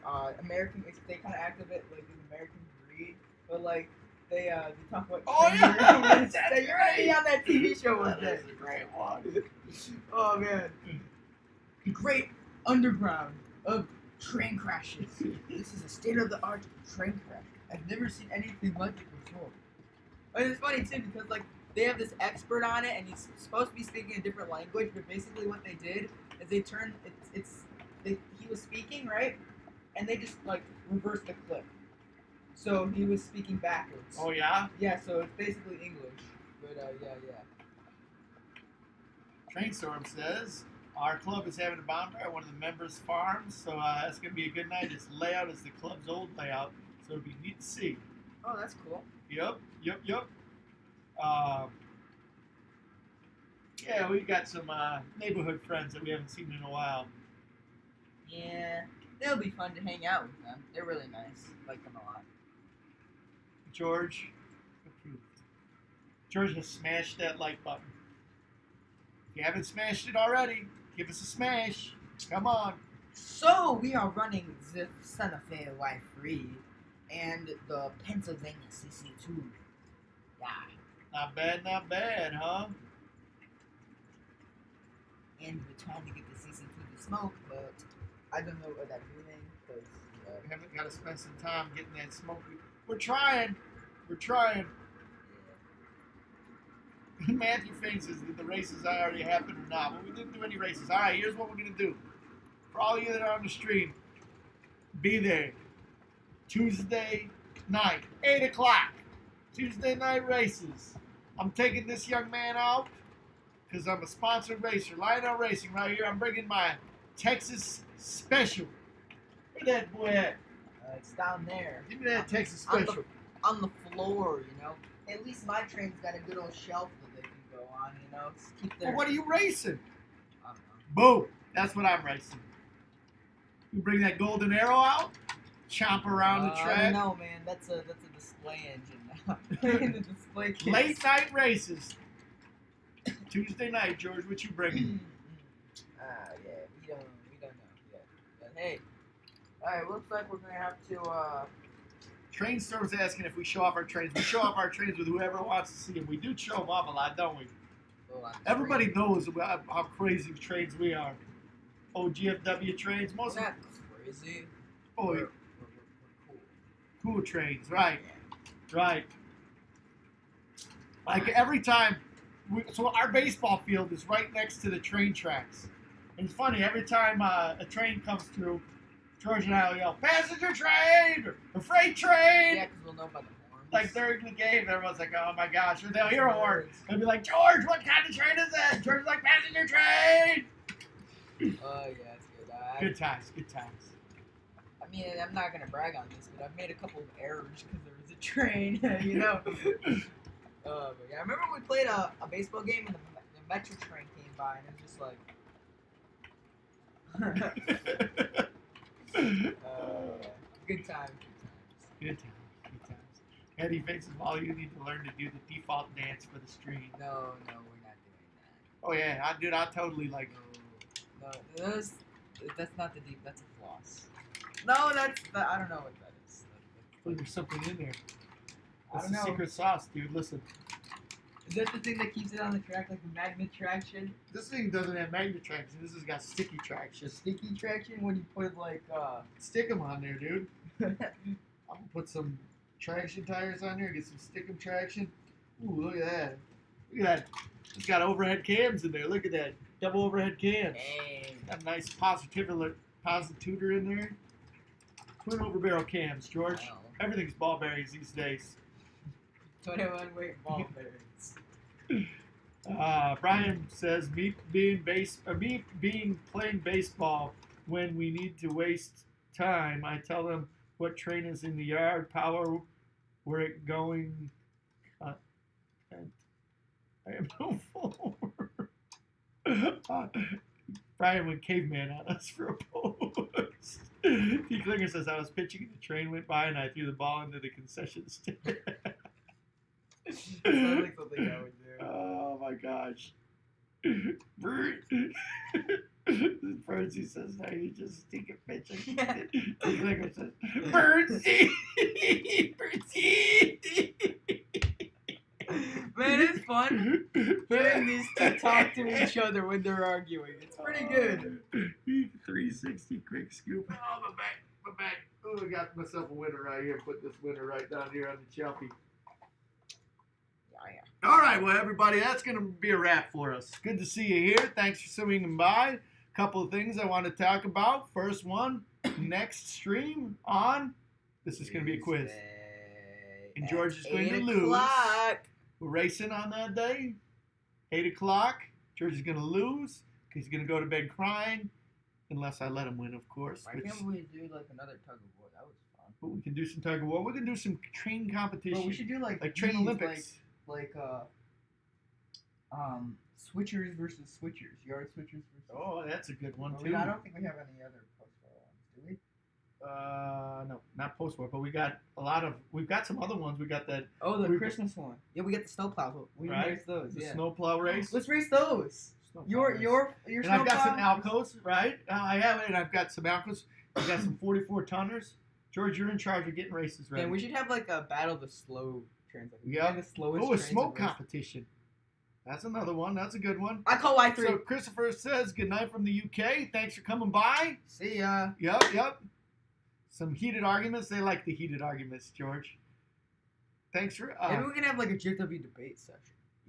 American. They kind of act a bit like an American breed, but like they talk about. Oh, yeah! That's That's you're gonna be great. on that TV show one That day. is a great one. Oh man, the great underground of train crashes. This is a state-of-the-art train crash. I've never seen anything like it before. And it's funny too because like they have this expert on it, and he's supposed to be speaking a different language, but basically what they did is they turned he was speaking right, and they just like reversed the clip. So he was speaking backwards. Oh, yeah? Yeah, so it's basically English. But yeah. Trainstorm says, our club is having a bonfire at one of the members' farms, so that's going to be a good night. Its layout is the club's old layout, so it'll be neat to see. Oh, that's cool. Yep. Yeah, we got some neighborhood friends that we haven't seen in a while. Yeah, it'll be fun to hang out with them. They're really nice. Like them a lot. George, approved. George has smashed that like button. If you haven't smashed it already, give us a smash. Come on. So we are running the Santa Fe Y3 and the Pennsylvania CC2. Yeah. Not bad, huh? And we're trying to get the CC2 to smoke, but I don't know what that's doing because We haven't got to spend some time getting that smoke. We're trying. Matthew thinks did the races already happen or not? Well, we didn't do any races. All right, here's what we're going to do. For all you that are on the stream, be there. Tuesday night, 8 o'clock. Tuesday night races. I'm taking this young man out because I'm a sponsored racer. Lionel Racing right here. I'm bringing my Texas Special. Where's that boy at? it's down there. Give me that Texas on Special. On the floor, you know. At least my train's got a good old shelf that they can go on, you know. Just keep their. Well, what are you racing? I don't know. Boom. That's what I'm racing. You bring that golden arrow out, chomp around the I track. don't know, man. That's a display engine now. The display case. Late night races. Tuesday night, George. What you bringing? Yeah, we don't know yet. But hey, all right. Looks like we're gonna have to. Trainstorm's asking if we show off our trains. We show off our trains with whoever wants to see them. We do show them off a lot, don't we? Go on Everybody screen. knows about how crazy trains we are. Oh, GFW trains. Most We're of not crazy. oh, We're cool. cool trains, right? Right. Like every time, so our baseball field is right next to the train tracks. And it's funny, every time a train comes through, George and I will yell, passenger train! Or freight train! Yeah, because we'll know by the horns. Like during the game, everyone's like, oh my gosh, or they'll hear a horn. They'll be like, George, what kind of train is that? George's like, passenger train! Oh, yeah, it's good. Good times. I mean, I'm not going to brag on this, but I've made a couple of errors because there was a train, you know? But yeah, I remember we played a baseball game and the Metro train came by, and it was just like... good times. Good times. Eddie thinks all you need to learn to do the default dance for the stream. No, we're not doing that. Oh yeah, dude, I totally like. No, that's not the deep. That's a floss. No, I don't know what that is. Oh, there's something in there. I That's don't the know. secret sauce, dude. Listen, Is that the thing that keeps it on the track, like the magnet traction? this thing doesn't have magnet traction. This has got sticky traction. Sticky traction when you put like Stick them on there, dude. I'm gonna put some traction tires on there. Get some stick 'em traction. Ooh, look at that. Look at that. It's got overhead cams in there. Look at that. Double overhead cams. Dang. Got a nice posituder in there. Twin over barrel cams, George. Wow. Everything's ball bearings these days. 21 weight ball bearings. Brian says me being playing baseball when we need to waste time. I tell them what train is in the yard, power, where it going. And I have no fool. Brian went caveman on us for a post. T. Klinger says I was pitching and the train went by and I threw the ball into the concession stand. Sounds like something I would do. Oh my gosh. Birdsie says, "Now you just take a picture." Lego says, "Birdsie, Birdsie." Man, it's fun hearing these two talk to each other when they're arguing. It's pretty good. 360 quick scoop. Oh, my back. Oh, I got myself a winner right here. Put this winner right down here on the shelfie. Yeah. All right, well, everybody, that's going to be a wrap for us. Good to see you here. Thanks for swinging by. Couple of things I want to talk about. First one, next stream on. This is going to be a quiz. And George is going to lose. We're racing on that day. 8 o'clock. George is going to lose because he's going to go to bed crying. Unless I let him win, of course. Why can't we do like another tug of war? That was fun. But we can do some tug of war. We're going to do some train competition. Well, we should do like train these, Olympics. Like switchers versus switchers, yard switchers versus. Oh, that's a good one, Well, too. I don't think we have any other post-war ones, do we? No, not post-war, but we got we've got some other ones. We got that. Oh, the we- Christmas one. Yeah, we got the snowplow. We can Right. race those. The Yeah. snowplow race. Let's race those. Snowplow Your race. And I've got some snowplow? Alcos, right? I have it, and I've got some Alcos. I've got some 44 tonners. George, you're in charge of getting races ready. Man, we should have like a battle of the slow trains. Like, Yeah. the slowest. Oh, a trains smoke in race. competition. That's another one. That's a good one. I call Y3. So Christopher says, good night from the UK. Thanks for coming by. See ya. Yep. Some heated arguments. They like the heated arguments, George. Thanks for... Maybe we can have like a JW debate session.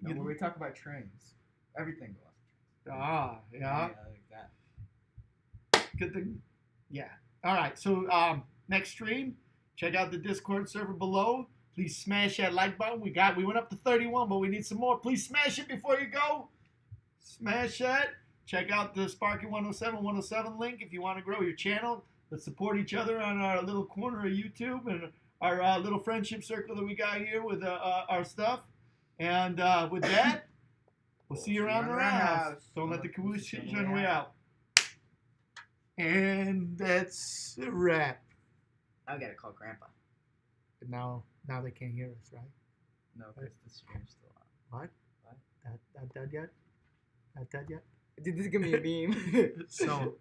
You know, You- where we talk about trains. Everything goes. yeah. Like that. Good thing. Yeah. All right. So next stream, check out the Discord server below. Please smash that like button. We went up to 31, but we need some more. Please smash it before you go. Smash that. Check out the Sparky 107 link if you want to grow your channel. Let's support each other on our little corner of YouTube and our little friendship circle that we got here with our stuff. And with that, we'll see you around the roundhouse. Don't let the caboose shit you on the way out. And that's a wrap. I gotta call Grandpa. But now they can't hear us, right? No, because the stream's still on. What? Not dead yet? Dude, this is gonna be a meme. So